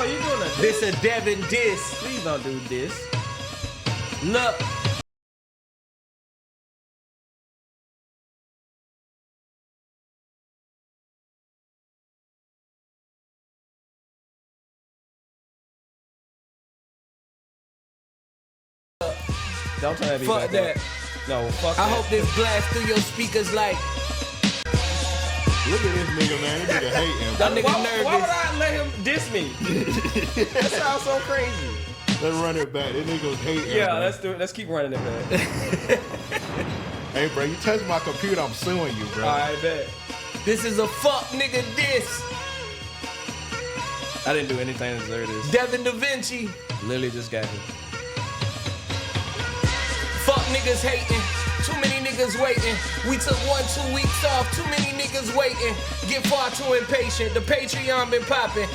No, you doing that. This a Devin diss. Please don't do this. Look. Don't tell me Fuck that. No, fuck I that. hope this blast through your speakers like Look at this nigga, man. This nigga hating. that nigga Why nervous. would I let him diss me? That sounds so crazy. Let's run it back. This nigga was hating. Yeah, bro. let's do it. Let's keep running it, man. Hey, bro, you touch my computer, I'm suing you, bro. All right, bet. This is a fuck nigga diss. I didn't do anything to deserve this. Devin Da Vinci. Literally just got here. Fuck niggas hating. Too many niggas waiting. We took 1-2 weeks off. Too many niggas waiting. Get far too impatient. The Patreon been popping.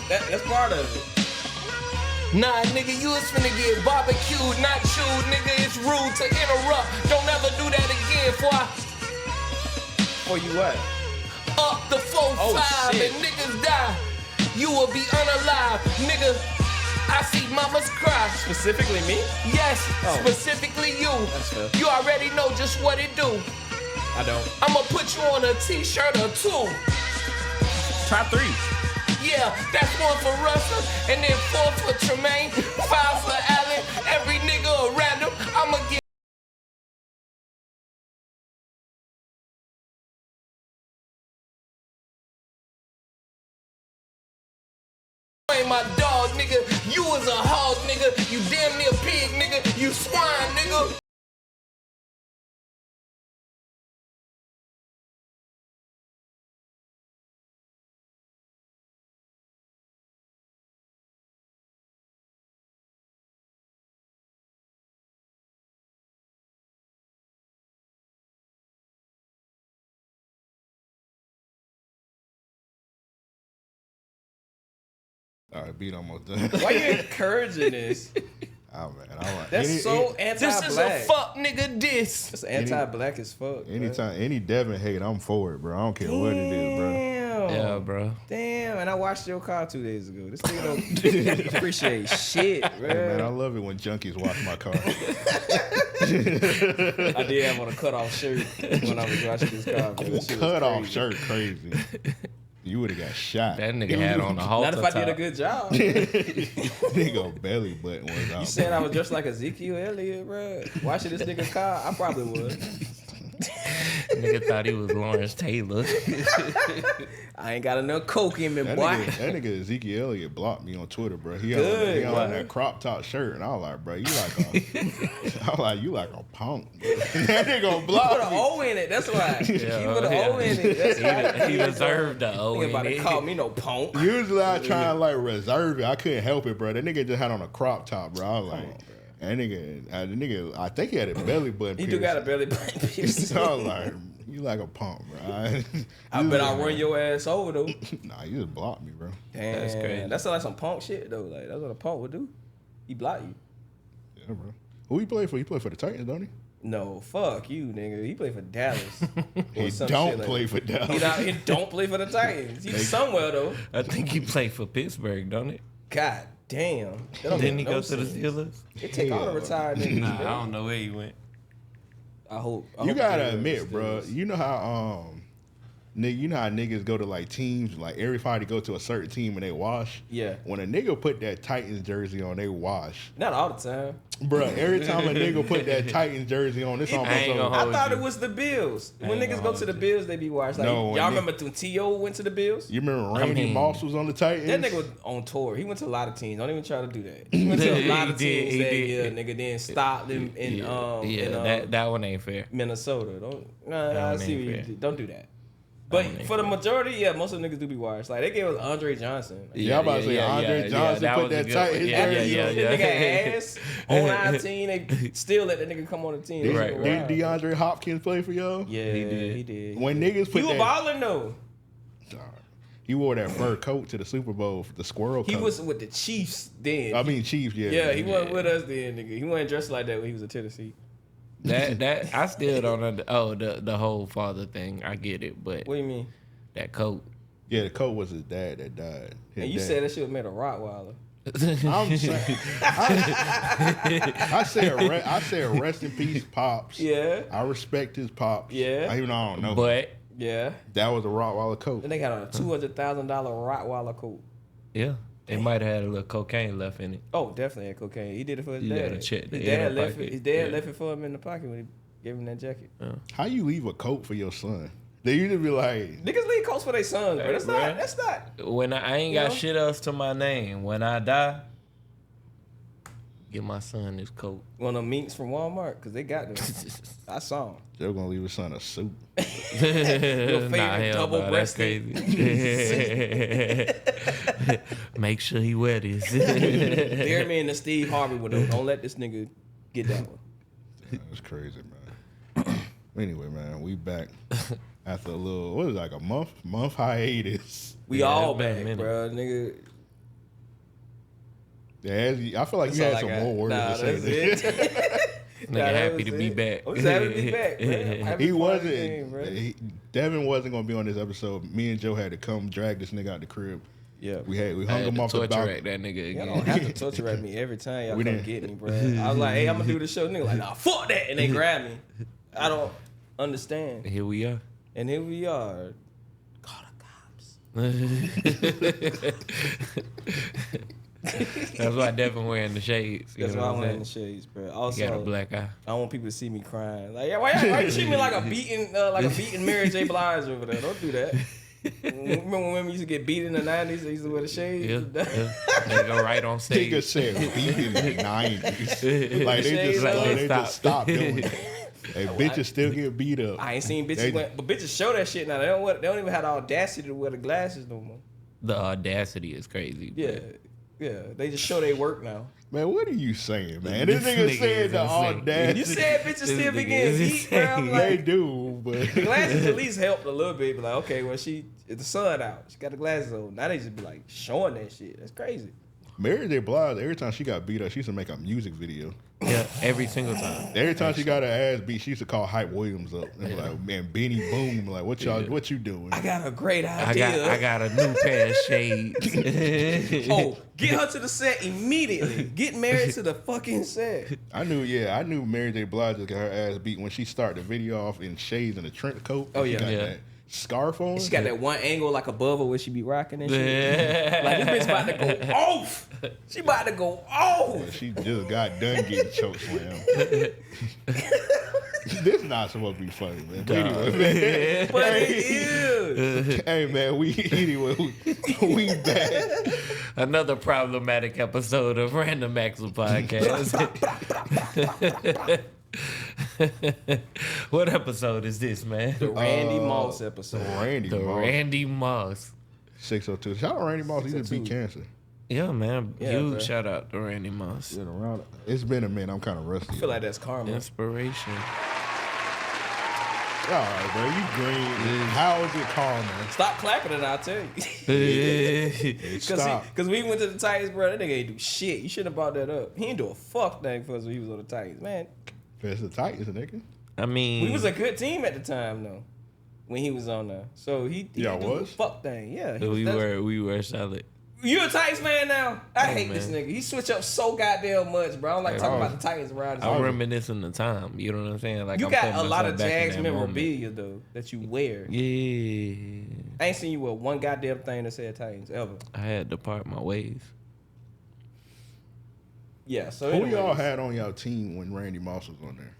That's part of it. Nah, nigga, you was finna get barbecued, not chewed, nigga. It's rude to interrupt. Don't ever do that again, For you what? up the 4-5 shit. and niggas die. You will be unalive, nigga. I see mamas cry. Specifically me? Yes, Oh. specifically you. That's fair. You already know just what it do. I don't. I'ma put you on a t-shirt or two. Try 3. Yeah, that's 1 for Russell, and then 4 for Tremaine, 5 for Allen. Every nigga a random. I'ma get my dog, nigga. You was a hog, nigga. You damn near pig, nigga. You swine, nigga. All right, beat almost done. Why you encouraging this? Oh, man. I like That's so anti-black. This is a fuck nigga diss. It's anti-black as fuck. Anytime, any Devin hate, I'm for it, bro. I don't care what it is, bro. Damn. Yeah, bro. Damn, and I washed your car 2 days ago. This nigga don't appreciate shit, bro. Hey, man, I love it when junkies wash my car. I did have on a cut-off shirt when I was washing this car. Bro. That shit was Cut off crazy. shirt, crazy. You would have got shot. That nigga had on a halter Not if I top. did a good job. Nigga belly button was out. You said I was just like Ezekiel Elliott, bro. Washing this nigga's car, I probably would. Nigga thought he was Lawrence Taylor. I ain't got enough coke in me, That boy. nigga Ezekiel Elliott blocked me on Twitter, bro. He Good, on boy. that crop top shirt, and I was like, bro, you like a punk. That nigga Put blocked an me. O in it, that's why. He put an yeah. O in it, that's why. He deserved the O Nigga in about to it. call me no punk. Usually I try and like reserve it. I couldn't help it, bro. That nigga just had on a crop top, bro. I was like, that nigga, I think he had a belly button. He do got a belly button piercing. I was like, you like a punk, bro. I bet I'll run your ass over, though. Nah, you just blocked me, bro. Damn, That's crazy. That's like some punk shit, though. Like, that's what a punk would do. He block you. Yeah, bro. Who he play for? He play for the Titans, don't he? No, fuck you, nigga. He play for Dallas. Or He some don't shit like play that. for Dallas. He don't play for the Titans. He's somewhere, though. I think he played for Pittsburgh, don't it? God damn. That don't Didn't make he no go to the sense. Steelers? It take all the retired niggas. Nah, I man. don't know where he went. I hope. You he gotta goes to admit, the bro. Steelers. You know how you know how niggas go to like teams, like everybody go to a certain team and they wash. Yeah. When a nigga put that Titans jersey on, they wash. Not all the time. Bro, every time a nigga put that Titans jersey on, it's almost ain't gonna over. hold I thought you. it was the Bills. When ain't niggas gonna go to hold the you. Bills, they be washed. Like, No, y'all when remember when T.O. went to the Bills? You remember Randy mean- Moss was on the Titans? That nigga was on tour. He went to a lot of teams. Don't even try to do that. He went to a lot of He did, teams he that did. year, nigga. Then stopped in That one ain't fair. Minnesota. Don't. Nah, I one see ain't what you fair. did. Don't do that. But for the majority, yeah, most of the niggas do be washed. Like they gave us Andre Johnson. Like, Yeah, I'm about to say Andre Johnson put that tight in there. The nigga ass on our team, they still let the nigga come on the team. Did DeAndre Hopkins play for y'all? Yeah, he did. When niggas put he was balling though. He wore that fur coat to the Super Bowl, the squirrel coat. He was with the Chiefs then. I mean Chiefs, yeah. Yeah, he wasn't with us then, nigga. He wasn't dressed like that when he was in Tennessee. That I still don't the whole father thing. I get it, but what do you mean? That coat. Yeah, the coat was his dad that died. And you said that shit was made of Rottweiler. I'm saying, I said rest in peace, Pops. Yeah. I respect his Pops. Yeah. Even though I don't know. But yeah, that was a Rottweiler coat. And they got a $200,000 Rottweiler coat. Yeah. They might have had a little cocaine left in it. Oh, definitely had cocaine. He did it for his dad. His dad left it for him in the pocket when he gave him that jacket. Yeah. How you leave a coat for your son? They usually be like, niggas leave coats for their sons, bro. That's not. When I ain't got shit else to my name. When I die, give my son this coat. One of them minks from Walmart, because they got them. I saw them. They're going to leave his son a suit. Your favorite double-breasted. That's crazy. Make sure he wear this. Dare me and the Steve Harvey with them. Don't let this nigga get that one. That's crazy, man. Anyway, man, we back after a little, what is it, like a month hiatus. We all back, bro, nigga. Yeah, I feel like you had some more words to say. Nigga happy to be back. I'm just happy to be back, bro. He wasn't. Devin wasn't gonna be on this episode. Me and Joe had to come drag this nigga out the crib. Yeah, we hung him off the balcony. That nigga again. Y'all don't have to torture at me every time y'all come get me, bro. I was like, hey, I'm gonna do the show. Nigga like, nah, fuck that, and they grab me. I don't understand. Here we are. And here we are. Call the cops. That's why Devin wearing the shades. That's why I'm wearing the shades, bro. Also, he got a black eye. I don't want people to see me crying. Like, yeah, why you treat me like a beaten Mary J. Blige over there? Don't do that. Remember when women used to get beat in the 90s? They used to wear the shades. Yeah. They go right on stage. Nigga said beat in the 90s. Like they just stopped doing it. Hey, bitches still get beat up. I ain't seen bitches, but bitches show that shit now. They don't even have the audacity to wear the glasses no more. The audacity is crazy. Yeah, they just show they work now. Man, what are you saying, man? This nigga said the audacity. You said bitches still be getting beat, bro. Like, they do, but the glasses at least helped a little bit. Be like, okay, well, it's the sun out. She got the glasses on. Now they just be like showing that shit. That's crazy. Mary J. Blige, every time she got beat up, she used to make a music video. Yeah, every single time. Every time she got her ass beat, she used to call Hype Williams up and be like, man, Benny Boom, like, what you doing? I got a great idea. I got a new pair of shades. Oh, get her to the set immediately. Get married to the fucking set. I knew Mary J. Blige just got her ass beat when she started the video off in shades and a trench coat. Oh, yeah. That scarf on. She got that one angle like above her where she be rocking and shit. Like, this bitch about to go off. She about to go off. She just got done getting choke slammed. This not supposed to be funny, man. But anyway, man. But it is. Hey, man, we back. Another problematic episode of Random Axel Podcast. What episode is this, man? The Randy Moss episode. Randy Moss. 602. Shout out Randy Moss. He just beat cancer. Yeah, man. Huge shout out to Randy Moss. It's been a minute. I'm kind of rusty. I feel like that's karma. Inspiration. All right, bro. You green. How is it karma? Stop clapping it, I'll tell you. Stop. Because we went to the Titans, bro. That nigga ain't do shit. You shouldn't have brought that up. He ain't do a fuck thing for us when he was on the Titans, man. It's the Titans, nigga. I mean, we was a good team at the time, though, when he was on there. So he did a fuck thing. Yeah, we were solid. You a Titans fan now? I hate this nigga. He switch up so goddamn much, bro. I don't like talking about the Titans around. I'm reminiscing the time. You know what I'm saying? Like, you got a lot of Jags memorabilia though that you wear. Yeah. I ain't seen you wear one goddamn thing that said Titans ever. I had to part my ways. Yeah. So who y'all had on y'all team when Randy Moss was on there?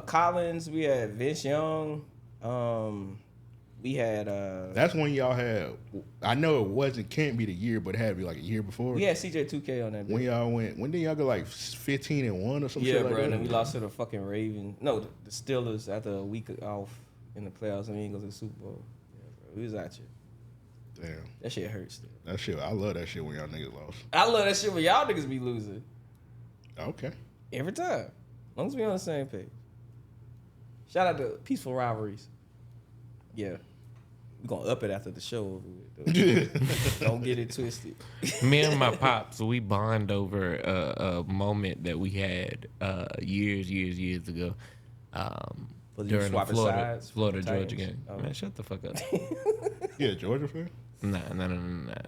Collins. We had Vince Young. We had that's when y'all had. I know it can't be the year, but it had to be like a year before. We had CJ2K on that. When y'all went, when did y'all go like 15-1 or something? Yeah, bro. And then we lost to the fucking Ravens. No, the Steelers after a week off. in the playoffs and we didn't go to the Super Bowl. Yeah, bro. We was out here. Damn. That shit hurts. Though. That shit, I love that shit when y'all niggas lost. I love that shit when y'all niggas be losing. Okay. Every time. As long as we on the same page. Shout out to Peaceful Rivalries. Yeah. We're going to up it after the show over with. Don't get it twisted. Me and my pops, we bond over a moment that we had years ago. During the Florida Georgia game. Oh. Man, shut the fuck up. Yeah, Georgia fan? Nah.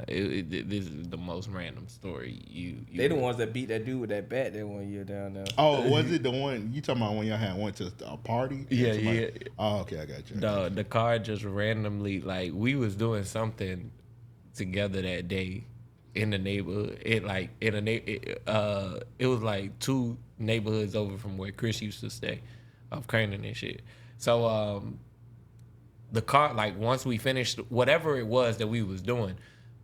This is the most random story. They the ones that beat that dude with that bat that one year down there. Oh, was it the one you talking about when y'all went to a party? Yeah. Oh, okay, I got you. The car just randomly, like, we was doing something together that day in the neighborhood. It was like 2 neighborhoods over from where Chris used to stay, of Crandon and shit. So the car, like, once we finished whatever it was that we was doing,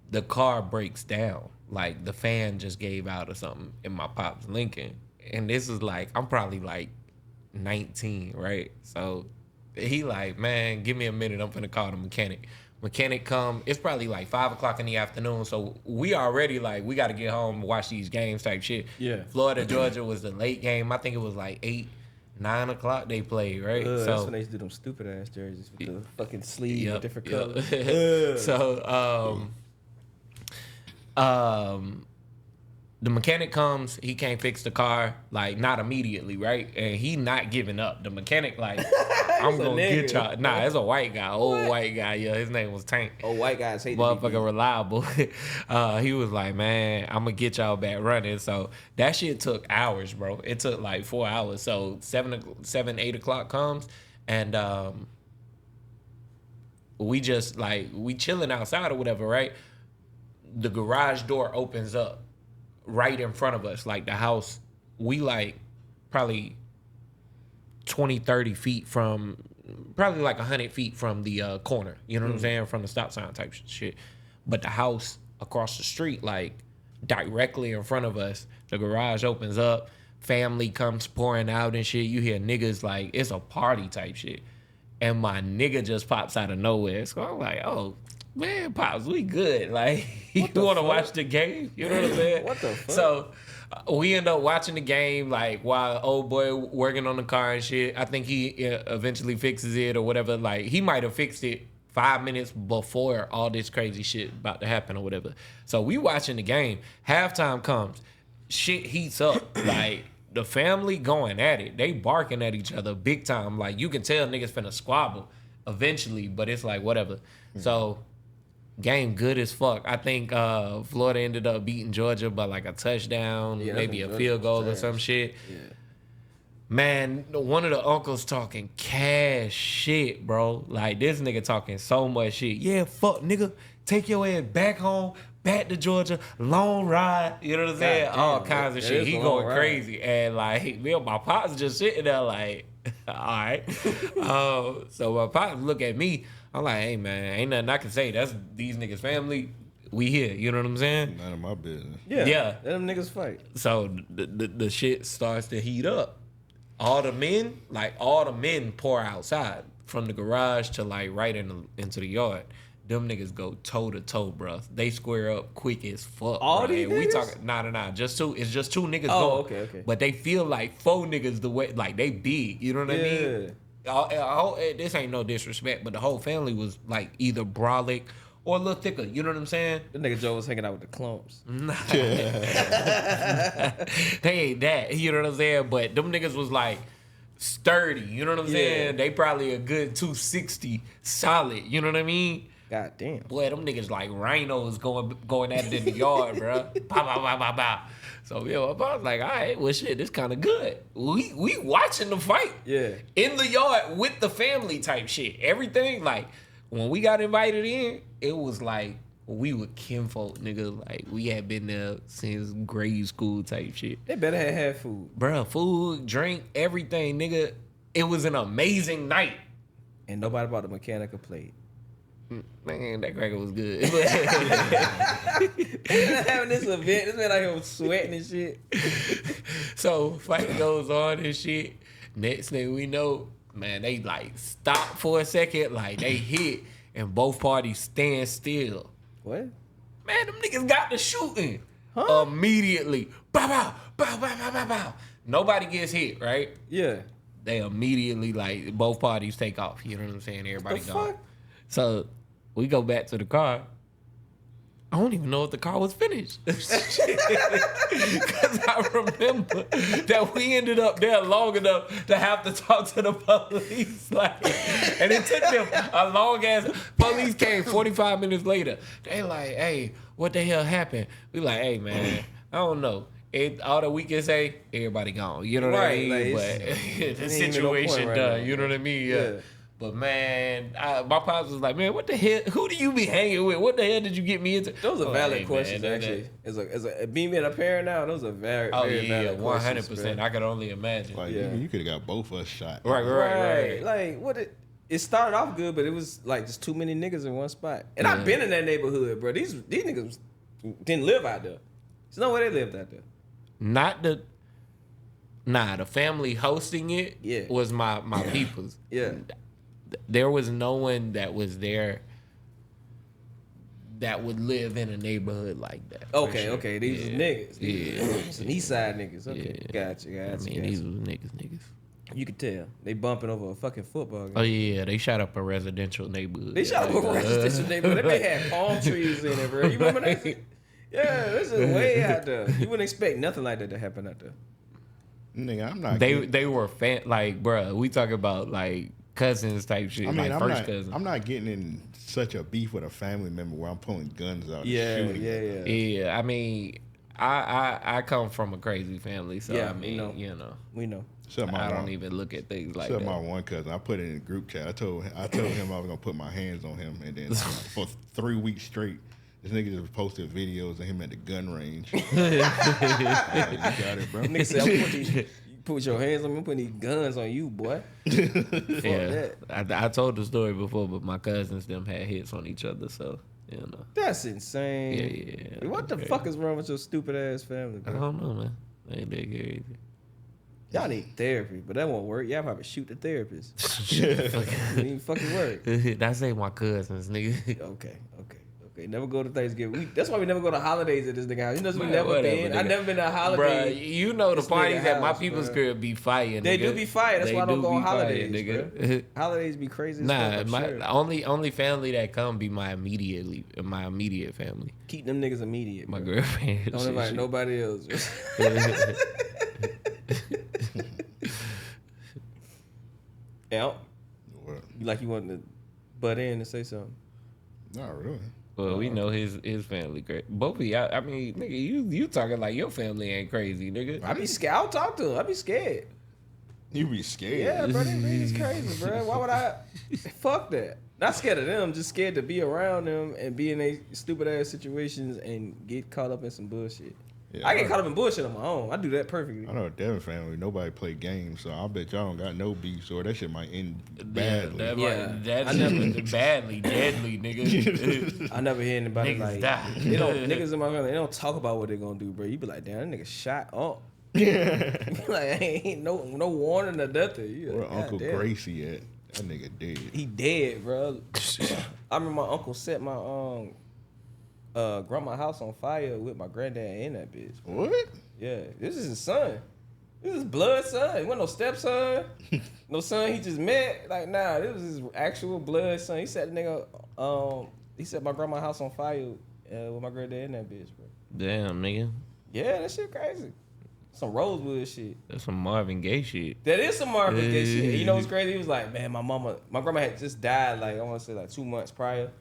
the car breaks down. Like, the fan just gave out or something in my pop's Lincoln. And this is like, I'm probably like 19, right? So he like, man, give me a minute. I'm finna call the mechanic. Mechanic come. It's probably like 5 o'clock in the afternoon. So we already like, we got to get home and watch these games type shit. Yeah. Florida, Georgia was the late game. I think it was like 9 o'clock they played, right? So that's when they used to do them stupid ass jerseys with the fucking sleeve with different colors. So the mechanic comes, he can't fix the car, like, not immediately, right? And he not giving up. The mechanic like, I'm gonna get y'all. Nah, it's a white guy, old white guy. Yeah, his name was Tank. Oh, white guys hate motherfucker reliable. He was like, man, I'm gonna get y'all back running. So that shit took hours, bro. It took like 4 hours. So 8 o'clock comes, and we just like, we chilling outside or whatever, right? The garage door opens up right in front of us. Like, the house, we like probably 20, 30 feet from, probably like 100 feet from the corner, you know what I'm saying, from the stop sign type shit. But the house across the street, like, directly in front of us, the garage opens up, family comes pouring out and shit. You hear niggas like, it's a party type shit. And my nigga just pops out of nowhere. So I'm like, oh, man, Pops, we good. Like, you want to watch the game? You know what I'm saying? What the fuck? So we end up watching the game, like, while old boy working on the car and shit. I think he eventually fixes it or whatever. Like, he might have fixed it 5 minutes before all this crazy shit about to happen or whatever. So we watching the game. Halftime comes. Shit heats up. Like, the family going at it. They barking at each other big time. Like, you can tell niggas finna squabble eventually, but it's like, whatever. So game good as fuck. I think Florida ended up beating Georgia by like a touchdown, maybe a field goal or some shit. Yeah. Man, one of the uncles talking cash shit, bro. Like, this nigga talking so much shit. Yeah, fuck, nigga. Take your ass back home, back to Georgia, long ride. You know what I'm saying? All kinds of shit. He going crazy. And, like, me and my pops just sitting there like, all right. So my pops look at me. I'm like, hey, man, ain't nothing I can say. That's these niggas' family. We here. You know what I'm saying? None of my business. Yeah. Let them niggas fight. So the shit starts to heat up. All the men pour outside from the garage to, like, right into the yard. Them niggas go toe to toe, bro. They square up quick as fuck. All these niggas? We talking nah. Just two. It's just two niggas going. Okay. But they feel like 4 niggas the way, like, they big. You know what I mean? This ain't no disrespect, but the whole family was like either brolic or a little thicker. You know what I'm saying? The nigga Joe was hanging out with the clumps. Nah. They ain't that. You know what I'm saying? But them niggas was like sturdy. You know what I'm saying? They probably a good 260 solid. You know what I mean? God damn. Boy, them niggas like rhinos going at it in the yard, bro. Pow. So, I was like, all right, well, shit, this kind of good. We watching the fight. Yeah. In the yard with the family type shit. Everything, like, when we got invited in, it was like, we were kinfolk, nigga. Like, we had been there since grade school type shit. They better have had food. Bruh, food, drink, everything, nigga. It was an amazing night. And nobody bought the mechanical plate. Man, that cracker was good. They having this event. This man out here was sweating and shit. So fight goes on and shit. Next thing we know, man, they like stop for a second, like they hit, and both parties stand still. What? Man, them niggas got the shooting immediately. Bow, bow, bow, bow, bow, bow, bow. Nobody gets hit, right? Yeah. They immediately, like, both parties take off. You know what I'm saying? Everybody The gone. fuck? So we go back to the car. I don't even know if the car was finished. Because I remember that we ended up there long enough to have to talk to the police. Like, and it took them a long ass. Police came 45 minutes later. They like, hey, what the hell happened? We like, hey, man, I don't know. All that we can say, everybody gone. You know what I mean? Like, but the ain't even no situation point right done. now, You know what I mean? Yeah. Yeah. But man, my pops was like, man, what the hell? Who do you be hanging with? What the hell did you get me into? Those are valid Hey, questions, man, actually. As a being a parent now, those are very valid questions. 100%. I could only imagine. Like Yeah. you could have got both of us shot. Right. Like what it started off good, but it was like just too many niggas in one spot. And I've been in that neighborhood, bro. These niggas didn't live out there. There's no way they lived out there. The family hosting it was my people's. Yeah. There was no one that was there that would live in a neighborhood like that. for Okay, sure. okay. These was niggas. Yeah. Some east side niggas. Okay. Yeah. Gotcha. I mean, these was niggas. You could tell. They bumping over a fucking football game. Oh yeah, they shot up a residential neighborhood. They shot up a residential neighborhood. They had palm trees in it, bro. You remember that? Yeah, this is way out there. You wouldn't expect nothing like that to happen out there. Nigga, I'm not. They were like, bruh, we talk about like cousins type shit. I mean, like first cousins. I'm not getting in such a beef with a family member where I'm pulling guns out. Yeah, and shooting. Yeah, I mean, I come from a crazy family, so Yeah, I mean, you know, We know. I don't even look at things like Except that. my one cousin, I put it in the group chat. I told him I was gonna put my hands on him, and then for 3 weeks straight, this nigga just posted videos of him at the gun range. You got it, bro. Nigga said, you put your hands on me, I'm putting these guns on you, boy. Yeah, I told the story before, but my cousins them had hits on each other, so you know. That's insane. Yeah. What the fuck is wrong with your stupid ass family, I bro? don't know, man. They crazy. Y'all need therapy, but that won't work. Y'all probably shoot the therapist. It ain't fucking work. That's ain't my cousins, nigga. Okay. Never go to Thanksgiving. That's why we never go to holidays at this nigga house. You know, we Man, never whatever, been. nigga. I never been to a holiday. Bruh, you know the This parties nigga at my house, people's bruh. crib be fighting. They nigga. do be fighting. That's They why I don't do go be on holidays, fighting, bro. nigga. Holidays be crazy as Nah, fuck, I'm my sure. only family that come be my immediate family. Keep them niggas immediate. My bro. girlfriend. Don't invite nobody else. Yeah, What? you wanted to butt in and say something. Not really. Well, we know his family great. Both of y'all, I mean, nigga, you talking like your family ain't crazy, nigga. I be scared. I'll talk to him. I be scared. You be scared. Yeah, bro, they niggas crazy, bro. Why would I? Fuck that. Not scared of them, just scared to be around them and be in a stupid ass situations and get caught up in some bullshit. Yeah, I get caught up in bullshit on my own. I do that perfectly. I know a Devin family, nobody play games, so I bet y'all don't got no beef, so that shit might end badly. Badly, deadly, nigga. I never hear anybody Niggas like die. they don't niggas in my family. They don't talk about what they gonna do, bro. You be like, damn, that nigga shot up. Like ain't no warning or nothing. You Where like, Uncle "God damn." Gracie at? That nigga dead. He dead, bro. I remember my uncle set my grandma's house on fire with my granddad in that bitch. What? Yeah, this is his son. This is his blood son. He wasn't no stepson. No son he just met. Like, nah, this was his actual blood son. He set the nigga, he set my grandma's house on fire with my granddad in that bitch, bro. Damn, nigga. Yeah, that shit crazy. Some Rosewood shit. That's some Marvin Gaye shit. That is some Marvin Gaye shit. You know what's crazy? He was like, man, my grandma had just died, like, I want to say, like 2 months prior.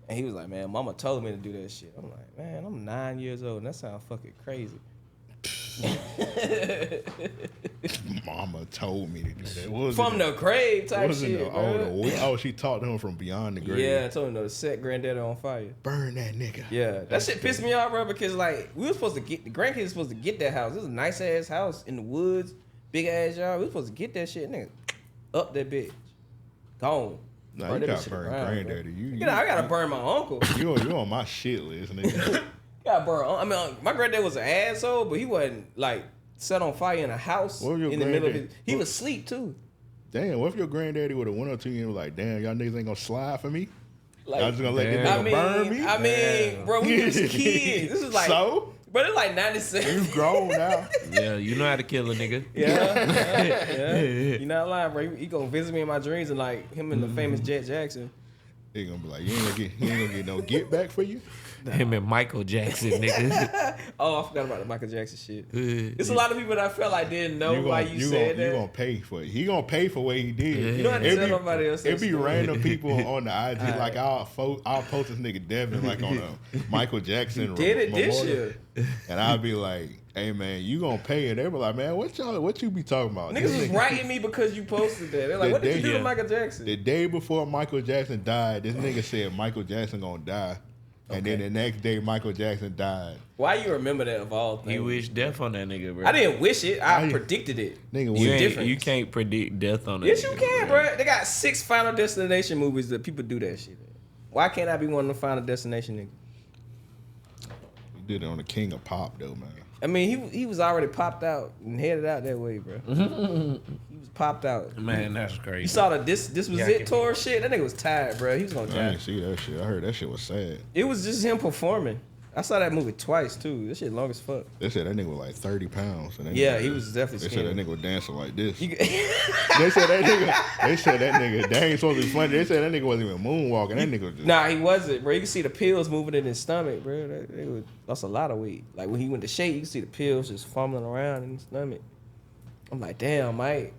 And he was like, man, mama told me to do that shit. I'm like, man, I'm 9 years old, and that sounds fucking crazy. Mama told me to do that. What was From it? the grave type What was shit, it? bro. She talked to him from beyond the grave. Yeah, I told him to set granddaddy on fire. Burn that nigga. Yeah, that shit pissed me off, bro, because, like, we were supposed to get, the grandkids were supposed to get that house. This was a nice-ass house in the woods, big-ass yard. We were supposed to get that shit, nigga. Up that bitch. Gone. Nah, Burn you that gotta shit burn around, granddaddy. bro. I gotta burn my uncle. You on my shit list, nigga. Gotta burn. I mean, my granddad was an asshole, but he wasn't like set on fire in a house What was your in the middle of granddad? his. He was asleep too. damn, what if your granddaddy would have went up to you and was like, damn, y'all niggas ain't gonna slide for me? Like, Y'all just gonna let this I nigga mean, burn me? I mean, bro, we was kids. This is like, So? but it's like 97. You grown now. Yeah, you know how to kill a nigga. Yeah. You're not lying, bro. He gonna visit me in my dreams and like him and the famous Jet Jackson. They gonna be like, you ain't gonna get no get back for you? Him and Michael Jackson, nigga. Oh, I forgot about the Michael Jackson shit. It's a lot of people that I felt like didn't know why you said that. You gonna pay for it. He gonna pay for what he did. You don't have to tell nobody else. It be random people on the IG. Like I'll post this nigga Devin like on a Michael Jackson Did it this memorial. year. And I'll be like, hey man, you gonna pay it. They were like, man, what you be talking about? Niggas was writing me because you posted that. They're like, what did you do to Michael Jackson? The day before Michael Jackson died, this nigga said Michael Jackson gonna die. And then the next day, Michael Jackson died. Why you remember that of all things? You wish death on that nigga, bro. I didn't wish it. I predicted it. Nigga, You can't predict death on that. Yes, nigga, you can, bro. They got 6 Final Destination movies that people do that shit in. Why can't I be one of the Final Destination niggas? You did it on the King of Pop, though, man. I mean, he was already popped out and headed out that way, bro. He was popped out. Man, that's crazy. You saw the This Was Yeah, It tour shit? That nigga was tired, bro. He was gonna I die. didn't see that shit. I heard that shit was sad. It was just him performing. I saw that movie twice, too. That shit long as fuck. They said that nigga was like 30 pounds. And that Yeah, nigga, he was definitely They said that skinny. nigga was dancing like this. You- They said that nigga, that ain't supposed to be funny. They said that nigga wasn't even moonwalking. That nigga was just... Nah, he wasn't, bro. You can see the pills moving in his stomach, bro. They lost a lot of weight. Like when he went to shake, you can see the pills just fumbling around in his stomach. I'm like, damn, Mike.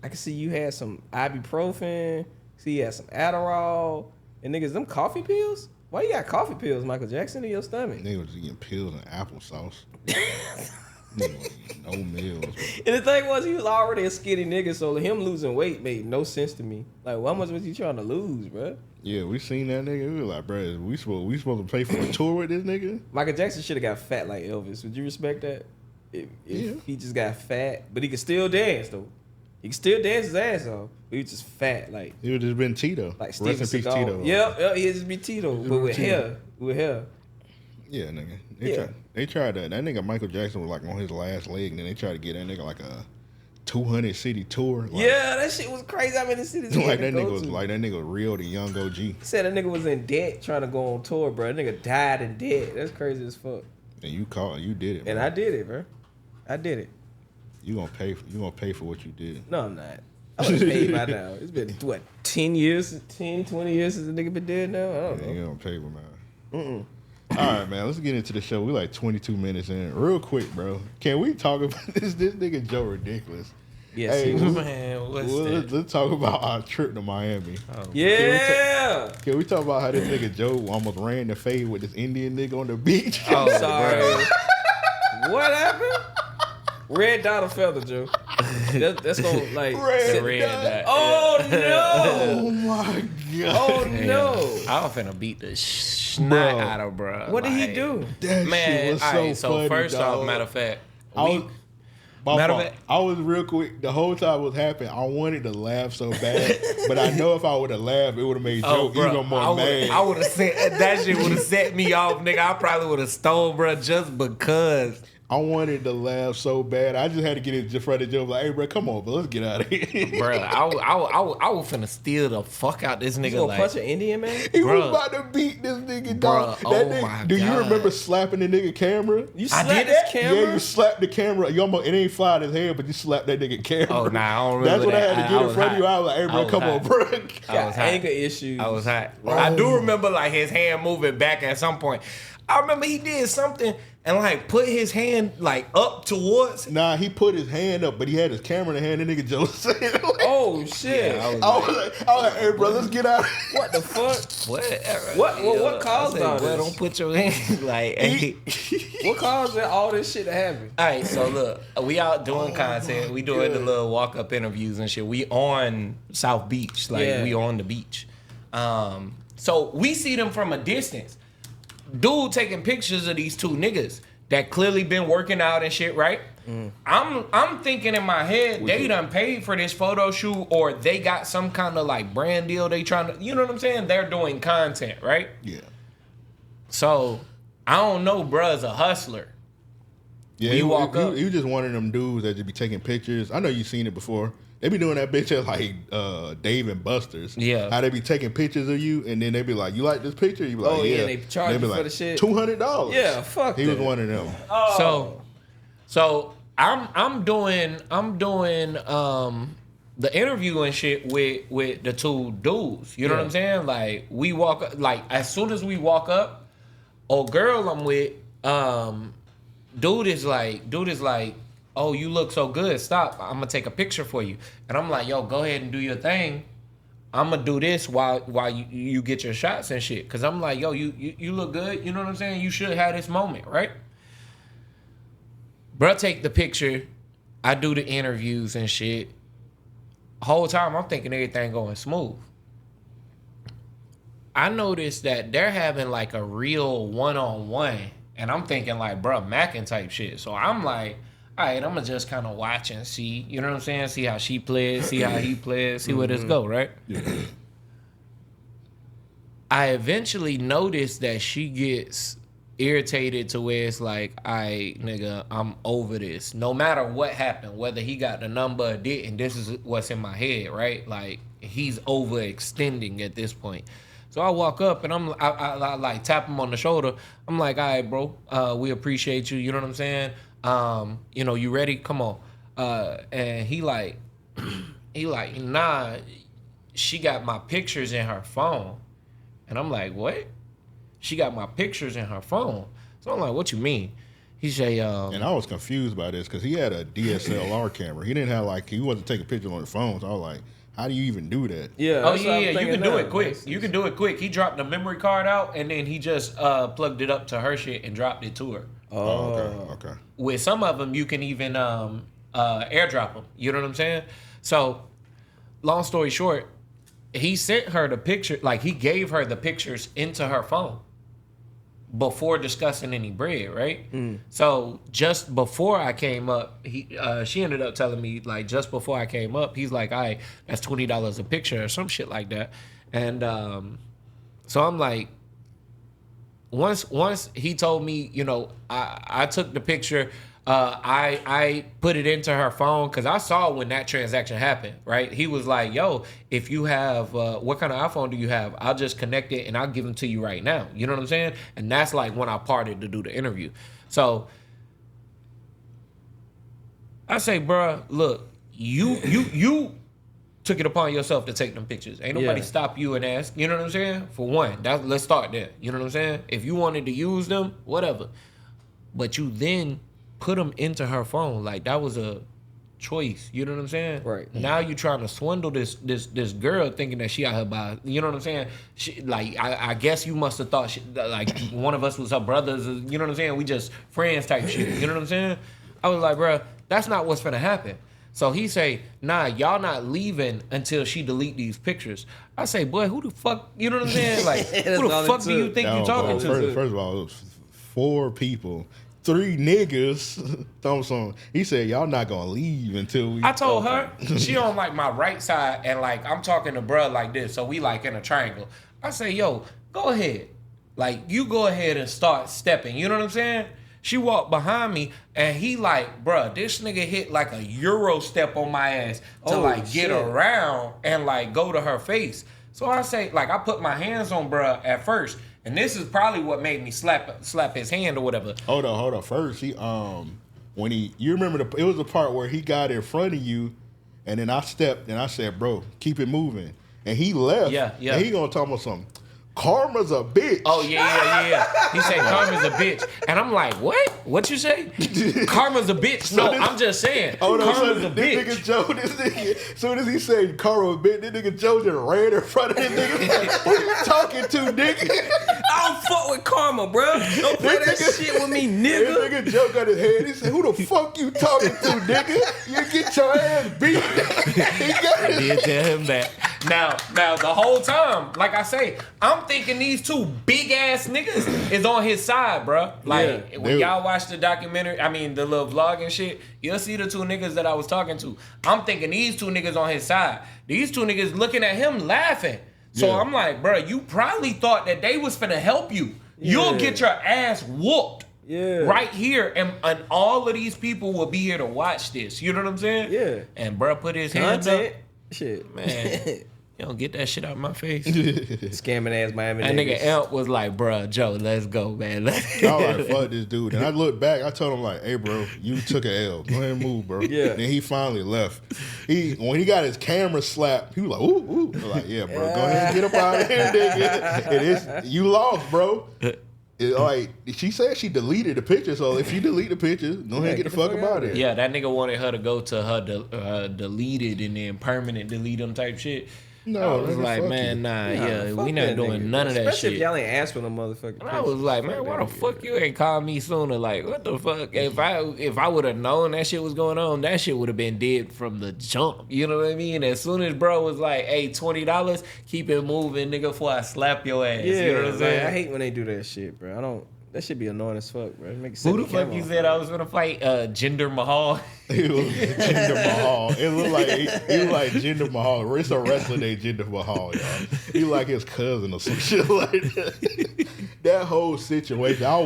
I can see you had some ibuprofen. See, you had some Adderall. And niggas, them coffee pills? Why you got coffee pills, Michael Jackson, in your stomach? Nigga was eating pills and applesauce. Nigga was eating no meals. Bro. And the thing was, he was already a skinny nigga, so him losing weight made no sense to me. Like, how much was you trying to lose, bro? Yeah, we seen that nigga. We were like, bro, we supposed to pay for a tour with this nigga? Michael Jackson should have got fat like Elvis. Would you respect that? If he just got fat, but he could still dance though. He could still dance his ass off. But he was just fat, like He would just been Tito. like Rest Steven in peace, Seagal. Tito. Yep, he'd just be Tito, but with Tito. hair, with hair. Yeah, nigga. Yeah. They tried that. That nigga Michael Jackson was like on his last leg, and then they tried to get that nigga like a 200 city tour. Like, Yeah, that shit was crazy. How many cities he like had to that go nigga was to. like that nigga was real the young OG. He said that nigga was in debt trying to go on tour, bro. That nigga died in debt. That's crazy as fuck. And you did it. And bro. I did it, bro. I did it. You gonna pay for what you did. No, I'm not. I was paid by now. It's been, what, 20 years since the nigga been dead now? I don't know. You gonna pay for man. All right, man. Let's get into the show. We like 22 minutes in. Real quick, bro. Can we talk about this nigga Joe Ridiculous? Yes, Hey, he was. Man, what's that? let's talk about our trip to Miami. Yeah. Can we talk about how this nigga Joe almost ran the fade with this Indian nigga on the beach? Oh, Sorry. bro. What happened? Red dot or feather, Joe? That's gonna like. Red Red dot. dot. Oh no! Oh my god. Oh no! I was finna beat the snot Bro. out of bro. What did he Like, do? That shit Man, was all so right, so funny, first dog. off, matter of fact, I was, my Matter of fault. fact- I was real quick. The whole time it was happening, I wanted to laugh so bad, but I know if I would have laughed, it would have made Joe even more mad. I would have said that shit would have set me off, nigga. I probably would have stole, bro, just because. I wanted to laugh so bad. I just had to get in front of Joe. Like, hey, bro, come on, bro, let's get out of here. Bro, I was finna steal the fuck out this You nigga. gonna Like, punch an Indian man? He was Bruh. about to beat this nigga, Bruh, dog. oh That nigga, my do you God. remember slapping the nigga camera? You I slapped did his that? camera? Yeah, you slapped the camera. You almost, it ain't fly out his head, but you slapped that nigga camera. Oh, nah, I don't That's remember what I that. had to I get in was front of hot. you. I was like, hey, I bro, was come hot. on, bro. I was Got hot. anger issues. I was hot. I do remember like his hand moving back at some point. I remember he did something and like put his hand like up towards. Nah, he put his hand up, but he had his camera in the hand. And nigga Joe said, like, Oh shit! I was I was like, hey, bro, let's get out of here. What the fuck? What? What caused all Bro, this? don't put your hand like. Hey. What caused all this shit to happen? All right, so look, we out doing content. We doing the little walk up interviews and shit. We on South Beach, like Yeah. we on the beach. So we see them from a distance. Dude taking pictures of these two niggas that clearly been working out and shit, right? I'm thinking in my head they done paid for this photo shoot or they got some kind of like brand deal they trying to, you know what I'm saying? They're doing content, right? Yeah. So I don't know, bruh's a Yeah, We walk up. He was just one of them dudes that just be taking pictures. I know you've seen it before. They be doing that bitch at like Dave and Buster's. Yeah. How they be taking pictures of you and then they be like, "You like this picture?" You be like, "Yeah." And they charge you be for the shit. $200. Yeah, fuck He that. was one of them. So I'm doing the interview and shit with the two dudes. You know what I'm saying? Like we walk up, like as soon as we walk up, old girl I'm with, dude is like, "Oh, you look so good. Stop. I'm gonna take a picture for you." And I'm like, "Yo, go ahead and do your thing. I'm gonna do this while you get your shots and shit." Cause I'm like, "Yo, you look good. You know what I'm saying? You should have this moment, right?" Bruh, take the picture. I do the interviews and shit. Whole time I'm thinking everything going smooth. I noticed that they're having like a real one-on-one, and I'm thinking like, bruh, Mackin type shit. So I'm like, all right, I'm gonna just kind of watch and see. You know what I'm saying? See how she plays, see how he plays, see where this go, right? Yeah. I eventually noticed that she gets irritated to where it's like, "Aight, nigga, I'm over this. No matter what happened, whether he got the number or didn't, this is what's in my head, right? Like, he's overextending at this point." So I walk up and I like tap him on the shoulder. I'm like, "All right, bro, we appreciate you. You know what I'm saying? You know, you ready? Come on." And he like, "Nah, she got my pictures in her phone." And I'm like, "What? She got my pictures in her phone?" So I'm like, "What you mean?" He say, And I was confused by this because he had a DSLR camera. He didn't have like, he wasn't taking pictures on his phone. So I was like, how do you even do that? Yeah. "Oh that's what I'm yeah, you thinking can do now. it quick. You can do it quick." He dropped the memory card out and then he just plugged it up to her shit and dropped it to her. Oh, okay. With some of them, you can even airdrop them. You know what I'm saying? So, long story short, he sent her the picture, like he gave her the pictures into her phone before discussing any bread, right? So just before I came up, she ended up telling me, like, just before I came up, he's like, "All right, that's $20 a picture," or some shit like that. And so I'm like, once he told me, you know, I took the picture, I put it into her phone because I saw when that transaction happened, right? He was like, "Yo, if you have, what kind of iPhone do you have? I'll just connect it and I'll give them to you right now." You know what I'm saying? And that's like when I parted to do the interview. So I say, "Bruh, look, you took it upon yourself to take them pictures. Ain't nobody stop you and ask." You know what I'm saying? For one, let's start there. You know what I'm saying? If you wanted to use them, whatever. But you then put them into her phone. Like, that was a choice. You know what I'm saying? Right. Now you trying to swindle this girl thinking that she out here by, you know what I'm saying? She, like, I guess you must have thought like one of us was her brothers. You know what I'm saying? We just friends type shit. You know what I'm saying? I was like, "Bruh, that's not what's finna happen." So he say, "Nah, y'all not leaving until she delete these pictures." I say, "Boy, who the fuck," you know what I'm saying? Like, who the fuck do you think you talking to? First of all, it was 4 people. 3 niggas. Thompson. He said, "Y'all not gonna leave until we." I told her she on like my right side, and like I'm talking to bruh like this, so we like in a triangle. I say, "Yo, go ahead, like you go ahead and start stepping." You know what I'm saying? She walked behind me, and he like, "Bruh, this nigga hit like a Euro step on my ass to like get around and like go to her face." So I say, like, I put my hands on bruh at first. And this is probably what made me slap his hand or whatever. Hold on. First, he when you remember it was the part where he got in front of you, and then I stepped and I said, "Bro, keep it moving," and he left. Yeah. And he gonna talk about something. Karma's a bitch. Oh yeah. He said karma's a bitch, and I'm like, "What? What you say? Karma's a bitch?" No, I'm just saying. Karma's a bitch. This nigga Joe, soon as he said karma a bitch, this nigga Joe just ran in front of this nigga. Like, "What you talking to, nigga?" I don't fuck with karma, bro. Don't play that shit with me, nigga. This nigga Joe got his head. He said, "Who the fuck you talking to, nigga? You get your ass beat." I did tell him that. Now, the whole time, like I say, I'm thinking these 2 big ass niggas is on his side, bro. Like, when y'all watch the documentary, I mean, the little vlog and shit, you'll see the 2 niggas that I was talking to. I'm thinking these 2 niggas on his side. These 2 niggas looking at him laughing. So I'm like, bro, you probably thought that they was finna help you. You'll get your ass whooped. Yeah. Right here, and all of these people will be here to watch this. You know what I'm saying? Yeah. And bro put his hand up. Content. Shit. Man, you don't get that shit out of my face. Scamming ass Miami That nigga niggas. Elk was like, bruh, Joe, let's go, man. I was like, fuck this dude. And I looked back, I told him like, hey bro, you took an L. Go ahead and move, bro. Yeah. Then he finally left. When he got his camera slapped, he was like, ooh, ooh. I was like, yeah, bro, go ahead and get up out of here, nigga. You lost, bro. Like she said, she deleted the picture. So if you delete the picture, go ahead and get the fuck about it. Yeah, that nigga wanted her to go to her deleted and then permanent delete them type shit. No, I was nigga, like, fuck man, you. nah, we not doing none of that Especially shit. if y'all ain't asked for no motherfucking And I was like, man, why the fuck you ain't called me sooner? Like, what the fuck? If I would have known that shit was going on, that shit would have been dead from the jump. You know what I mean? As soon as bro was like, hey, $20, keep it moving, nigga, before I slap your ass. Yeah, you know what I'm saying? I hate when they do that shit, bro. That should be annoying as fuck, bro. Make Who the fuck you said I was gonna fight? Jinder Mahal? It was Jinder Mahal. It looked like he was like Jinder Mahal. It's a wrestler named Jinder Mahal, y'all. He like his cousin or some shit like that. That whole situation, I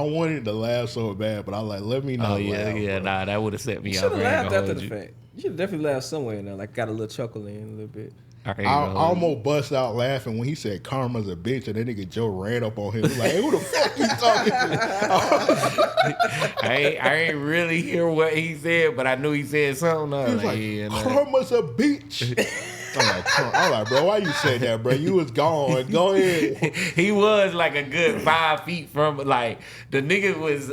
wanted to laugh so bad, but I was like, let me not laugh. Bro. Nah, that would have set me You off. should have laughed after the fact. You should definitely laugh somewhere in there. Like, got a little chuckle in a little bit. I almost bust out laughing when he said karma's a bitch, and that nigga Joe ran up on him. He was like, hey, who the fuck you talking to? I ain't really hear what he said, but I knew he said something. He was like, karma's a bitch. I'm like, bro, why you say that, bro? You was gone. Go ahead. He was like a good 5 feet from, like, the nigga was...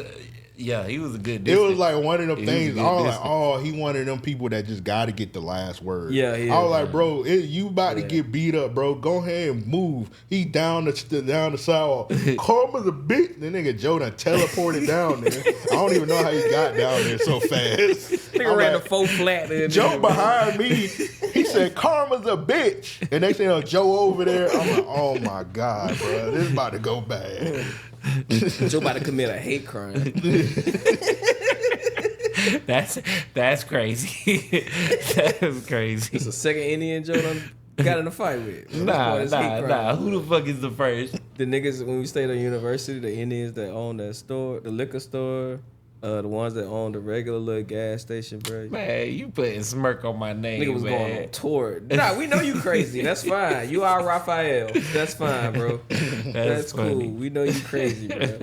Yeah, he was a good distance. It was like one of them things. I was like, distance. oh, he one of them people that just got to get the last word. Yeah, I was like, bro, you about to get beat up, bro. Go ahead and move. He down the sidewalk. Karma's a bitch. The nigga Joe done teleported down there. I don't even know how he got down there so fast. Nigga ran the 4 flat there. Joe behind me, he said, karma's a bitch. And they said, Joe over there. I'm like, oh my God, bro. This is about to go bad. Joe about to commit a hate crime. That's crazy. That's crazy. It's the second Indian Joe done got in a fight with. Nah. Who the fuck is the first? The niggas, when we stayed at university, the Indians that own that store, the liquor store, the ones that own the regular little gas station, bro. Man, you putting smirk on my name, Nigga was man. going on tour. Nah, we know you crazy. That's fine. You are Raphael. That's fine, bro. That's cool. We know you crazy, bro.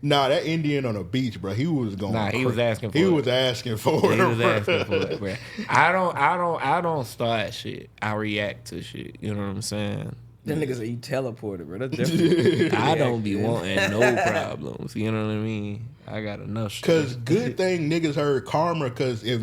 Nah, that Indian on the beach, bro. He was going. Nah, he was asking for it. He was asking for it. He was asking for it, bro. I don't start shit. I react to shit. You know what I'm saying? Them niggas say you teleported, bro. That's definitely. I don't be wanting no problems. You know what I mean? I got enough shit. Cause good thing niggas heard karma. Cause if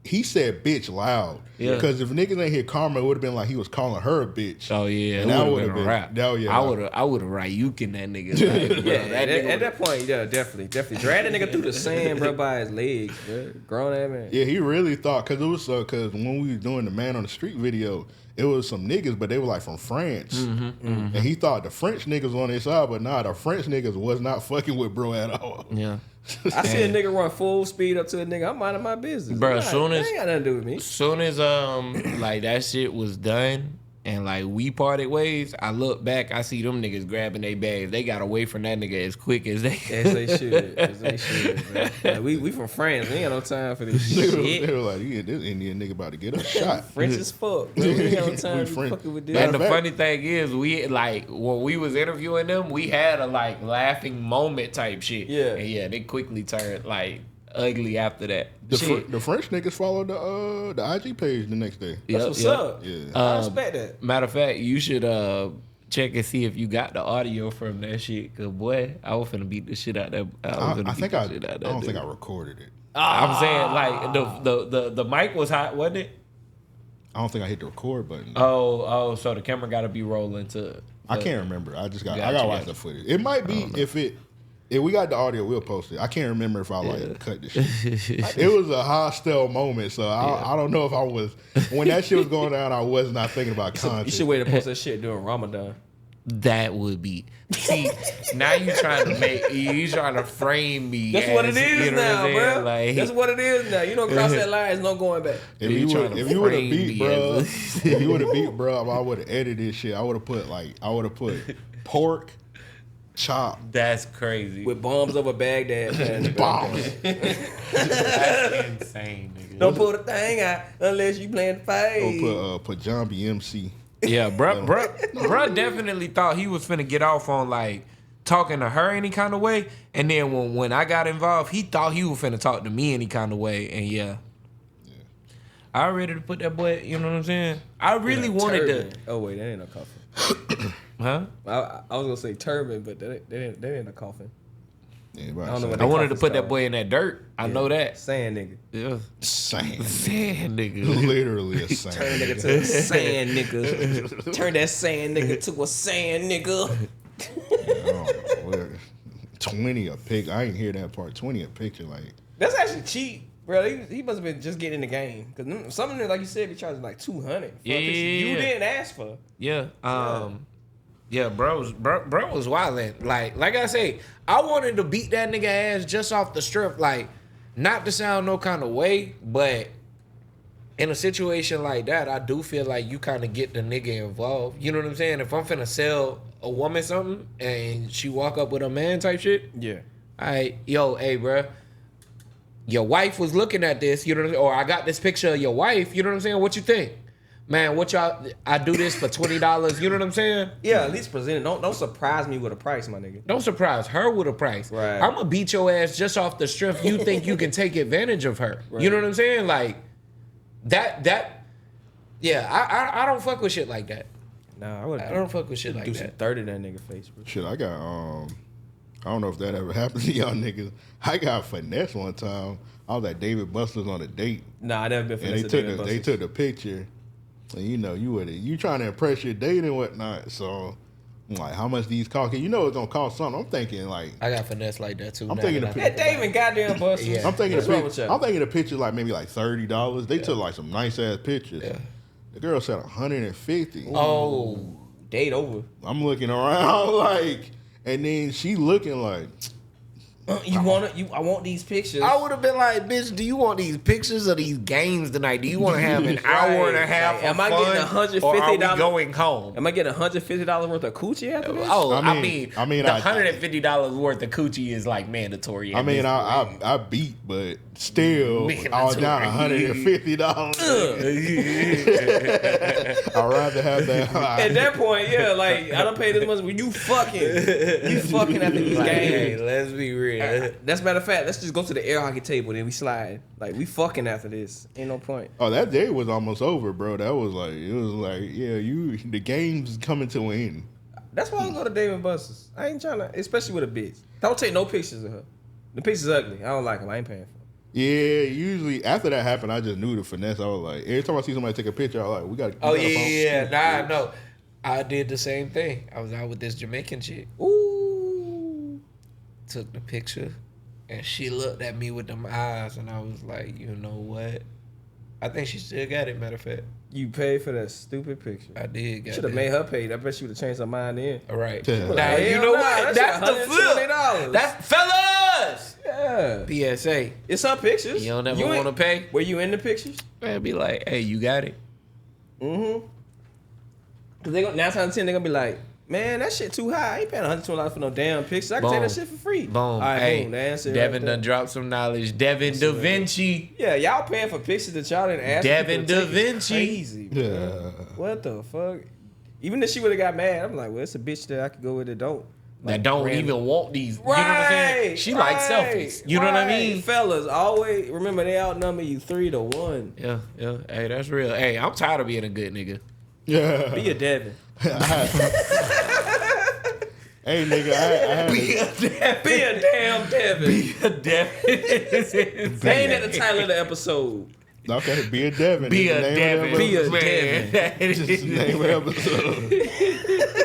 he said bitch loud. Yeah. Because if niggas ain't hear karma, it would have been like he was calling her a bitch. Oh yeah, and it that would would have been a rap. I would have Ryukin that nigga. Like, bro, At that point, yeah, definitely. Drag that nigga through the sand, bro, by his legs, bro. Grown ass man. Yeah, he really thought, cause it was cause when we was doing the Man on the Street video, it was some niggas, but they were like from France, and he thought the French niggas on his side, but nah, the French niggas was not fucking with bro at all. Yeah. I see a nigga run full speed up to a nigga. I'm minding my business, Bro, like, soon as that ain't got nothing to do with me. Soon as like that shit was done and like we parted ways, I look back, I see them niggas grabbing their bags. They got away from that nigga as quick as they should. Bro. Like, we from France. We ain't got no time for this shit. They were like, yeah, this Indian nigga about to get a shot. French as fuck, bro. We ain't got no time to be fucking with this. And the funny thing is, we like when we was interviewing them, we had a like laughing moment type shit. Yeah. And yeah, they quickly turned like ugly after that. The French niggas followed the IG page the next day. That's what's up. Yeah. I respect that. Matter of fact, you should check and see if you got the audio from that shit. Cause boy, I was finna beat the shit out that. I don't think I recorded it. I'm saying like the mic was hot, wasn't it? I don't think I hit the record button. Oh, so the camera got to be rolling to. I can't remember. I gotta watch the footage. It might be if we got the audio, we'll post it. I can't remember if I cut the shit. It was a hostile moment, so I don't know if I was when that shit was going down. I was not thinking about content. You should wait to post that shit during Ramadan. That would be. See, now you trying to frame me. That's what it is now, bro. Like, that's what it is now. You don't cross that line, there's no going back. If you would have beat, bro, I would have edited this shit. I would have put pork, chopped. That's crazy. with bombs over Baghdad. Bombs. That's insane, nigga. Don't pull the thing out unless you playing the fade. Put Jambi MC. Yeah, bruh definitely thought he was finna get off on like talking to her any kind of way, and then when I got involved, he thought he was finna talk to me any kind of way, and yeah. I ready to put that boy, you know what I'm saying? I really wanted Turban. to. Oh wait, that ain't a coffin. Huh? I was gonna say turban, but that ain't a coffin. Yeah, I don't know what I wanted to coffin's put that called. boy in that dirt. I know that. Sand nigga. Yeah. Sand. Sand nigga. Literally a Turn sand. a nigga to a sand nigga. Turn that sand nigga to a sand nigga. Oh, 20 a pic. I ain't hear that part. 20 a picture. Like, That's actually cheap, bro. He must have been just getting in the game because some of them, like you said, be charging like 200. Yeah. You didn't ask for. Yeah. Yeah, bro was wildin'. Like I say, I wanted to beat that nigga ass just off the strip. Like, not to sound no kind of way, but in a situation like that, I do feel like you kind of get the nigga involved. You know what I'm saying? If I'm finna sell a woman something and she walk up with a man type shit, Yeah. hey, bro, your wife was looking at this, you know what I'm saying? Or I got this picture of your wife, you know what I'm saying? What you think? Man, I do this for $20, you know what I'm saying? Yeah, at least present it. Don't surprise me with a price, my nigga. Don't surprise her with a price. Right. I'm gonna beat your ass just off the strength you think you can take advantage of her. Right. You know what I'm saying? Like that. Yeah, I don't fuck with shit like that. Nah, I I don't fuck with shit like do some that. 30 that nigga face, bro. shit, I got, I don't know if that ever happened to y'all niggas. I got finesse one time. I was at David Buster's on a date. Nah, I never been And finessed. they took the picture. And you know, you trying to impress your date and whatnot. So I'm like, how much these cost? You know it's gonna cost something. I'm thinking like, I got finesse like that too. I'm now thinking that the I That think about David goddamn bust. Yeah. I'm thinking What's wrong with y'all? I'm thinking the picture like maybe like $30. They took like some nice ass pictures. Yeah. The girl said 150. it. Oh, Date over. I'm looking around like, and then she looking like, You want it? I want these pictures. I would have been like, bitch, do you want these pictures or these games tonight? Do you want to have an hour and a half Like, of am I fun, getting or are we $150? going home? Am I getting $150 worth of coochie after this? Oh, I I mean, mean, the $150 worth of coochie is like mandatory. I mean, I beat, but still, I was down $150. I'd rather have that. At that point, yeah, like I don't pay this much. When you fucking after these like, hey, games. let's be real. That's matter of fact. Let's just go to the air hockey table, then we slide. Like we fucking after this. Ain't no point. Oh, that day was almost over, bro. That was like, it was like, yeah, the game's coming to an end. That's why I go to Dave and Buster's. I ain't trying to, especially with a bitch. Don't take no pictures of her. The picture's ugly. I don't like them. I ain't paying for them. Yeah, usually after that happened, I just knew the finesse. I was like, every time I see somebody take a picture, I was like, we got. Oh yeah. Nah, no. I did the same thing. I was out with this Jamaican chick. Ooh. Took the picture, and she looked at me with them eyes, and I was like, you know what? I think she still got it. Matter of fact, You paid for that stupid picture. I did. Should have made her pay. I bet she would have changed her mind then. All right. Yeah. Now, Hell you know nah, what? that That's shit the flip. $120. That's fellas. Yeah. PSA. It's her pictures. You don't ever ain't- want to pay? Were you in the pictures? Man, be like, hey, you got it. Mm-hmm. Cause they 9 times out of 10 they gonna be like, man, that shit too high. I ain't paying $120 for no damn pictures. I can take that shit for free. Boom. All right, Hey, boom. The answer Devin right there. done dropped some knowledge. Devin Da Vinci. Yeah, y'all paying for pictures that y'all didn't ask. Devin people to Da take is Vinci. Crazy. Bro. Yeah. What the fuck? Even if she would have got mad, I'm like, well, it's a bitch that I could go with that don't. That Like, don't random. even want these. You know what I'm saying? She likes selfies. You know what I mean? Fellas, always remember they outnumber you 3-1. Yeah. Hey, that's real. Hey, I'm tired of being a good nigga. Yeah. Be a Devin. Hey, nigga, I had Be a damn Devin. A Devin. That ain't at the title of the episode. okay, be a Devin. Be It's a the name of the Devin. Be a Man. episode. Just the name of the episode.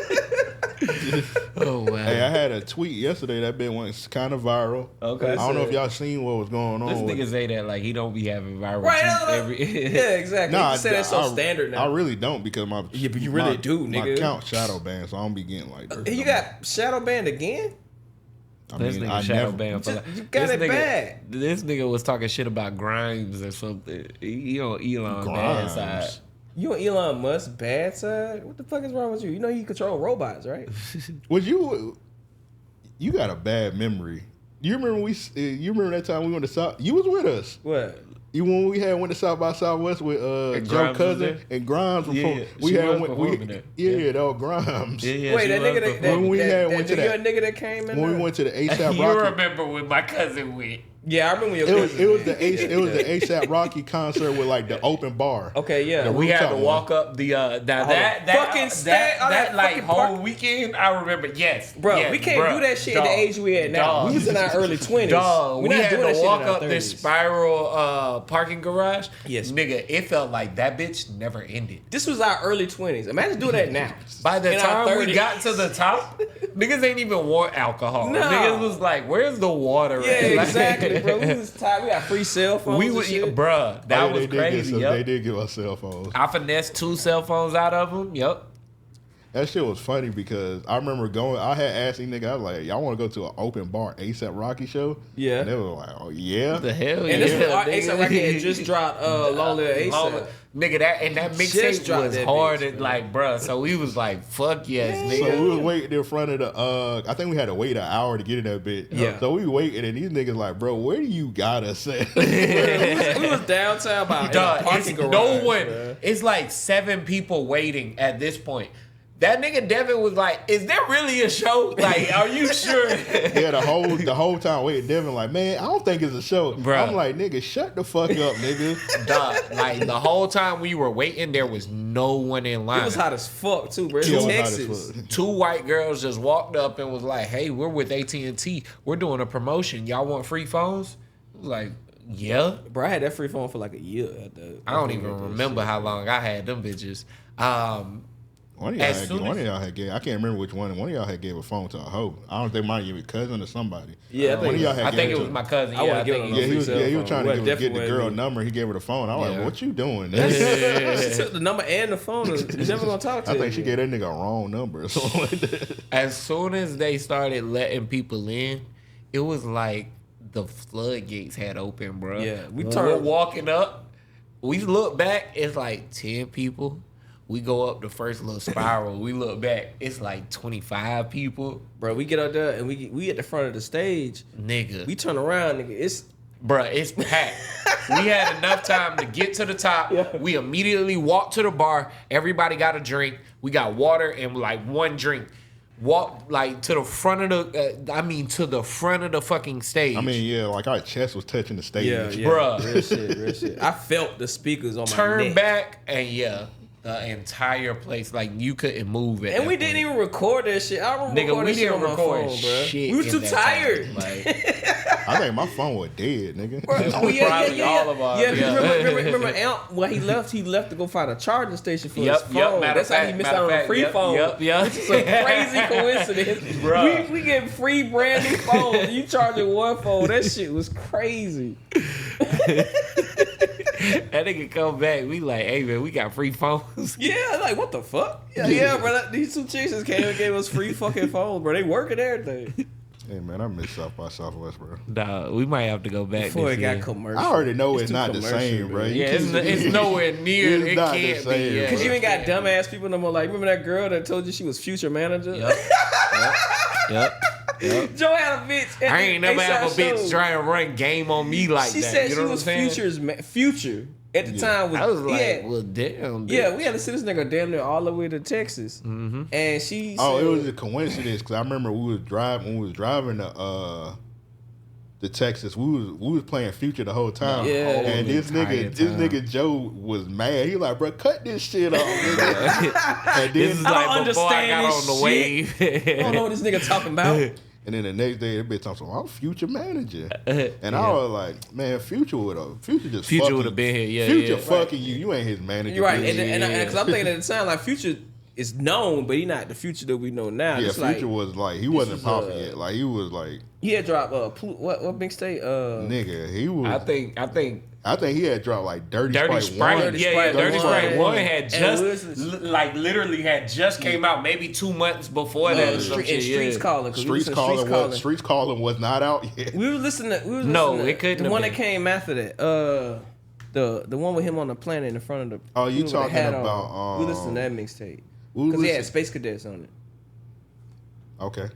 Oh, wow. Hey, I had a tweet yesterday that been went kind of viral. Okay. I don't know if y'all seen what was going on. This with- nigga say that like he don't be having viral Right. tweets every. Yeah, exactly. Nah, You say that's so I- standard now. I really don't because my Yeah, but you really my- do, My nigga. account shadow banned, so I don't be getting like. You got shadow banned again? I This mean, nigga I shadow never. banned for Just- that. you got This it nigga- bad. This nigga was talking shit about Grimes or something. He on Elon bad Grimes. side. You on Elon Musk's bad side? What the fuck is wrong with you? You know he control robots, right? Would you? You got a bad memory. You remember you remember that time we went to South? You was with us. What? You when we went to South by Southwest with Joe Cousin and Grimes. Yeah, we she had was performing there. that was Grimes. Yeah, Wait, that nigga that when we had went to that that nigga that came in. when we there? went to the ASAP You Rocky. remember when my cousin went? Yeah, I remember your It was cousin. the ASAP Rocky concert with like the open bar. Okay, yeah. The We had rooftop to one. walk up the that fucking that like fucking whole park- weekend. I remember. Yes, Bro, yes, we can't bruh, do that shit dog, at the age we at now. dog. We was in our early 20s. Dog, we we not had doing that to shit walk in our up this 30s. spiral parking garage. Yes. Nigga, it felt like that bitch never ended. This was our early 20s. Imagine doing that now. By the In our time we 30s. got to the top, niggas ain't even want alcohol. No. Niggas was like, "Where's the water?" Yeah, Like- exactly, bro. We was tired. We got free cell phones. We and would, shit. bruh, that was crazy. They Yep. did give us cell phones. I finessed 2 cell phones out of them. Yep. That shit was funny because I remember going. I had asked these niggas, I was like, "Y'all want to go to an open bar ASAP Rocky show?" Yeah. And they were like, "Oh yeah." The hell, And this was yeah, our nigga. ASAP Rocky had just dropped Long Live ASAP. Nigga, that Just mixtape dropped was that hard bitch, and bro. like, bruh. So we was like, fuck yes, So nigga. we was waiting in front of the. I think we had to wait an hour to get in that bit. Yeah. So we waited, and these niggas like, "Bro, where do you got us at?" We was downtown by in a Dog, it's parking garage. no one. bruh. It's like 7 people waiting at this point. That nigga Devin was like, "Is there really a show? Like, are you sure?" Yeah, the whole time waiting, Devin like, "Man, I don't think it's a show." Bruh. I'm like, "Nigga, shut the fuck up, nigga." Dog, like the whole time we were waiting, there was no one in line. It was hot as fuck too, bro. It Yeah, was it was hot as Texas. fuck. 2 white girls just walked up and was like, "Hey, we're with AT&T. We're doing a promotion. Y'all want free phones?" I was like, "Yeah." Bro, I had that free phone for like a year. I don't even remember how long I had them bitches. One of y'all had gave. I can't remember which one. One of y'all had gave a phone to a hoe. I don't think mine gave a cousin or somebody. Yeah, I One of think, y'all had I gave think it to- was my cousin. I Yeah, wanna I give think him it Yeah, free he cell was phone. trying Well, to get the definitely girl wasn't number. He gave her the phone. I was Yeah. like, "What you doing?" She took the number and the phone. She's never gonna talk to I you. think she gave that nigga a wrong number or something like that. As soon as they started letting people in, it was like the floodgates had opened, bro. Yeah, we When turned- we're walking up. We look back, it's like 10 people. We go up the first little spiral. We look back, it's like 25 people. Bro, we get out there and we at the front of the stage. Nigga. We turn around, nigga. It's Bruh, it's packed. We had enough time to get to the top. Yeah. We immediately walked to the bar. Everybody got a drink. We got water and like one drink. Walked like to the front of the, to the front of the fucking stage. I mean, yeah, like our chest was touching the stage. Bruh. real shit, real shit. I felt the speakers on my turn neck. back and yeah, the entire place like you couldn't move it. And we didn't even record that shit. I remember Nigga, recording we that shit didn't on my record phone, bro. shit. We were in too that tired. time. Like, I think my phone was dead, nigga. Oh, yeah, Probably all of ours, Yeah, yeah. remember Amp, when he left to go find a charging station for Yep, his yep, phone. matter That's of how he fact, missed matter out of on a fact, free yep, phone. yep, yep. Which is a crazy coincidence. Bruh. We get free brand new phones. You charging one phone. That shit was crazy. that nigga come back, we like, hey man, we got free phones. Yeah, like what the fuck? Yeah, bro. These 2 chicks just came and gave us free fucking phones, bro. They work and everything. Hey man, I miss South by Southwest, bro. Nah, we might have to go back Before this it year. got commercial. I already know it's too not the commercial, same, bro. You Yeah, can't- it's nowhere near. It's It not the can't be. same, Yeah. Cause you ain't got dumbass people no more. Like, remember that girl that told you she was future manager? Yep. Joe had a bitch. At I the ain't never ASAP have a bitch show. trying to run game on me like She that. said you she know was what I'm saying? future at the time. I was like, yeah, well, damn. Bitch. yeah, we had to send this nigga damn near all the way to Texas, and she. Oh, said, it was a coincidence because I remember when we was driving to Texas. We was playing Future the whole time. Yeah. And this Entire time. nigga Joe was mad. He like, bro, cut this shit off, nigga. And This is then, I don't like before I understand got this on the wave. I don't know what this nigga talking about. and then the next day, that bitch talking, I'm Future manager. And I was like, man, Future just Future fucking- would have been here. Yeah, Future yeah. fucking you. You ain't his manager. You're right, bitch. and because I'm thinking at the time like Future is known, but he not the Future that we know now. Yeah, It's Future like, was like, he wasn't is, popping yet. Like, he was like, he had dropped what mixtape? nigga, he was. I think he had dropped like Dirty Dirty Sprite 1. Sprite, yeah, Dirty Sprite 1 had And just, Lewis- literally had just came out maybe 2 months before that. Or some shit, Streets yeah. Calling. 'cause we listened to Streets Calling was not out yet. We were listening. No, listening to it couldn't the have one been. that came after that. The one with him on the planet in front of the. Oh, you with the talking hat on. about, We listened to that mixtape we because he had listened- Space Cadets on it. Okay.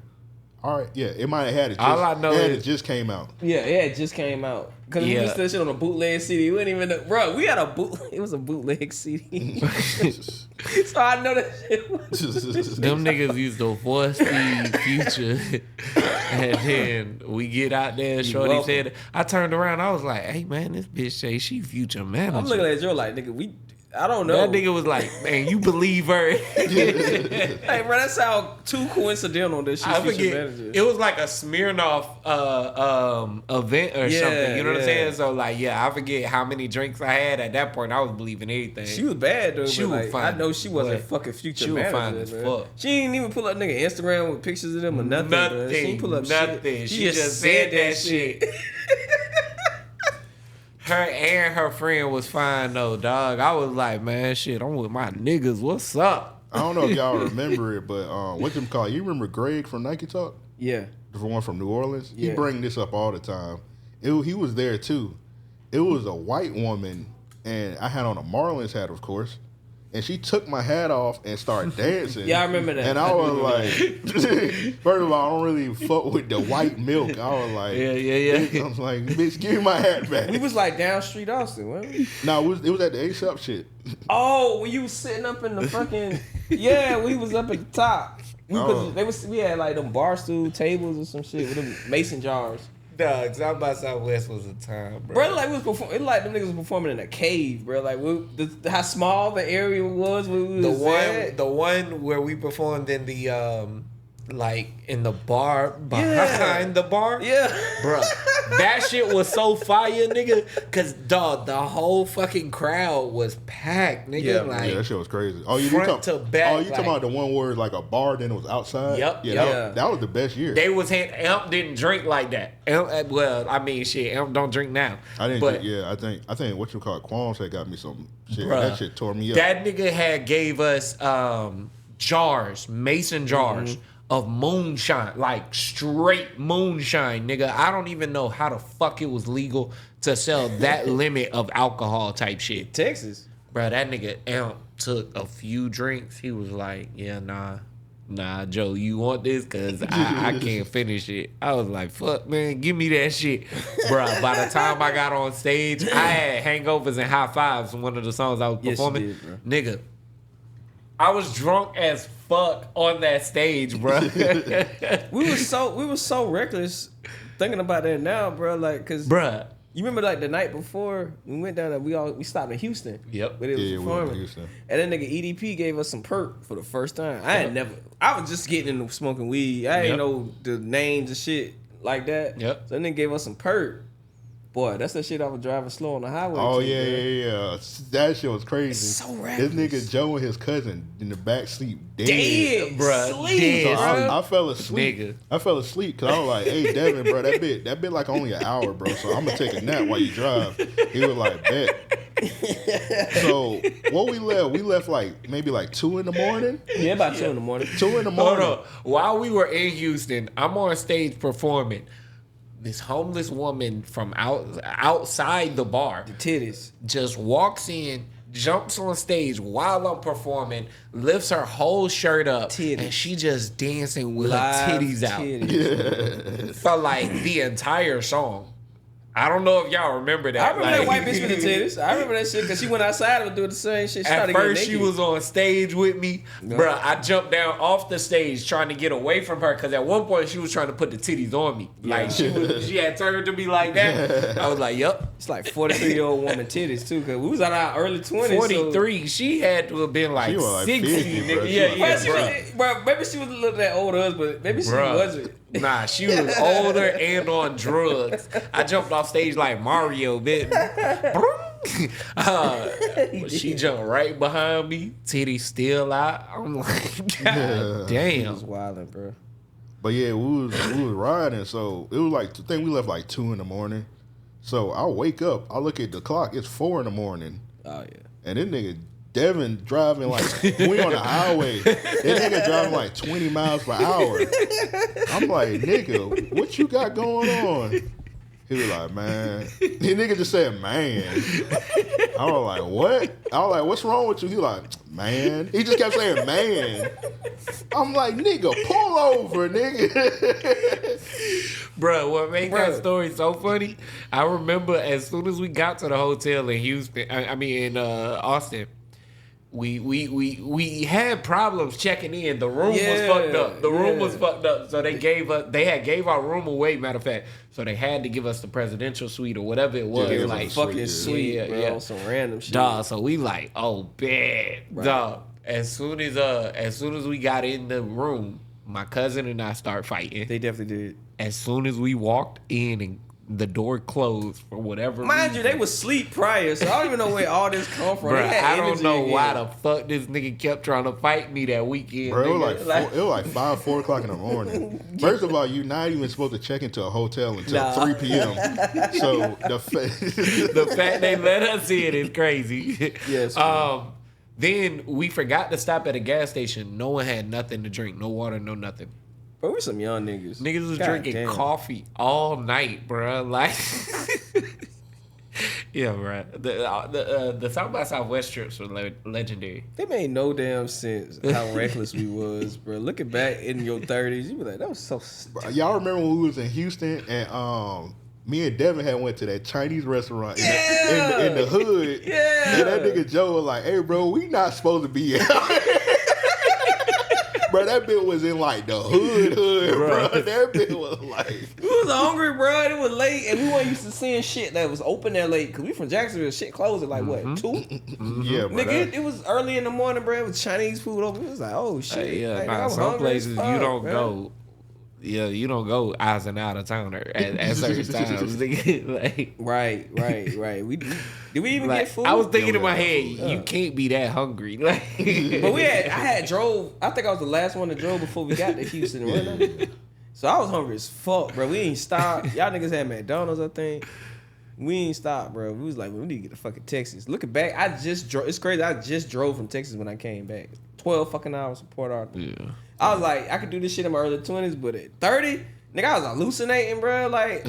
All right, yeah, it might have had it. Just, All I know it is- just came out. Yeah, it just came out. Because we Yeah. listened to that shit on a bootleg CD. We didn't even know. Bro, we had a boot. It was a bootleg CD. So I know that shit was. Them niggas used to force feed Future, and then we get out there. Shorty welcome. said, I turned around. I was like, "Hey man, this bitch say she Future manager." I'm looking at Joe like, nigga, I don't know. That nigga was like, "Man, you believe her?" Hey, bro, that sound too coincidental that she's I future forget. manager. It was like a Smirnoff event or Yeah, something. You know what I'm yeah. saying? So like, yeah, I forget how many drinks I had at that point. I was believing anything. She was bad though. She but was like, fine, I know she wasn't but fucking future she was manager. fine as man. fuck. She didn't even pull up nigga Instagram with pictures of them or nothing. Bro. She didn't pull up nothing. shit. She just said that shit. Her and her friend was fine though, dog. I was like, man, shit, I'm with my niggas. What's up? I don't know if y'all remember it, but what them call? You remember Greg from Nike Talk, Yeah. the one from New Orleans? He Yeah. bring this up all the time. He was there too. It was a white woman, and I had on a Marlins hat, of course. And she took my hat off and started dancing. Yeah, I remember that. And I was like, first of all, I don't really fuck with the white milk. I was like, Yeah. I was like, bitch, give me my hat back. We was like down street Austin, wasn't we? No, it was at the A$AP shit. Oh, when you was sitting up in the fucking we was up at the top. Oh. We had like them bar stool tables or some shit with them mason jars. Dog, South by Southwest was a time, bro. Bro, like we was performing. It like them niggas was performing in a cave, bro. Like how small the area was where we was at. The one where we performed in the like in the bar behind Yeah. the bar. Yeah, Bruh, that shit was so fire, nigga. Cause dog, the whole fucking crowd was packed, nigga. Yeah, like Yeah, that shit was crazy. Oh, you front talking, to back, Oh, you talking like- about the one where it was like a bar, then it was outside? Yep, Yeah, yep. That was the best year. they was Amp didn't drink like that. Well, I mean, shit, Amp don't drink now. I didn't. But Yeah, I think what you call it, Qualms had got me some shit. Bruh, That shit tore me up. that nigga had gave us jars, mason jars. Of moonshine, like straight moonshine, nigga. I don't even know how the fuck it was legal to sell that limit of alcohol type shit. Texas. Bro, that nigga Amp took a few drinks. He was like, yeah, nah, Joe, you want this? Cause I can't finish it. I was like, fuck, man, give me that shit. Bro, by the time I got on stage, I had hangovers and high fives from one of the songs I was Yes, you performing. did, bro. Nigga, I was drunk as fuck on that stage, bro. We was so reckless thinking about that now, bro. Like, cause Bruh. you remember like the night before we went down there, we stopped in Houston. Yep. Where they was Yeah, we went to performing. Houston. And then nigga EDP gave us some perk for the first time. I was just getting into smoking weed. I didn't Yep. know the names and shit like that. Yep. So then they gave us some perk. Boy, that's the shit I was driving slow on the highway. Oh to, yeah, bro. yeah. That shit was crazy. It's so This reckless. nigga Joe and his cousin in the back seat dead. Dead, Bruh, sleep, dead. So bro. I fell asleep. Nigga. I fell asleep because I was like, "Hey, Devin, bro, that bit like only an hour, bro. So I'm gonna take a nap while you drive." He was like, "Bet." So what we left like maybe like 2 in the morning. Yeah, about 2 in the morning. 2 in the Hold morning. on. While we were in Houston, I'm on stage performing. This homeless woman from outside the bar Titties. just walks in, jumps on stage while I'm performing, lifts her whole shirt up, Titties. and she just dancing with Live her titties out titties. for like the entire song. I don't know if y'all remember that. I remember that like- white bitch with the titties. I remember that shit because she went outside and doing the same shit. She At started getting first, she naked. was on stage with me, bruh. I jumped down off the stage trying to get away from her because at one point she was trying to put the titties on me. Like she had turned to me like that. I was like, "Yup." It's like 43-year-old woman titties too, cause we was at our early 20s. 43. She had to have been like She was like 60, 50, nigga. bro. She Yeah, was yeah, like So, bruh. bro, maybe she was a little that older us, but maybe she Bruh. wasn't. Nah, she was older and on drugs. I jumped off stage like Mario, bitch. She jumped right behind me, titties still out. I'm like, God It was damn. wilding, bro. But yeah, we was riding, so it was like I think we left like 2 in the morning. So I wake up, I look at the clock, it's 4 in the morning, Oh yeah. and this nigga Devin driving like we on the highway. This nigga driving like 20 miles per hour. I'm like, nigga, what you got going on? He was like, man. The nigga just said, man. I was like, what? I was like, what's wrong with you? He like, man. He just kept saying, man. I'm like, nigga, pull over, nigga. Bro, what made that story so funny? I remember as soon as we got to the hotel in Houston, in Austin, we had problems checking in. The room was fucked up. The room was fucked up. So they gave our room away, matter of fact. So they had to give us the presidential suite or whatever it was. Yeah, like fucking suite, bro. Some random shit. Dog, so we like, oh bad. Right. Dog. As soon as we got in the room, my cousin and I start fighting. They definitely did. As soon as we walked in and the door closed for whatever Mind reason. you, they was asleep prior, so I don't even know where all this come from. Bro, I don't know why the fuck this nigga kept trying to fight me that weekend. Bro, it was like 5, 4 o'clock in the morning. First of all, you're not even supposed to check into a hotel until 3 p.m. So the fact they let us in is crazy. Yes. Then we forgot to stop at a gas station. No one had nothing to drink, no water, no nothing. Bro, we some young niggas. Niggas was drinking coffee all night, bro. Like, yeah, bro. The South by Southwest trips were legendary. It made no damn sense how reckless we was, bro. Looking back in your 30s, you be like, that was so stupid. Y'all remember when we was in Houston and me and Devin had went to that Chinese restaurant in the hood. Yeah. And that nigga Joe was like, hey, bro, we not supposed to be out here. Bro, that bitch was in like the hood, bro. That bitch was like... We was hungry, bro. It was late, and we weren't used to seeing shit that was open that late. Because we from Jacksonville. Shit closed at like, what, 2? Mm-hmm. Yeah, bro. Nigga, it was early in the morning, bro. It was Chinese food over. It was like, oh, shit. Some places you don't go. Yeah, you don't go out and out of town at certain times. Like, right. Did we even get food? I was thinking in my head, you can't be that hungry. Like, but I had drove. I think I was the last one to drove before we got to Houston. So I was hungry as fuck, bro. We ain't stopped. Y'all niggas had McDonald's, I think. We ain't stopped, bro. We was like, we need to get to fucking Texas. Looking back, I just drove. It's crazy. I just drove from Texas when I came back. 12 fucking hours from Port Arthur. Yeah. I was like, I could do this shit in my early 20s, but at 30, nigga, I was hallucinating, bro. Like,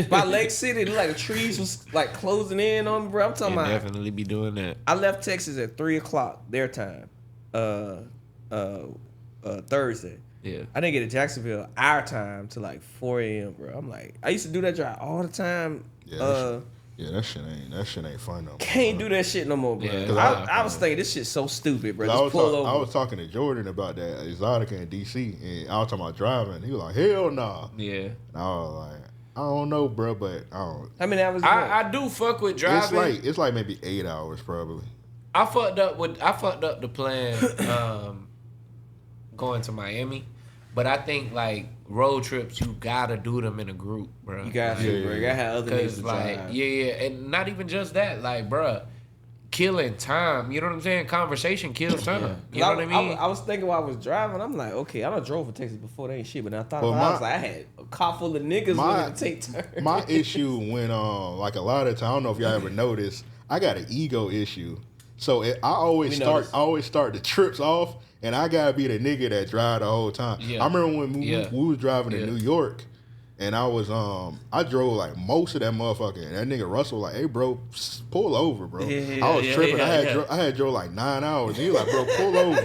by Lake City, it looked like the trees was like closing in on me, bro. I'm talking about. Definitely be doing that. I left Texas at 3 o'clock their time, Thursday. Yeah. I didn't get to Jacksonville our time till like 4 a.m., bro. I'm like, I used to do that drive all the time. Yeah, that shit ain't fun no more. Can't do that shit no more, bro. Yeah, I was thinking this shit's so stupid, bro. Just pull over. I was talking to Jordan about that Exotica in DC, and I was talking about driving. He was like, hell nah. Yeah. And I was like, I don't know, bro, but I don't. I mean, that was. I do fuck with driving. It's like maybe 8 hours probably. I fucked up the plan going to Miami. But I think like road trips, you gotta do them in a group, bro. You got to, bro. You gotta have other niggas to drive. Yeah, and not even just that, like, bro, killing time. You know what I'm saying? Conversation kills time. You know what I mean? I was thinking while I was driving, I'm like, okay, I done drove for Texas before, they ain't shit. But then I thought I was like, I had a car full of niggas willing to take turns. My issue when like a lot of times, I don't know if y'all ever noticed, I got an ego issue. So I always start the trips off. And I gotta be the nigga that drive the whole time. Yeah. I remember when we was driving to New York, and I was I drove like most of that motherfucker. And that nigga Russell was like, "Hey, bro, pull over, bro." I was tripping. I had drove like 9 hours. He was like, "Bro, pull over."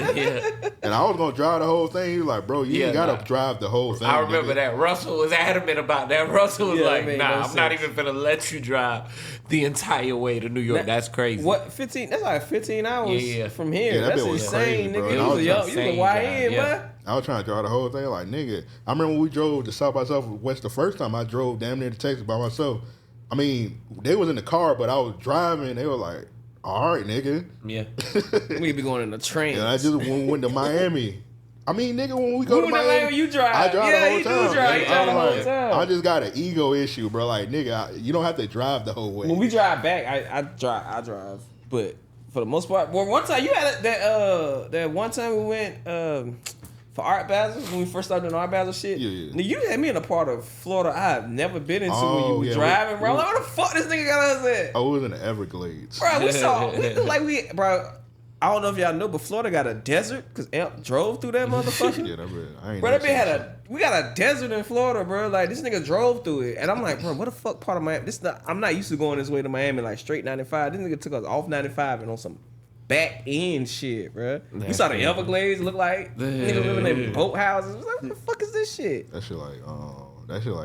And I was gonna drive the whole thing. He was like, "Bro, you ain't gotta drive the whole thing." I remember that. Russell was adamant about that. Russell was like, "Nah, I'm not even gonna let you drive the entire way to New York." That's crazy. What 15? That's like 15 hours from here. Yeah, that's insane, nigga. You was a YN, man. I was trying to drive the whole thing like, nigga. I remember when we drove to South by Southwest the first time I drove damn near to Texas by myself. I mean, they was in the car, but I was driving. They were like, all right, nigga. Yeah. We be going in the train. And I just went to Miami. I mean, nigga, when we go to Miami, you drive. I drive the whole time. You drive the whole time. I just got an ego issue, bro. Like, nigga, you don't have to drive the whole way. When we drive back, I drive. But for the most part, well, one time you had that one time we went for Art Basel, when we first started doing Art Basel shit. Yeah. Now, you had me in a part of Florida I have never been into when you were driving, bro. Like, what the fuck this nigga got us at? Oh, it was in the Everglades. Bro, we saw, bro, I don't know if y'all know, but Florida got a desert because Amp drove through that motherfucker. Yeah, I ain't Bro, never that bitch seen we got a desert in Florida, bro. Like this nigga drove through it, and I'm like, bro, what the fuck part of Miami? I'm not used to going this way to Miami like straight 95. This nigga took us off 95 and on some back end shit, bro. We saw the Everglades look like niggas living in boat houses. I was like, what the fuck is this shit? That shit like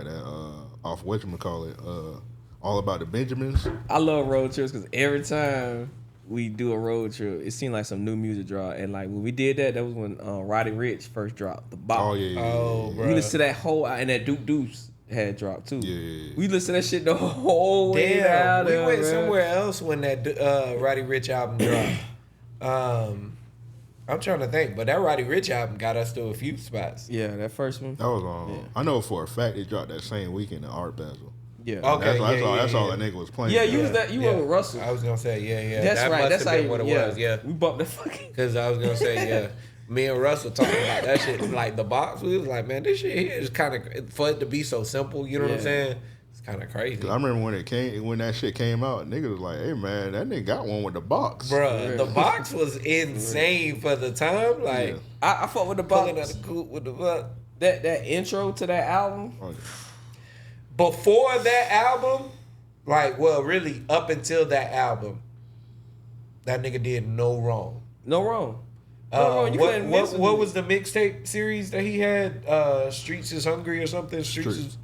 that off whatchamacallit, All About the Benjamins. I love road trips because every time we do a road trip, it seemed like some new music dropped. And like when we did that was when Roddy Ricch first dropped the box. Oh yeah. We listened to that whole and that Duke Deuce had dropped too. Yeah. We listened to that shit the whole way down We there, went bro. somewhere else when that Roddy Ricch album dropped. I'm trying to think, but that Roddy Ricch album got us to a few spots. Yeah, that first one. That was I know for a fact it dropped that same weekend in Art Basel. Yeah. Okay. That's all that nigga was playing. Yeah, you was that. You were with Russell. I was gonna say, yeah. That's that right. Must That's have how been what it was. Yeah. We bumped the fucking. Because I was gonna say, yeah. Me and Russell talking about that shit, like the box. We was like, man, this shit here is kind of for it to be so simple. You know what I'm saying? It's kind of crazy. Cause I remember when that shit came out, niggas was like, "Hey man, that nigga got one with the box, Bruh, the box was insane for the time. Like, Yeah. I fought with the pulling out box. the coop with the butt. That intro to that album. Oh, yeah. Before that album, like, well, really, up until that album, that nigga did no wrong. No wrong. No wrong. You couldn't miss it. What was the mixtape series that he had? Streets is Hungry or something? Streets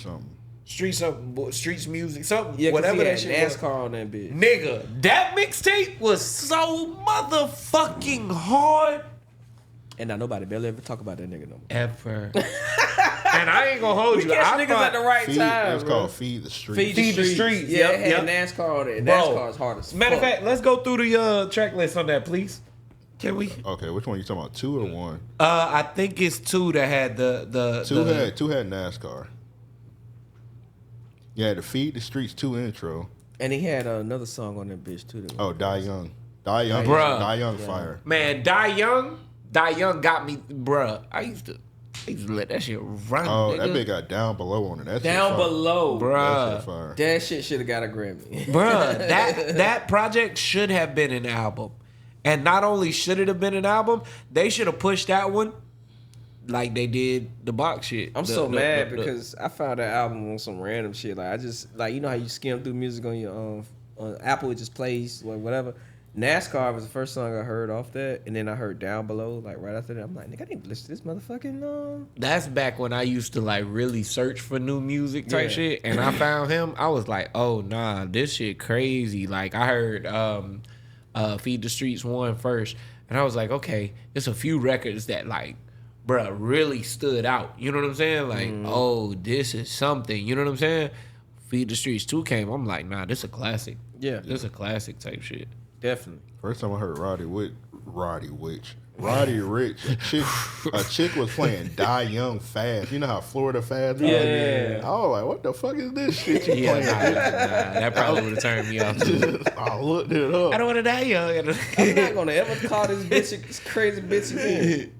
something. Streets music, something. Yeah, whatever he that had shit was. NASCAR on that bitch. Nigga, that mixtape was so motherfucking hard. And now nobody barely ever talk about that nigga no more. Ever. And I ain't gonna hold We you. catch I niggas at the right time. It's bro. called Feed the Streets. Feed the Streets. Yeah, it had NASCAR on it. Bro. NASCAR is hard as Matter of fuck. fact, let's go through the track list on that, please. Can we? Okay, which one you talking about? 2 or 1? I think it's 2 that had the Two had NASCAR. Yeah, the Feed the Streets 2 intro. And he had another song on that bitch too. Oh, Die Young. Die Young. Bruh. Die Young fire. Man, Die Young got me, bruh. I used to let that shit run. Oh, nigga. that bitch got Down Below on it. That shit Down fire. Below. That bruh. shit fire. That shit should have got a Grammy. Bruh, that project should have been an album. And not only should it have been an album, they should have pushed that one like they did the box shit. I'm so mad because I found that album on some random shit. Like I just like, you know how you skim through music on your on Apple, it just plays like whatever. NASCAR was the first song I heard off that, and then I heard Down Below like right after that. I'm like, nigga, I didn't listen to this motherfucking. That's back when I used to like really search for new music type Yeah. shit, and I found him. I was like, oh nah, this shit crazy. Like I heard Feed the Streets 1 first, and I was like, okay, there's a few records that like, bruh, really stood out. You know what I'm saying? Like, oh, this is something. You know what I'm saying? Feed the Streets 2 came. I'm like, nah, this a classic. Yeah. This a classic type shit. Definitely. First time I heard Roddy Rich, a chick was playing Die Young fast. You know how Florida fast was? Yeah. I was like, what the fuck is this shit you Yeah, playing? nah, that probably would have turned me off too. I looked it up. I don't want to die young. I'm not gonna ever call this bitch this crazy bitch again.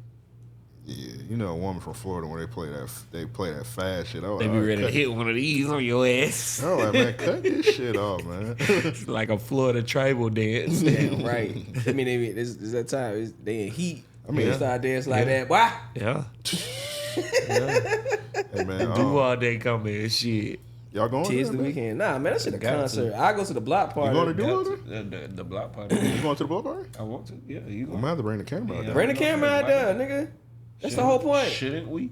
Yeah, you know a woman from Florida when they play that fast shit. I was They like, be all right, ready to cut- hit one of these on your ass. I was like, man, cut this shit off, man. It's like a Florida tribal dance. Damn right. I mean, this that time they in heat. I mean, yeah. start dancing like that. Why? Yeah. Hey, man, Do all day coming and shit. y'all going? Tis there, the man? weekend. Nah, man, that shit a Got to. concert. I go to the block party. You going to do all that? The block party. You going to the block party? I want to. Yeah, you I'm gonna have to bring the camera out there. Bring the camera out there, nigga. That's the whole point. Shouldn't we?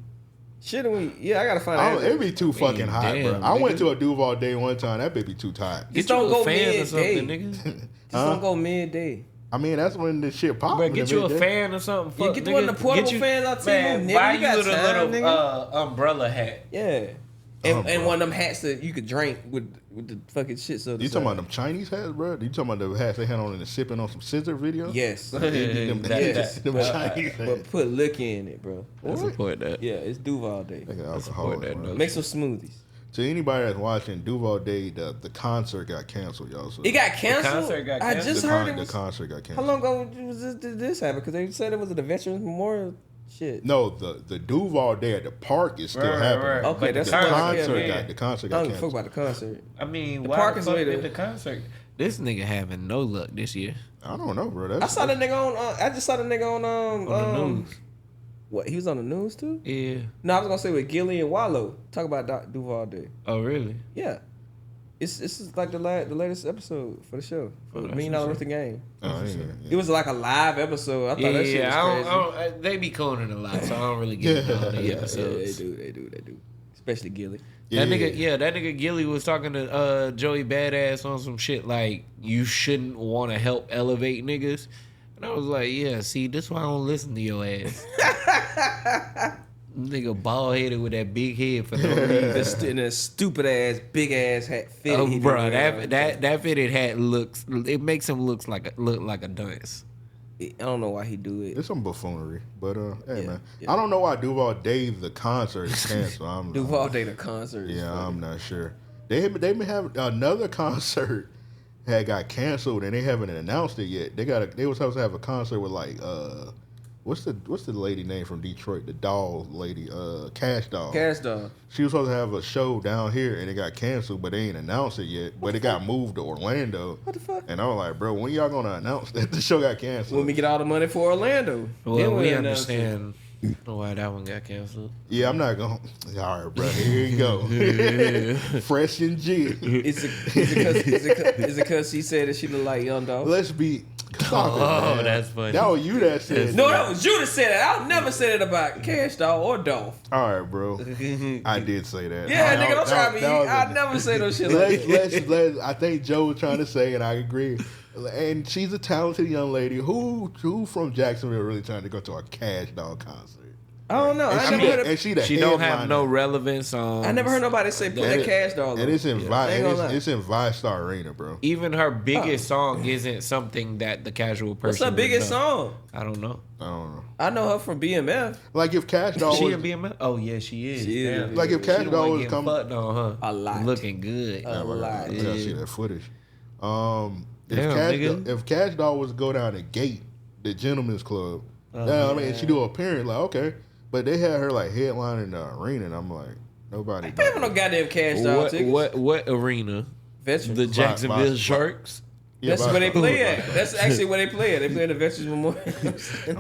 Shouldn't we? Yeah, I gotta find out. It'd be too fucking hot, damn, bro. I went nigga. to a Duval day one time. That bitch be too tight. Just Get you don't a go fan or midday. something, nigga. Just don't go midday. I mean, that's when the shit popped. Bro, get you a fan or something. Yeah, Fuck, get nigga. one of the portable Get you- fans out to Man, you, nigga. buy You got you the time, little nigga. umbrella hat. Yeah. And bro. one of them hats that you could drink with the fucking shit. So You talking about them Chinese hats, bro? You talking about the hats they had on in the sipping on some scissor video? Yes. Them Yes. them But, Chinese but hats. put liquor in it, bro. I support that. Yeah, it's Duval Day. Like an support alcoholic, that, bro. though. Make some smoothies. To anybody that's watching, Duval Day, the concert got canceled, y'all. So It got canceled. concert got I canceled? just heard it the was. concert got How canceled. long ago did this happen? Because they said it was at the Veterans Memorial shit. No, the Duval Day at the park is still Right, happening. right. Okay, But that's the what I concert care, got man. the concert I got don't give a fuck canceled. about the concert. I mean, The why park the is fuck way did to- the concert? This nigga having no luck this year. I don't know, bro. I saw the nigga on. I just saw the nigga on On the news. What? He was on the news too? Yeah. No, I was gonna say with Gilly and Wallow. Talk about Duval Day. Oh, really? Yeah. This is like the latest episode for the show. For Oh, the that's $1 million what's worth of game. Oh, yeah. It was like a live episode. I thought that shit was crazy. they be cooning a lot, so I don't really get it on the Yeah, episodes. they do. Especially Gilly. That nigga Gilly was talking to Joey Badass on some shit like you shouldn't want to help elevate niggas. And I was like, yeah, see, this is why I don't listen to your ass. Nigga bald headed with that big head for no reason. And a stupid ass, big ass hat fitted. Oh, bro, that fitted hat looks. It makes him look like a dunce. I don't know why he do it. It's some buffoonery, but hey Yeah, man, yeah. I don't know why Duval Dave the concert is canceled. Duval Day the concert. is Yeah, funny. I'm not sure. They may have another concert had got canceled and they haven't announced it yet. They was supposed to have a concert with like what's the lady name from Detroit, the doll lady, Cash Doll. Cash Dog. She was supposed to have a show down here and it got canceled, but they ain't announced it yet. But it got moved to Orlando. What the fuck? And I was like, bro, when y'all gonna announce that the show got canceled? When we get all the money for Orlando. Well, then we we'll announce it. understand why that one got canceled. Yeah, I'm not going. All right, bro. Here you go. Fresh and G. Is it because she said that she look like Young Dog? Let's be. Stop it, man. That's funny. That was you that said. No, that. that was you that said it. I'll never say it about Cash Dog or Dolph. All right, bro. I did say that. Yeah, That- nigga, don't try me. that was I never say no shit like that. let's. I think Joe was trying to say, and I agree. And she's a talented young lady who from Jacksonville really trying to go to a Cash Dog concert. I don't know. I never heard. She don't have no relevant songs. I never heard nobody say put that Cash Dog on. And it's in I ain't gonna lie. it's in ViStar Arena, bro. Even her biggest song isn't something that the casual person. What's her would biggest know. song? I don't know. I don't know. I know her from BMF. Like if Cash Dog She was, in BMF? Oh yeah, she is. She is. Damn. like if She Cash the Dog one was getting coming, fucked on, huh? A lot. Looking good. A lot. I gotta see that footage. If Damn, nigga. If Cash Dog was to go down the gate, the Gentleman's Club, I mean, she do an appearance, like okay, but they had her like headlining the arena, and I'm like, nobody. I have no goddamn Cash Dog tickets. What arena? Veterans. The Jacksonville Vi- Sharks. Yeah, That's where they play at. That's actually where they play at. They play in the Veterans Memorial.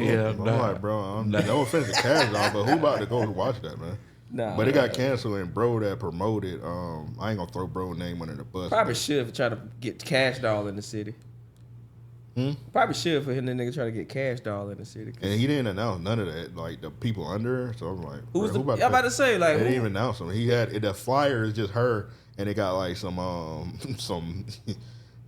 Yeah, I'm nah. like, bro, no offense to Cash Dog, but who about to go watch that, man? Nah. But it got canceled, and bro that promoted, I ain't gonna throw bro name under the bus. Probably should try to get Cash Doll in the city. Probably should for him and nigga try to get Cash Doll in the city. And he didn't announce none of that, like the people under her. So I'm like, Who was bro, the? I'm about to say like They didn't who, even announce him. He had the flyer is just her, and it got like some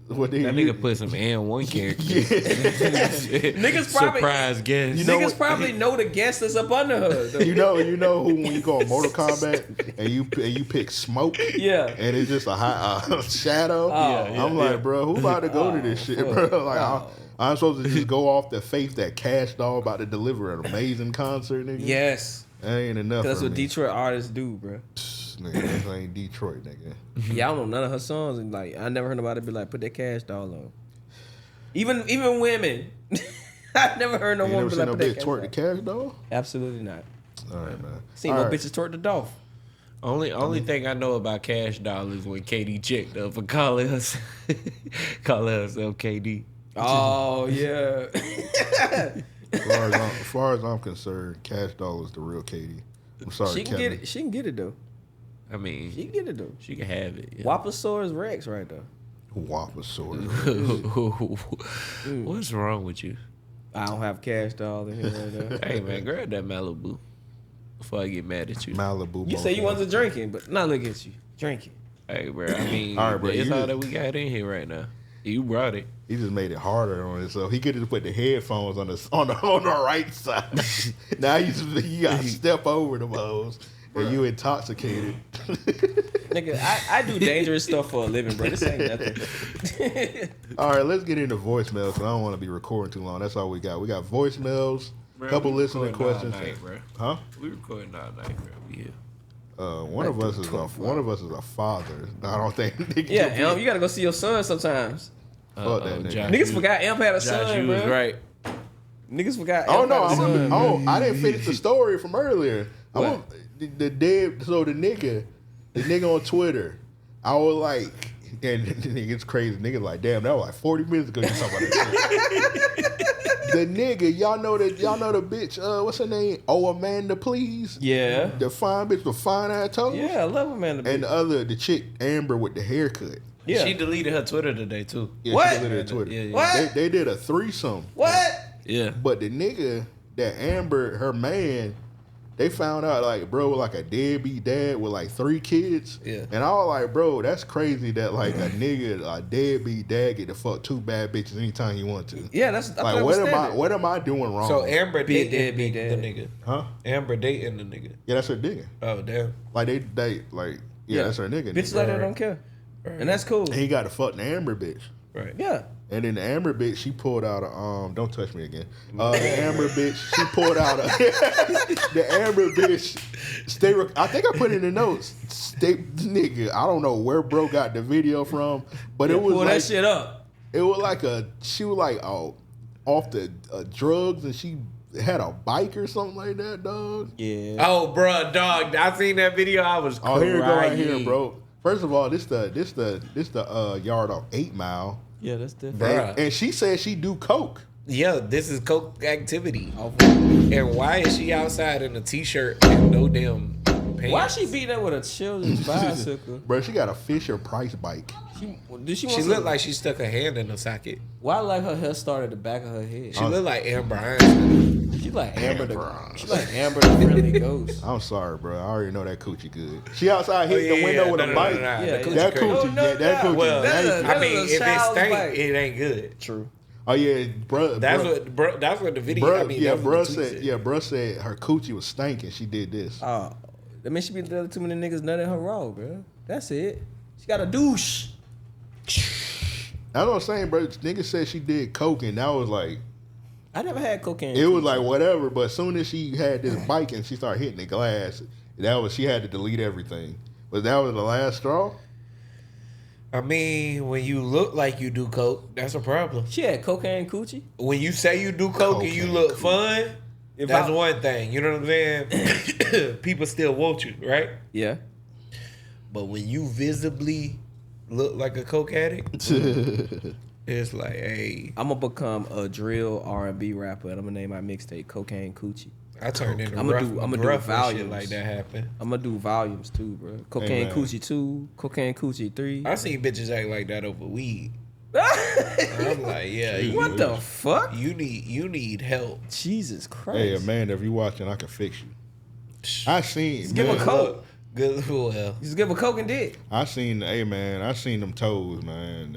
what they That nigga put some and one character. niggas probably Surprise guest. You know niggas what- probably know the guest that's up under her. though. you know who when you go Mortal Kombat and you pick smoke, Yeah. and it's just a high shadow. Yeah, I'm like, bro, who about to go to this shit, fuck. bro? Like, I'm supposed to just go off the faith that Cash Doll about to deliver an amazing concert, nigga. Yes, That ain't enough. that's for what me. Detroit artists do, bro. Nigga, this ain't Detroit, nigga. Yeah, I don't know none of her songs, and like I never heard nobody be like put that Cash Doll on. Even women, I never heard no You woman never be seen like no put that bitch Cash twerk Doll. the Cash Doll? Absolutely not. All right, man. Seen All more right. bitches twerk the Dolph. Only thing I know about Cash Doll is when Katie checked up for calling herself KD. Oh yeah. As far as I'm concerned, Cash Doll is the real Katie. I'm sorry, She can Kevin. get it. She can get it though. I mean, She can get it though. she can have it. Yeah. Whopposaurus Rex right there. Whopper sword. What's wrong with you? I don't have Cash Doll in here right now. Hey man, grab that Malibu before I get mad at you. Malibu. You say you wasn't drinking, but now look at you drinking. Hey bro, I mean, All right, bro, it's you all just- that we got in here right now. You brought it. He just made it harder on himself. He could have put the headphones on the right side. Now you got to step over the hoes, and you intoxicated. Nigga, I do dangerous stuff for a living, bro. This ain't nothing. All right, let's get into voicemails. Cause I don't want to be recording too long. That's all we got. We got voicemails, couple listening questions. bro. Huh? We recording all night, bro. We here. One of us is a father. I don't think. Nigga Yeah, can be- Amp, you gotta go see your son sometimes. Fuck that nigga. Josh, Niggas you- forgot Amp had a Josh, son, you bro. was right. Niggas forgot. Oh Amp no! had a son. I didn't finish the story from earlier. What? The nigga on Twitter. I was like, and it's crazy. Nigga like, damn, that was like 40 minutes ago. You talking about that shit. The nigga, y'all know the bitch. What's her name? Oh, Amanda, please. Yeah. The fine bitch with fine ass toes. Yeah, I love Amanda. And the chick Amber with the haircut. Yeah. She deleted her Twitter today too. Yeah, What? she deleted her Twitter. Yeah. What? They did a threesome. What? Yeah. But the nigga that Amber, her man, they found out like, bro, like a deadbeat dad with like 3 kids. Yeah. And I was like, bro, that's crazy that like a nigga, a deadbeat dad get to fuck 2 bad bitches anytime he want to. Yeah, that's I Like thought what am I doing wrong? So Amber Be dating dead, be the dead. nigga. Huh? Amber dating the nigga. Yeah, that's her nigga. Oh damn. Like they like yeah, that's her nigga. Bitches nigga. like that don't care. And that's cool. And he got to fuck the Amber bitch. Right. Yeah. And then the Amber bitch, she pulled out a don't touch me again. The Amber bitch, she pulled out a the Amber bitch. I think I put it in the notes. Nigga, I don't know where bro got the video from, but it was Pull like that shit up. it was like she was like off the drugs and she had a bike or something like that, dog. Yeah. Oh, bruh, dog. I seen that video. I was Oh, here we go right here, crying. bro. First of all, this the yard off 8 Mile. Yeah, that's different. Bruh. And she said she do coke. Yeah, this is coke activity. Oh, And why is she outside in a t-shirt and no damn pants? why she beating that with a children's bicycle? Bro, she got a Fisher Price bike. Did she? She Want looked some- like she stuck her hand in a socket. Why like her hair started at the back of her head? She looked like Amber Einstein. She like Amber Amber. the. She like Amber the friendly ghost. I'm sorry, bro. I already know that coochie good. She outside hitting the window with a bike. Yeah, That coochie That crazy. coochie, No, yeah, that no, coochie. Well, That's nasty. a- I mean, a if it child's stank, bike. it ain't good. True. Oh yeah, bro. That's what the video. Bro, I mean, yeah, that's what bro the tweet said. Yeah, bro said her coochie was stinking. She did this. Oh, that means she be letting too many niggas nut in her raw, bro. That's it. She got a douche. That's what I'm saying, bro. Nigga said she did coke, and that was like I never had cocaine. it was like whatever. But as soon as she had this bike and she started hitting the glass, she had to delete everything. But that was the last straw. I mean, when you look like you do coke, that's a problem. She had cocaine coochie. When you say you do coke and you Cocaine look coke. fun, If that's I- one thing. You know what I'm saying? People still want you, right? Yeah. But when you visibly look like a coke addict, it's like, hey, I'm gonna become a drill R&B rapper, and I'm gonna name my mixtape "Cocaine Coochie." I turned into I'ma rough, do- I'ma do rough when shit volumes. like that happen. I'm gonna do volumes too, bro. Cocaine man. Coochie 2, Cocaine Coochie 3. I seen bitches act like that over weed. I'm like, yeah, What the fuck? you need help. Jesus Christ! Hey Amanda, if you watching, I can fix you. I seen. give man, a coke. Good, well, Just give a coke and dick. I seen. Hey man, I seen them toes, man.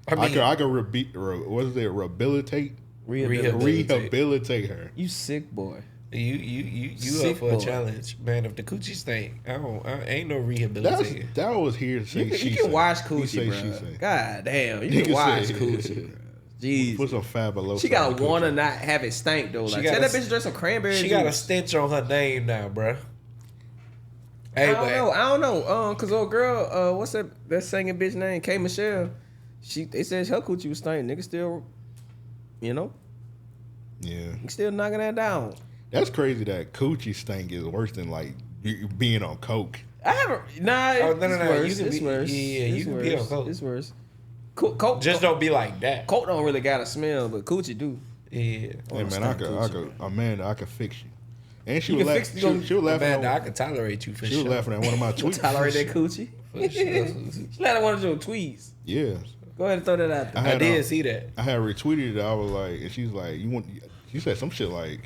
I mean, I could rehabilitate her. You sick boy. you up Sick for a boy. challenge, man. If the coochie stink, I ain't no That's rehabilitation. that was here to say You she can say. watch He Coochie, say, bro. she say. God damn, you Nigga can watch say- Coochie, bro. Put Jesus. some fabuloso. She gotta on the wanna coochie. not have it stank though. Like, got tell a- that bitch to drink some cranberry She juice. got a stench on her name now, bruh. I Hey, don't know. Cause old girl, what's that singing bitch name? K Michelle. They said her coochie was stank. Nigga still, Yeah, still knocking that down. that's crazy. That coochie stank is worse than like you being on coke. I haven't. Nah, Oh, no, it's no. worse. You can It's be- worse. yeah, It's you can worse. be on coke. It's worse. Coke just don't be like that. Coke don't really got a smell, but coochie do. Yeah. Hey man, stank Amanda, I could fix you. And she You was can laughing. fix- you She was laughing. Amanda, I At, can tolerate you for she sure. was laughing at one of my tweets. Tolerate that coochie. For sure. She let one of your tweets. Yeah, Go ahead and throw that out there. I did see that. I had retweeted it. I was like, and she's like, you want? She said some shit like,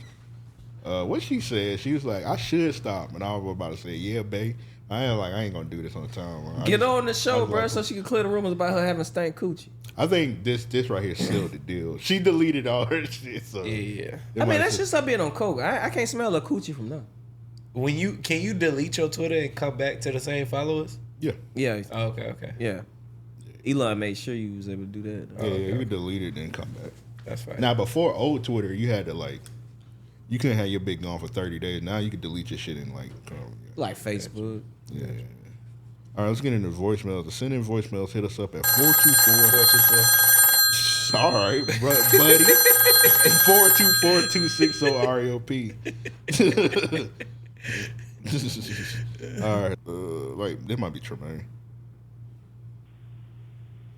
what she said? She was like, I should stop, and I was about to say, yeah, babe. I ain't gonna do this on time. Man. Get on the show, I was bro, like- so she can clear the rumors about her having stank coochie. I think this right here sealed the deal. She deleted all her shit. So Yeah. I mean, that's just her being on coke. I can't smell a coochie from now. Can you delete your Twitter and come back to the same followers? yeah. Yeah, Oh, okay. yeah. Elon made sure you was able to do that. Yeah, you could delete it and come back. That's fine. Now, before old Twitter, you had to you couldn't have your bit gone for 30 days. Now you can delete your shit in Like Facebook. yeah. All right, let's get into voicemails. To send in voicemails, hit us up at 424. All right, buddy. 424-260-REOP. All right. Wait, this might be Tremaine.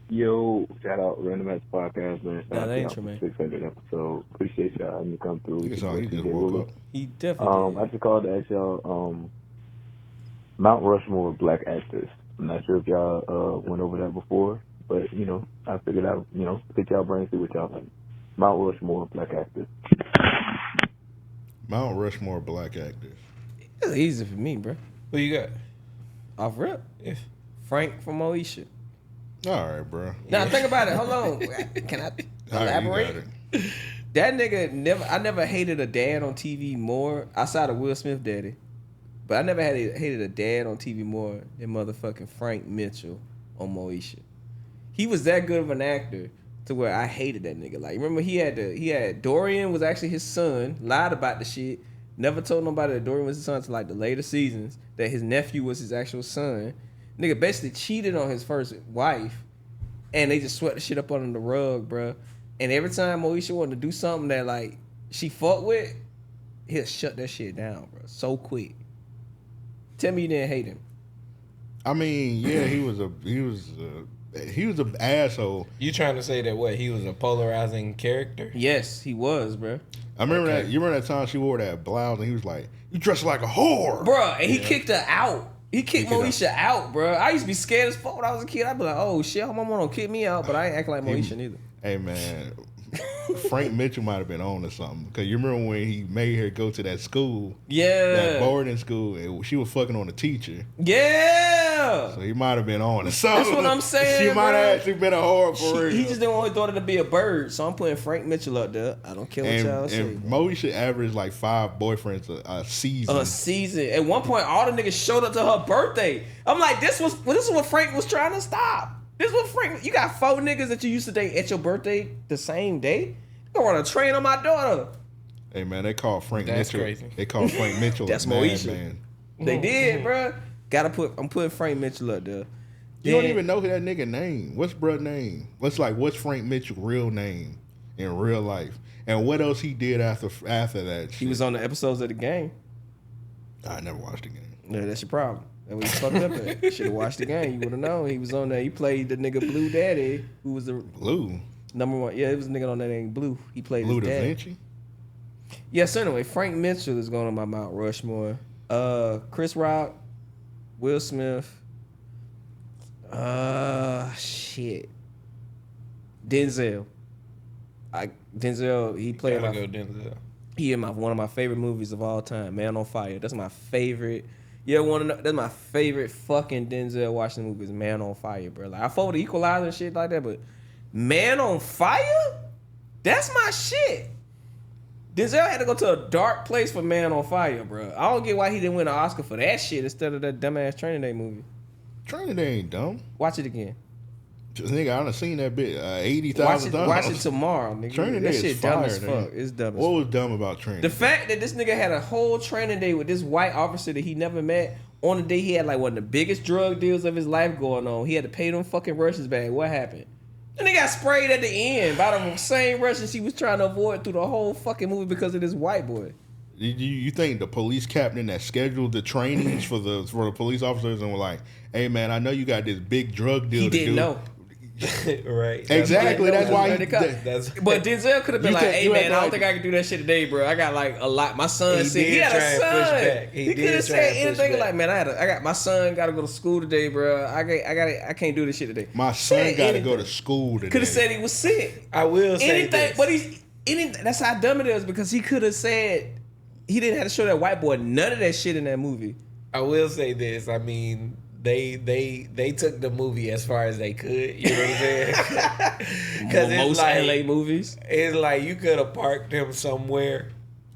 Yo, shout out Random Acts Podcast, man. Shout Nah, out that to ain't y'all true, for man. 600 episode. Appreciate y'all having me come through. He just woke up. He definitely I did. just called to ask y'all, Mount Rushmore of black actors. I'm not sure if y'all went over that before, but you know, I figured out, you know, pick y'all brains, see what y'all think. Mount Rushmore of black actors. Mount Rushmore black actors. It's easy for me, bro. Who you got? Off rip. Yeah. Frank from Moesha. All right, bro. Now think about it. Hold on. Can I All right, you elaborate? got it. That nigga I never hated a dad on TV more outside of Will Smith daddy. But I never hated a dad on TV more than motherfucking Frank Mitchell on Moesha. He was that good of an actor to where I hated that nigga. Like, remember he had Dorian was actually his son, lied about the shit, never told nobody that Dorian was his son until like the later seasons, that his nephew was his actual son. Nigga basically cheated on his first wife, and they just swept the shit up under the rug, bruh. And every time Moesha wanted to do something that like she fought with, he'll shut that shit down, bro. So quick. Tell me you didn't hate him. I mean, yeah, he was an asshole. You trying to say that what he was a polarizing character? Yes, he was, bro. I remember Okay. that. You remember that time she wore that blouse and he was like, "You dress like a whore, Bruh, and he kicked her out. He kicked He kicked Moesha out, bruh. I used to be scared as fuck when I was a kid. I'd be like, oh shit, her mama don't kick me out, but I ain't act like Moesha neither. Hey man, Frank Mitchell might have been on to something because you remember when he made her go to that school, that Yeah. boarding school, and she was fucking on the teacher. Yeah. So he might have been on to something. That's what I'm saying, She might bro. have actually been a whore for real. He just didn't want his daughter to be a bird, so I'm putting Frank Mitchell up there. I don't care what y'all say. and Moesha averaged like 5 boyfriends a season. A season. At one point, all the niggas showed up to her birthday. I'm like, this was what Frank was trying to stop. This was Frank. You got 4 niggas that you used to date at your birthday the same day. You gonna run a train on my daughter. Hey man, they call Frank That's Mitchell. crazy. They call Frank Mitchell That's a Moesha. madman. They did, bruh. I'm putting Frank Mitchell up there. You don't Then- even know that nigga name. What's bruh name? What's Frank Mitchell's real name in real life? And what else he did after that? He was on the episodes of the game. I never watched the game. Yeah, that's your problem. That's what you fucked up at. Should have watched the game. You would have known. He was on there. He played the nigga Blue Daddy, who was the Blue number one. Yeah, it was a nigga on that named Blue. He played Da his dad. Vinci. Yeah, so anyway, Frank Mitchell is going on my Mount Rushmore. Chris Rock, Will Smith. Shit. Denzel. Denzel, he played Gotta my go Denzel. He in one of my favorite movies of all time, Man on Fire. That's my favorite. You ever want to know? That's my favorite fucking Denzel Washington movie is Man on Fire, bro. Like I fought with Equalizer and shit like that, but Man on Fire, that's my shit. Denzel had to go to a dark place for Man on Fire, bro. I don't get why he didn't win an Oscar for that shit instead of that dumbass Training Day movie. Training Day ain't dumb. Watch it again. Just nigga, I done seen that bit 80,000 times. Watch it tomorrow, nigga. Training that Day shit is dumb fire, as fuck. nigga. It's dumb as What fuck. was dumb about Training The Day? fact that this nigga had a whole training day with this white officer that he never met, on the day he had like one of the biggest drug deals of his life going on. He had to pay them fucking Russians back. What happened? And they got sprayed at the end by the same Russians he was trying to avoid through the whole fucking movie because of this white boy. You think the police captain that scheduled the trainings for the police officers and were like, "Hey man, I know you got this big drug deal He to didn't do." know. Right. Exactly. That's why he. That's But Denzel could have been You like, think- "Hey you man, act I don't like- think I can do that shit today, bro. I got like a lot. My son He said he did had try a and push son. back. He He did could have try said and push anything back. like, man, I got my son got to go to school today, bro. I can't do this shit today. My Said son got to go anything. to school today. Could have said he was sick. I will say Anything, this. but that's how dumb it is because he could have said he didn't have to show that white boy none of that shit in that movie. I will say this. I mean, they took the movie as far as they could. You know what I'm saying? Because it's Most like LA movies. it's like you could have parked him somewhere.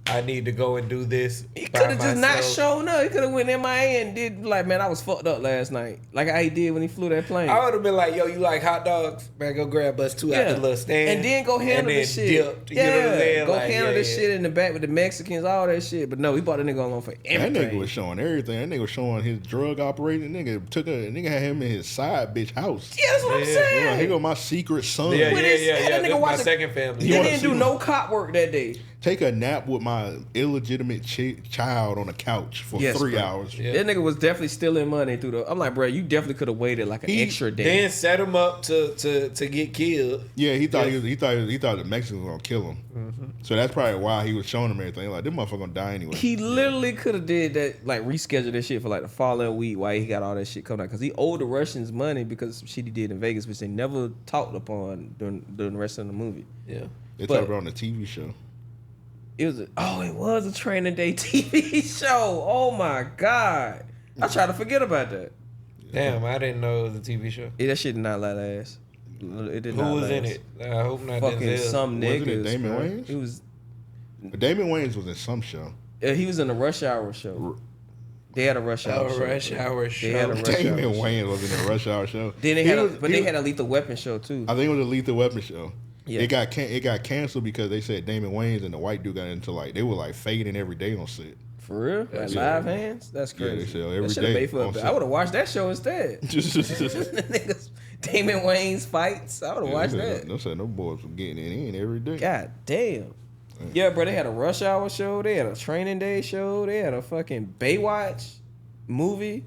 I need to go and do this. He by could have just not myself. shown up. He could have went MIA and did like, man, I was fucked up last night, like how he did when he flew that plane. I would have been like, yo, you like hot dogs? Man, go grab us 2 out the little stand. And then go handle and the then shit. Dipped, you know what I'm saying? Go Like, handle yeah, this yeah. shit in the back with the Mexicans, all that shit. But no, he brought the nigga along for That everything. nigga was showing everything. That nigga was showing his drug operating. Nigga had him in his side bitch house. Yeah, that's what I'm Yeah. saying. Here go my secret son. Yeah, When yeah, it's- yeah, that yeah. nigga This my watched- second family. He wanna didn't do see- no cop work that day. Take a nap with my my illegitimate child on the couch for 3 bro. hours. Yeah. That nigga was definitely stealing money through the. I'm like, bro, you definitely could have waited like an extra day. Then set him up to get killed. Yeah, he thought he thought the Mexicans were gonna kill him. So that's probably why he was showing him everything. Like, this motherfucker gonna die anyway. He literally could have did that, like rescheduled this shit for like the following week while he got all that shit coming out. Because he owed the Russians money because of some shit he did in Vegas, which they never talked upon during the rest of the movie. Yeah. They but- talked about it on the TV show. It was a Training Day TV show. Oh my God. I try to forget about that. Damn, I didn't know it was a TV show. Yeah, that shit did not last. It did Who not was last. in it? I hope not Fucking Denzel. some Wasn't niggas. it Damon bro. Wayans? It was. Damon Wayans was in some show. He was in the Rush Hour show. They had a Rush Hour show. Rush Hour They had a show. Rush Hour Damon show. Wayans was in the Rush Hour show. Then they had a Lethal Weapon show too. I think it was a Lethal Weapon show. Yeah. It got canceled because they said Damon Wayans and the white dude got into like they were like fading every day on set. For real? Like Yeah. live hands? That's Yeah, they crazy. sell That every should have day made for on a set. I would have watched that show instead. Niggas, Damon Wayne's fights. I would have watched that. They said no boys were getting it in every day. God damn. Yeah, bro, they had a Rush Hour show. They had a Training Day show. They had a fucking Baywatch movie.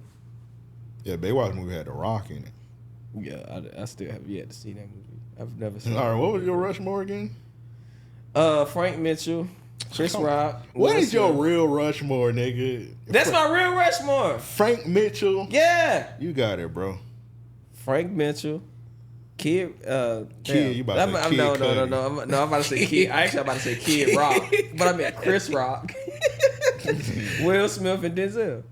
Yeah, Baywatch movie had The Rock in it. Yeah, I still have yet to see that movie. I've never seen All right, it. what was your Rushmore again? Frank Mitchell, Chris Rock. What Will is your Smith. real Rushmore, nigga? That's my real Rushmore. Frank Mitchell. Yeah. You got it, bro. Frank Mitchell. Kid, Kid, you about to say Kid no, Cudi. I'm about to say Kid. I actually about to say Kid Rock, but I meant Chris Rock, Will Smith, and Denzel.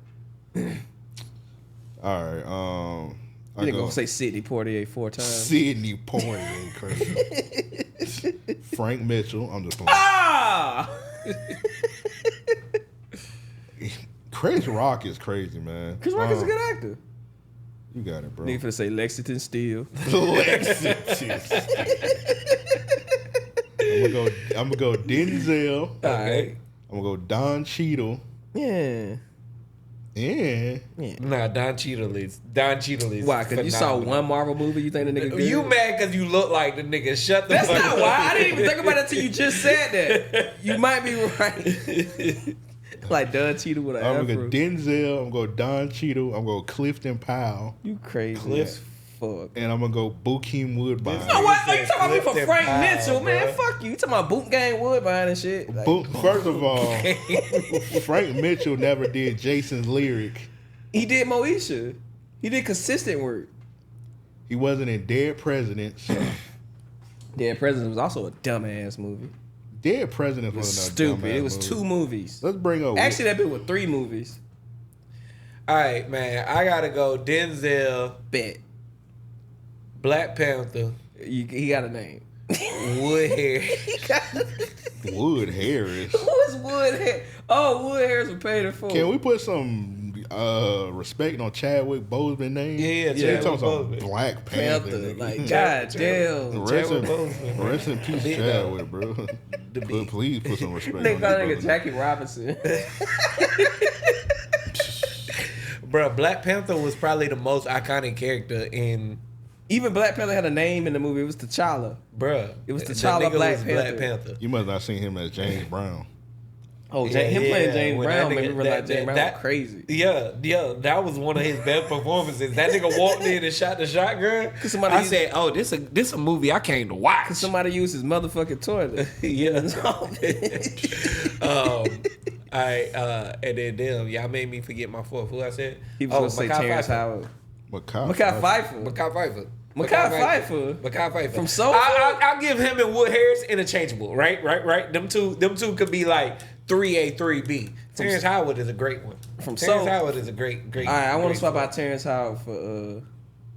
All right. I You're go gonna say Sidney Poitier 4 times. Sidney Poitier, crazy. Frank Mitchell. I'm just playing. Ah! Chris Rock is crazy, man. Chris Rock is a good actor. You got it, bro. Nigga finna say Lexington Steel. Lexington. I'm gonna go Denzel. All right. I'm gonna go Don Cheadle. Yeah. Yeah. Nah, Don Cheadle is Why? Because you saw one Marvel movie, you think the nigga good? You mad because you look like the nigga. Shut the That's fuck not up. why. I didn't even think about it until you just said that. You might be right. Like Don Cheadle with an I'm gonna afro. go Denzel. I'm gonna go Don Cheadle. I'm gonna go Clifton Powell. You crazy Cliff. as fuck. And I'm gonna go Bokeem Woodbine. You know what? Oh, you talking about me for Clifton Frank Powell, Mitchell, man? bro. Fuck you. You talking about Boot Gang Woodbine and shit? Like, First of all, Frank Mitchell never did Jason's lyric. he did Moesha. He did consistent work. He wasn't in Dead Presidents. Dead Presidents was also a dumbass movie. Dead Presidents It was wasn't a stupid. dumbass It was movie. 2 movies. Let's bring up. Actually, that bit was 3 movies. All right, man. I gotta go Denzel, Bet. Black Panther, He got a name. Wood Hair. Wood Harris. Who is Wood Harris? Oh, Wood Harris was paid in full. Can we put some respect on Chadwick Boseman's name? Yeah, They Chadwick talking about Boseman. Black Panther. Panther? nigga. Like, god damn. Rest in, Chadwick Boseman. rest in peace, Big Chadwick, bro. But please put some respect They on call that nigga brother. Jackie Robinson. Bro, Black Panther was probably the most iconic character in. Even Black Panther had a name in the movie. It was T'Challa. Bruh. It was that T'Challa nigga Black was Panther. You must not seen him as James Brown. Oh, Yeah, him playing yeah. James When Brown that made me nigga- realize that- James Brown that- was crazy. Yeah, that was one of his best performances. That nigga walked in and shot the shotgun. somebody I used- said, "Oh, this a movie I came to watch." Cause somebody used his motherfucking toilet. yeah. And then damn, y'all made me forget my fourth. Who I said? He was gonna say Mekhi Terrence Pfeiffer. Howard. Makai Mekhi Pfeiffer. Mekhi Pfeiffer. Mekhi Pfeiffer. Mekhi Pfeiffer. From Soul I'll give him and Wood Harris interchangeable. Right. Them two could be like 3A, 3B. Terrence Howard is a great one. From Terrence Soul. Howard is a great. All right, I want great to swap one. out Terrence Howard for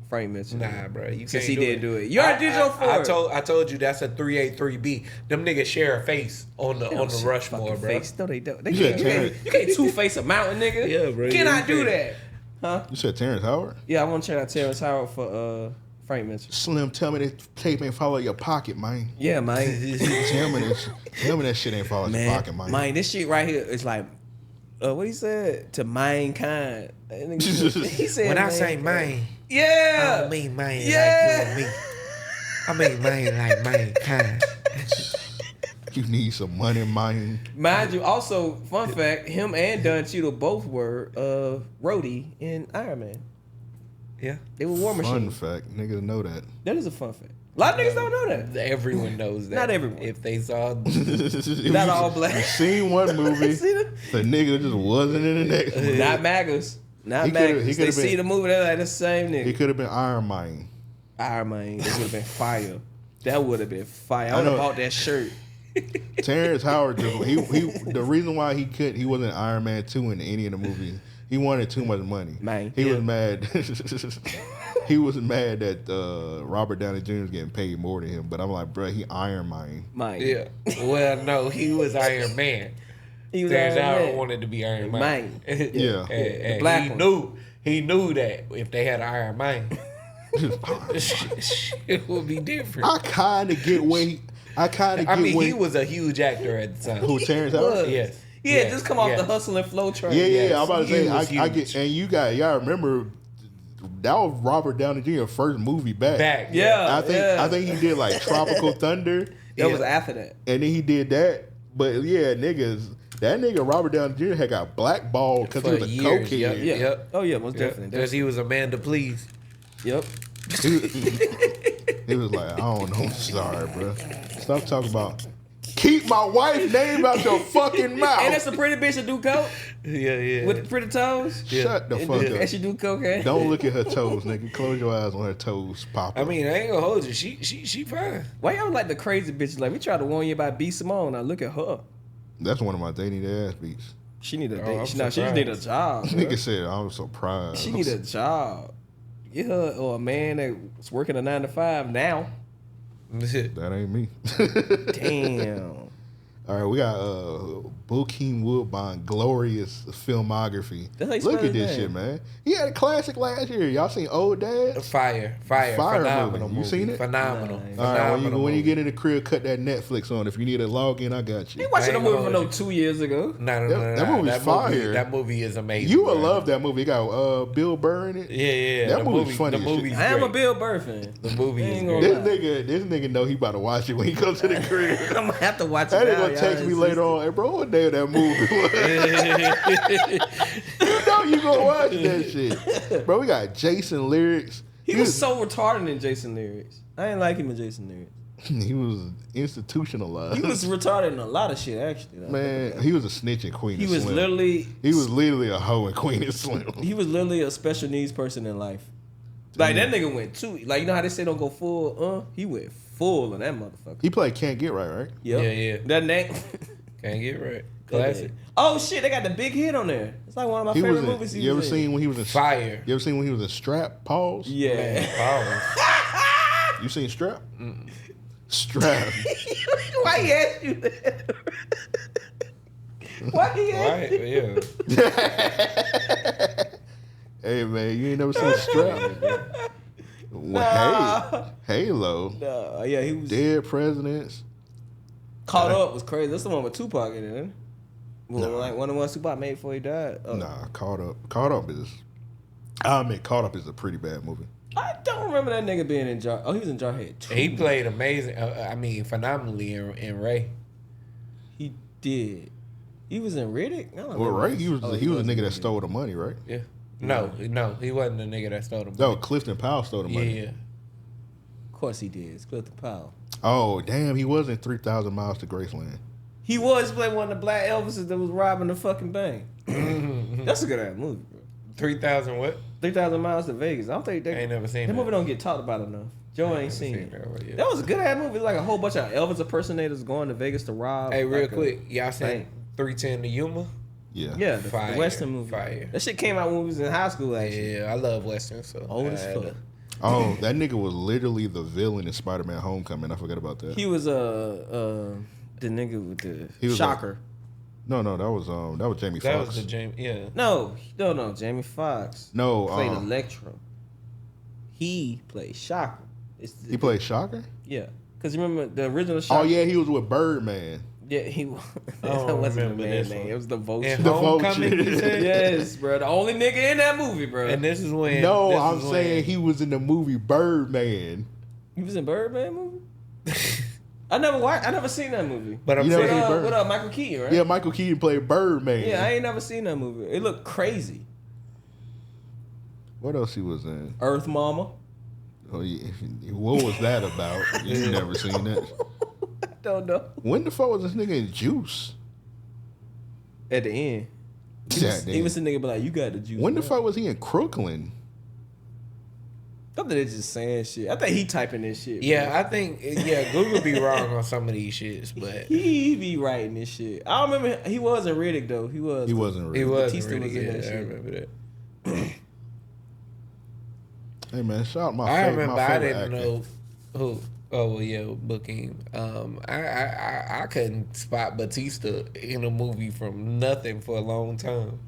Frank Mitchell. Nah, bro, you can't Since he do did it. do it. You already did your four. I told you that's a 3A, 3B. Them niggas share a face on the They don't shit Rushmore, fucking bro. Face. No, they don't. They You can't, said Terrence. you can't two-face a mountain, nigga. Yeah, bro, You yeah, cannot you do can't. that. Huh? You said Terrence Howard? Yeah, I want to check out Terrence Howard for Frank Mitchell. Slim, tell me that tape ain't follow your pocket, man. Yeah, man. Tell me that shit ain't follow your pocket, man. Man, this shit right here is like, what he said? To mankind. That nigga- he said When I say mankind. man, Yeah. I don't mean man Yeah. like you and me. I mean man like mankind. You need some money, man. Mind you, also, fun fact, him and Don Cheadle both were Rhodey in Iron Man. Yeah. They were War Fun Machine. fact, niggas know that. That is a fun fact. A lot of niggas don't know that. Everyone knows that. Not everyone. If they saw, Not all black. You seen one movie, See them? the nigga just wasn't in the next one. Not MAGAs. Not He coulda- MAGAs. he They coulda see been- the movie, they're like the same He nigga. could have been Iron Man. Iron Man. That would have been fire. That would have been fire. I would know. have bought that shirt. Terrence Howard, he the reason why he wasn't Iron Man 2 in any of the movies, he wanted too much money. Man, he yeah. was mad. He was mad that Robert Downey Jr. was getting paid more than him. But I'm like, bro, he Iron Man. Man. yeah. Well, no, he was Iron Man. He was Terrence Iron Howard Man. wanted to be Iron Man. Man. Yeah. And black he one. knew that if they had Iron Man, it would be different. I kind of get where he. I kind of get I mean, where he was a huge actor at the time. who Terrence Was. Howard. Yes. Yeah, Yes. just come off Yes. the hustle and flow train. Yeah, Yes. I'm about to say, He was I get, huge. and y'all remember that was Robert Downey Jr.'s first movie back. Yeah. I think he did like Tropical Thunder, That was after that. and then he did that. But yeah, that nigga Robert Downey Jr. had got blackballed because he For was a years, cokehead. yep. Yeah. Yep. Oh, yeah, most definitely. Because he was Amanda Please. Yep. He was like, I don't know, I'm sorry, bro. Stop talking about. Keep my wife's name out your fucking mouth. And that's a pretty bitch that do coke Yeah. with pretty toes. Shut the fuck And up. she do cocaine. Don't look at her toes, nigga. Close your eyes on her toes, Papa. I mean, I ain't gonna hold you. She fine. Why y'all like the crazy bitches? Like, we tried to warn you about B. Simone. Now look at her. that's one of my they need ass beats. She need a Oh, date. I'm She just surprised. need a job. Nigga bro. said, I'm surprised. She need a job. Get her or a man that's working a 9 to 5 now. That ain't me. Damn. All right, we got Bokeem Woodbine, glorious filmography. That's how you Look spell at his this name. shit, man. He had a classic last year. Y'all seen Old Dad? Fire movie. phenomenal movie. You seen it? Phenomenal. Nice. All right, Phenomenal when you movie. get in the crib, cut that Netflix on. If you need a login, I got You you. watching I a ain't movie gonna from hold no 2 years ago. No, That movie's fire. That movie is amazing. You will bro. love that movie. It got Bill Burr in it. Yeah. That the movie's movie, funny The as shit. movie's I am a great. Bill Burr fan. The movie I is ain't great. gonna This nigga know he about to watch it when he comes to the crib. I'm gonna have to watch it. That nigga now, gonna text y'all. me later on. Hey, bro, what day that movie was? You know you gonna watch that shit. Bro, we got Jason Lyrics. He was so retarded in Jason Lyrics. I ain't like him in Jason Lyrics. He was institutionalized. He was retarded in a lot of shit, actually. though. Man, he was a snitch in Queen He and was Slim. literally a hoe in Queen and Slim. he was literally a special needs person in life. Like that nigga went too. Like you know how they say don't go full. He went full on that motherfucker. He played Can't Get Right, right? Yep. Yeah. That name. Can't get right. Classic. Oh shit! They got the big hit on there. It's like one of my He favorite was in, movies. you ever was in. seen when he was in Fire. You ever seen when he was in Strap? Pause. Yeah. Man, You seen Strap? Strap. Why he asked you that? Why he asked? Right? Yeah. Hey man, you ain't never seen Strap? Well, hey, Halo, Nah, yeah, he was Dead Presidents. caught up. Was crazy. That's the one with Tupac in it. Isn't it? Well, like one of the ones Tupac made before he died. Oh. Nah, Caught Up. Caught Up is. I admit, Caught Up is a pretty bad movie. I don't remember that nigga being in Jar. Oh, he was in Jarhead too. He played amazing. Phenomenally in Ray. He did. He was in Riddick. I don't Well, remember. right? He was Oh, he was a in nigga that Riddick. stole the money, right? Yeah. No, he wasn't the nigga that stole the No, money. Clifton Powell stole the money. Yeah. Of course he did. It's Clifton Powell. Oh, damn, he was in 3,000 Miles to Graceland. He was playing one of the black Elvises that was robbing the fucking bank. That's a good ass movie, bro. 3,000 what? 3,000 Miles to Vegas. I don't think I that ain't never seen that that. movie don't get talked about enough. Joe ain't Never seen it. that one, yeah. That was a good ass movie. Like a whole bunch of Elvis impersonators going to Vegas to rob. Hey, real like a quick, y'all seen bank. 310 to Yuma? Yeah. Yeah, the Fire, Western movie. fire. That shit came out when we was in high school. Actually, Yeah, I love Western. So old I as had fuck. to- Oh, that nigga was literally the villain in Spider-Man: Homecoming. I forgot about that. He was the nigga with He the was shocker. No, that was Jamie That Foxx. was the James. Yeah. No, Jamie Foxx No, played Electro. He played Shocker. he played Shocker. Yeah, because remember the original Shocker. Oh yeah, he was with Birdman. Yeah, he was. I don't That wasn't the remember man's this name. one. It was the Vulture. And The Homecoming, Vulture. you said? Yes, bro. The only nigga in that movie, bro. And this is when. No, this I'm is saying when- he was in the movie Birdman. He was in Birdman movie. I never seen that movie. But I'm You never saying, seen Bird? What up, Michael Keaton, right? Yeah, Michael Keaton played Birdman. Yeah, I ain't never seen that movie. It looked crazy. What else he was in? Earth Mama. Oh, yeah. What was that about? You never seen that. I don't know. When the fuck was this nigga in Juice? At the end, he was the nigga, but like, you got the juice. When the man. fuck was he in Crooklyn? I think they're just saying shit. I think he typing this shit. yeah, bro. I think Google be wrong on some of these shits, but He be writing this shit. I remember he was in Riddick though. He wasn't he really. was Batista really was in good. that I shit. remember that. Hey man, shout out my I favorite. remember My I favorite didn't actor. know who. Oh well, yeah, booking. I couldn't spot Batista in a movie from nothing for a long time.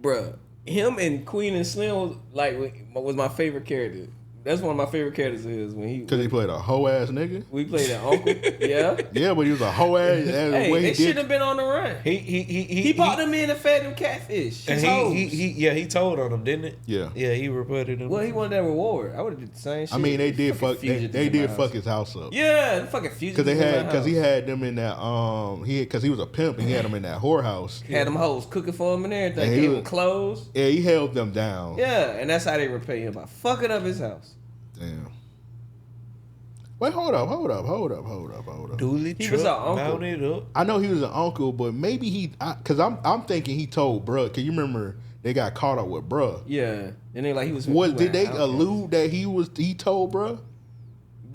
Bruh, him and Queen and Slim was my favorite character. That's one of my favorite characters of his when Cause he played a hoe ass nigga. we played an uncle. Yeah. Yeah, but he was a hoe ass. Hey, Way they he should did. have been on the run. He bought them in and fed them catfish. and he told on him, didn't it? Yeah. Yeah, he reported him. Well, he wanted that reward. I would have did the same shit. I mean, they did Fucking fuck. They fugitives in did my fuck house. his house up. Yeah, the fucking fugitives. Cause he had them in that because he was a pimp and he had them in that whorehouse. had them hoes cooking for him and everything. And he Gave was- him clothes. Yeah, he held them down. Yeah, and that's how they repay him by fucking up his house. Damn. Wait, hold up. Dooley He was truck our uncle. mounted up. I know he was an uncle, but maybe because I'm thinking he told bruh. Cause you remember they got caught up with bruh. Yeah, and they like he was. Did they allude that he told bruh?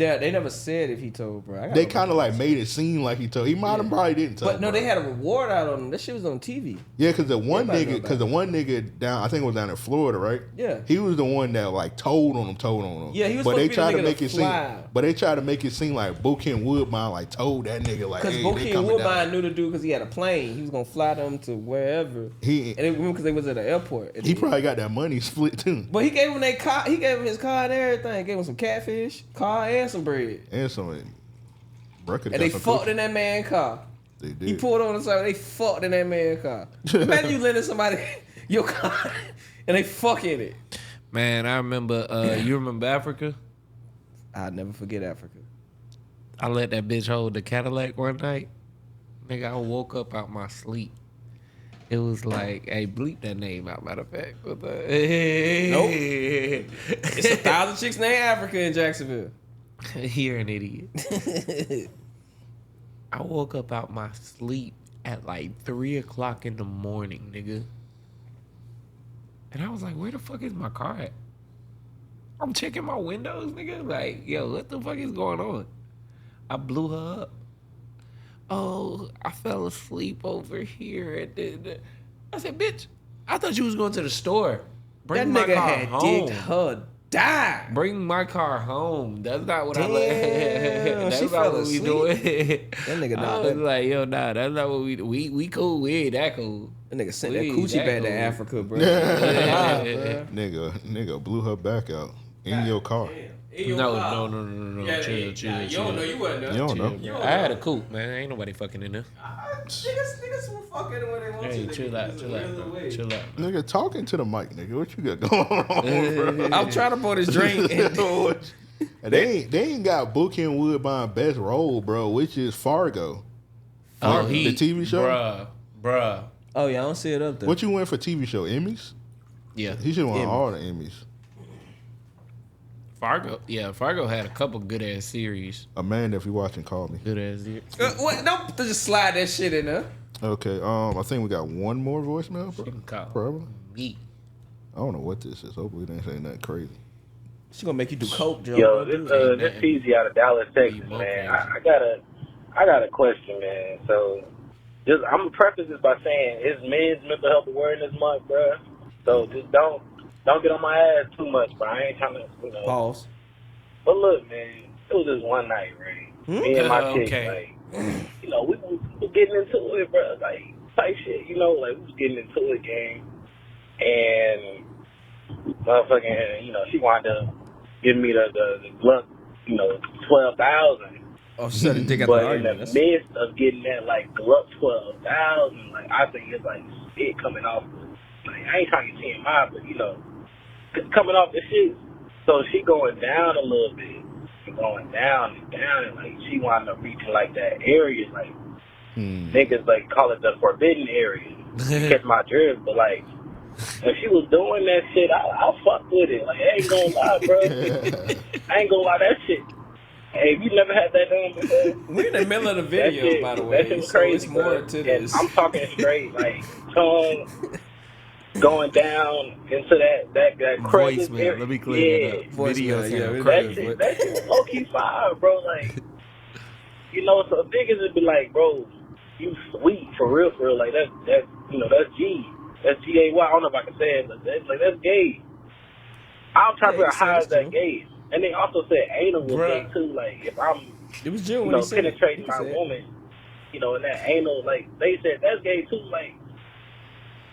Yeah, they never said if he told, bro. I gotta They go kind back of like and made it seem like he told. He might have probably didn't tell. But no, bruh. they had a reward out on him. That shit was on TV. Yeah, because the one Everybody nigga down, I think it was down in Florida, right? Yeah. He was the one that like told on him. Yeah, he was But supposed they to be the tried to nigga make to it fly. seem. But they tried to make it seem like Bokeem Woodbine like told that nigga like, Because hey, they Bokeem coming Woodbine down. knew the dude because he had a plane. He was gonna fly them to wherever. He And they remember because they was at the airport. he probably got that money split too, But he gave him their car. He gave him his car and everything. Gave him some catfish, car, and some bread. and some. Bruh could've And got they some fucked coochie. in that man's car. They He did. pulled on the side. They fucked in that man's car. Imagine you lending somebody your car and they fuck in it. Man, I remember. You remember Africa? I'll never forget Africa. I let that bitch hold the Cadillac one night. Nigga, I woke up out my sleep. It was like, hey, bleep that name out, matter of fact. Nope. It's 1,000 chicks named Africa in Jacksonville. You're an idiot. I woke up out my sleep at like 3 o'clock in the morning, nigga. And I was like, where the fuck is my car at? I'm checking my windows, nigga. Like, yo, what the fuck is going on? I blew her up. Oh, I fell asleep over here. And then I said, bitch, I thought you was going to the store. Bring my That nigga car had home. digged her die. Bring my car home. That's not what Damn, that's she not fell what we asleep. doing. That nigga I knocked was that. like, yo, nah, that's not what we cool. We ain't that cool. That nigga sent that We coochie that back to cool. Africa, bro. Nah, bro. Nigga blew her back out in your car. No. Chill. You don't know you wasn't there. You don't know. You don't I had know. a coupe, man. Ain't nobody fucking in there. Niggas will fuck anyone they want Hey, to. chill out, bro. Chill out. Nigga talking to the mic, nigga. What you got going on, bro? I'm trying to pour this drink. And They ain't got Bokeem Woodbine best role, bro, which is Fargo. Oh, the TV show. bruh. oh yeah, I don't see it up there. What you win for TV show Emmys? Yeah, He should won Emmys. all the Emmys. Fargo. Yeah, Fargo had a couple good ass series. Amanda, if you watching, call me. Good ass series. What? Don't just slide that shit in there. Okay. I think we got one more voicemail. You can call Probably. me. I don't know what this is. Hopefully, they ain't saying nothing crazy. She gonna make you do coke, Joe. Yo, Don't do that. this Peasy out of Dallas, Texas, More man. crazy. I got a question, man. So, I'm gonna preface this by saying it's Men's Mental Health Awareness Month, bruh. So just don't get on my ass too much, bro. I ain't trying to, Pause. But look, man, it was just one night, right? Me and my chick, Okay. like, we was getting into it, bro. Like type shit, we was getting into it, gang. And motherfucking, she wound up giving me the Gluck, 12,000. Oh, she said to dig out the But in argument. the That's- midst of getting that like Gluck 12,000, like I think it's like shit coming off. Like I ain't trying to get TMI, but coming off the shit. So she going down a little bit, and going down and down, and like she wound up reaching like that area, like niggas like call it the forbidden area. Catch my drift, but like if she was doing that shit, I'll fuck with it. Like I ain't gonna lie, bro. I ain't gonna lie, that shit. Hey, you never had that done before? We're in the middle of the video, shit, by the way. That shit's so crazy, it's more bro. to And this. I'm talking straight, like tongue going down into that crevice Voicemail. area. Let me clear that up. Voicemail, Video yeah, sound we- crazy. That shit low key fire, bro. Like, you know, so niggas would be like, bro, you sweet for real. Like that's you know, that's G. That's GAY. I don't know if I can say it, but that's gay. I'm trying to figure out how is that gay. And they also said anal was gay too. Like if I'm It was June you when know, he said penetrating it. my woman, you know, and that anal, like, they said that's gay too. Like,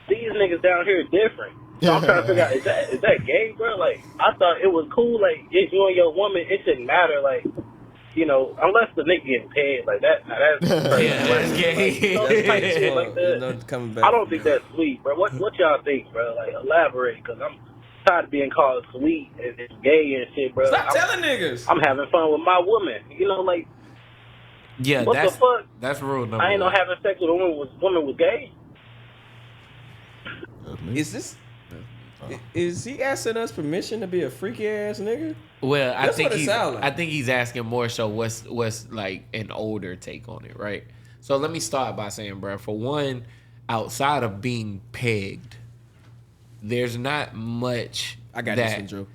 these niggas down here are different. So I'm trying to figure out, is that gay, bro? Like, I thought it was cool, like, if you and your woman, it shouldn't matter, like, you know, unless the nigga getting paid, like, that's crazy. Yeah, that's gay. Like, you know, type shit like There's that. no coming back. I don't think that's sweet, bro. What y'all think, bro? Like, elaborate, because I'm tired of being called sweet and it's gay and shit, bro. Stop telling niggas. I'm having fun with my woman. You know, like, Yeah, what the fuck? that's rule number I ain't know one. having sex with a woman was gay. Is he asking us permission to be a freaky ass nigga? Well, I That's think what it sound like. I think he's asking more so what's like an older take on it, right? So let me start by saying, bro, for one, outside of being pegged, there's not much I got this that one, Drew.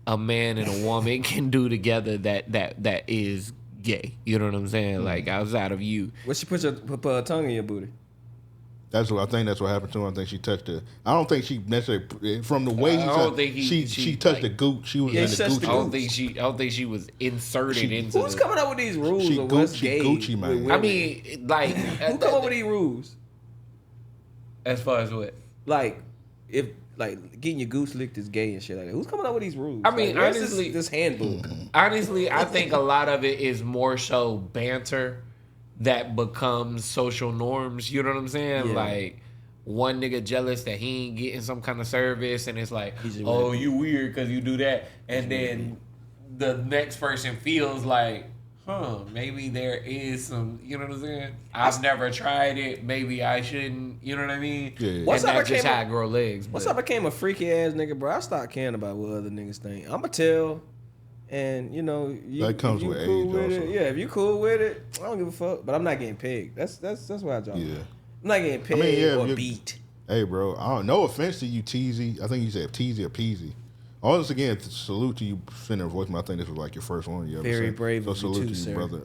a man and a woman can do together that is gay. You know what I'm saying? Like outside of you. What she put her tongue in your booty? That's what I think. That's what happened to her. I think she touched it. I don't think she necessarily from the way I don't think she touched the goot. She was Yeah, in she the touched Gucci. the I don't think she was inserted into. Who's coming up with these rules She of what's Gucci- gay? Gucci, man. with women? I mean, like who come up with these rules? as far as what? Like, if like getting your goose licked is gay and shit like that. Who's coming up with these rules? I mean, like, where's honestly- this handbook. Honestly, I think a lot of it is more so banter that becomes social norms. You know what I'm saying? Yeah. Like one nigga jealous that he ain't getting some kind of service, and it's like, He's just oh, weird. you weird because you do that, and then the next person feels like, maybe there is some. You know what I'm saying? I've never tried it. Maybe I shouldn't. You know what I mean? Yeah. And Once I that's just became how I grow legs. Once but- I became a freaky ass nigga, bro, I stopped caring about what other niggas think. I'ma tell, and you know, That comes if you with cool age with also. it. Yeah, if you cool with it, I don't give a fuck. But I'm not getting pegged. That's why I draw. Yeah. I'm not getting pegged yeah, or you- beat. Hey, bro. No offense to you, Teasy. I think you said Teasy or Peasy. Once again, salute to you, sending a voicemail. I think this was like your first one you ever Very sent. brave So of you salute too, to you, sir. brother.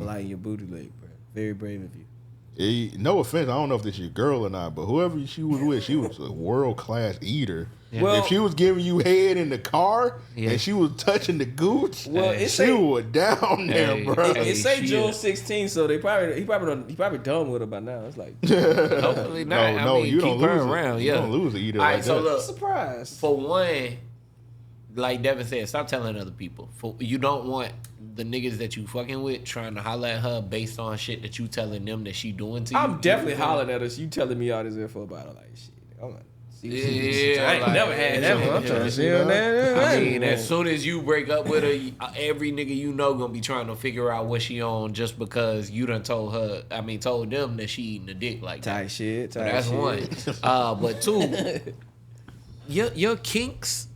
Like your booty leg, bro. Very brave of you. No offense. I don't know if this your girl or not, but whoever she was with, she was a world class eater. Well- if she was giving you head in the car Yeah. and she was touching the gooch, Well, it she say- was down there, Hey, bro. It say shit. June 16, so he probably done with her by now. It's like Hopefully not. I mean, you don't keep her lose around. it. Yeah. You don't lose it either. All right, like so that. look. surprise. For one, like Devin said, stop telling other people. You don't want the niggas that you fucking with trying to holler at her based on shit that you telling them that she doing to you. I'm definitely hollering at us. You telling me all this info about her, like shit. I'm like, see, Yeah, I ain't like- never had that one. I'm Yeah, trying to see yeah. her, man. I mean, as soon as you break up with her, every nigga you know gonna be trying to figure out what she on just because you done told them that she eating the dick like that. tight shit. So Tight that's shit. one. But two, your kinks.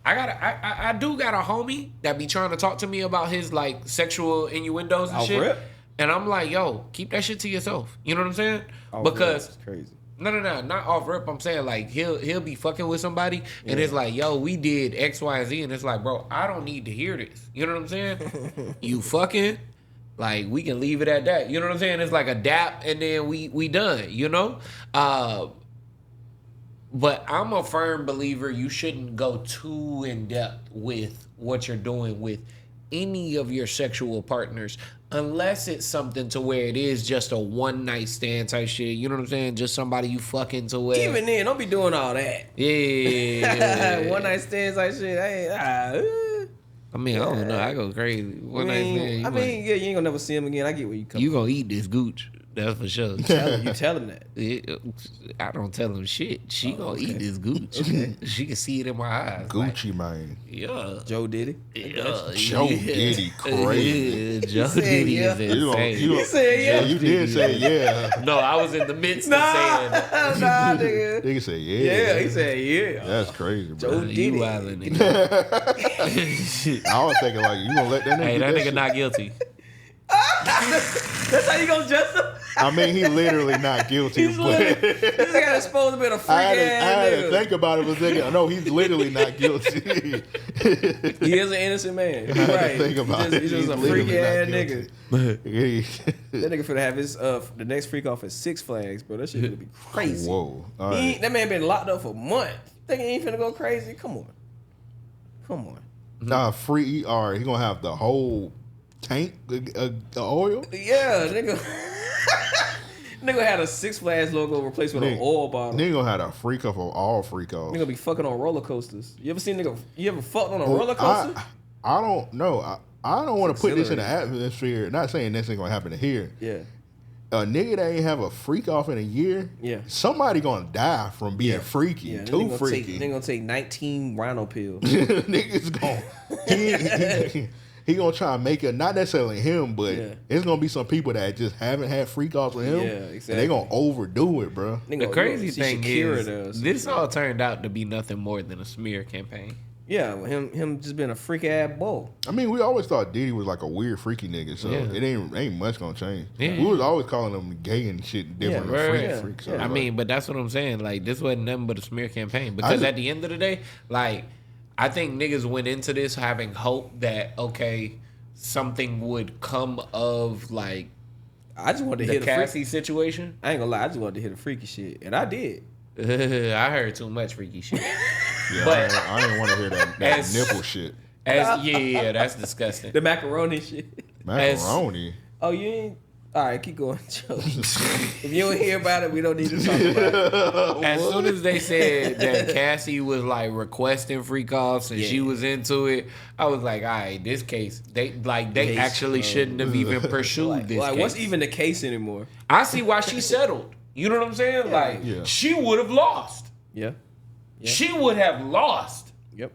I do got a homie that be trying to talk to me about his like sexual innuendos and Off shit. rip? And I'm like, yo, keep that shit to yourself. You know what I'm saying? Off Because rip, it's crazy. no, not off rip. I'm saying like he'll be fucking with somebody and it's like, yo, we did X, Y, and Z, and it's like, bro, I don't need to hear this. You know what I'm saying? You fucking. Like we can leave it at that. You know what I'm saying? It's like a dap and then we done, you know? But I'm a firm believer you shouldn't go too in depth with what you're doing with any of your sexual partners unless it's something to where it is just a one night stand type shit. You know what I'm saying? Just somebody you fucking to where. Even then, don't be doing all that. Yeah. One night stands like shit. I mean, I don't know. I go crazy. One night stand. Yeah, you ain't gonna never see him again. I get where you come. You gonna eat this gooch. That's for sure. You tell him that. I don't tell him shit. She gonna eat this gooch. She can see it in my eyes. Gucci man. Yeah. Joe Diddy. Joe Diddy crazy. Joe Diddy is insane. You said yeah. You did say yeah. No, I was in the midst of saying Nah, nigga. Nigga said yeah. Yeah, he said yeah. That's crazy, bro. Joe Diddy. you wildin', nigga. I was thinking like you gonna let that nigga. Hey, do that nigga shit? not guilty. That's how you gonna judge him? I mean, he literally not guilty. He's but literally, this guy is supposed to be a freak I had ass to nigga. think about it. Was thinking, no, he's literally not guilty. He is an innocent man. You're I had to right. think about He's just a literally freaky not ass guilty. nigga. That nigga finna have his the next freak off at Six Flags, bro. That shit gonna be crazy. Whoa. All He right. ain't- that man been locked up for months. Think he ain't finna go crazy? Come on. Nah, free. All right, he gonna have the whole tank, the oil. Yeah, nigga. Nigga had a Six Flags logo replaced with an Nigga. oil bottle. Nigga gonna have a freak off of all freak offs. Nigga be fucking on roller coasters. You ever seen nigga? You ever fucked on a roller coaster? I don't know. I don't want to put this in the exhilarating. atmosphere. Not saying this ain't gonna happen here. Yeah. A nigga that ain't have a freak off in a year, Yeah. somebody gonna die from being freaky, Yeah. too They freaky. gonna take 19 rhino pills. Niggas gonna he gonna try and make it, not necessarily him, but Yeah. it's gonna be some people that just haven't had freak offs with him. Yeah, And exactly. they gonna overdo it, bro. The crazy See thing Shakira is, does. this all turned out to be nothing more than a smear campaign. Yeah, him just being a freak ass bull. I mean, we always thought Diddy was like a weird, freaky nigga, so Yeah. it ain't much gonna change. Yeah. We was always calling him gay and shit, different Yeah, than freak, yeah, freak. So yeah. I like, mean, but that's what I'm saying. Like, this wasn't nothing but a smear campaign. Because just- at the end of the day, like, I think niggas went into this having hope that, okay, something would come of, like, I just wanted to the hear the freak. Cassie situation. I ain't gonna lie, I just wanted to hear the freaky shit, and I did. I heard too much freaky shit. yeah, but- I didn't want to hear that As- nipple shit. Yeah, that's disgusting. The macaroni shit. Macaroni. Oh, you ain't. All right, keep going, Joe. If you don't hear about it, we don't need to talk about it. As soon as they said that Cassie was like requesting freak offs and she Yeah. was into it, I was like, all right, this case, they Case actually closed. shouldn't have even pursued this Like, case. what's even the case anymore? I see why she settled. You know what I'm saying? Like, Yeah. she would have lost. Yeah. Yeah. She would have lost. Yep.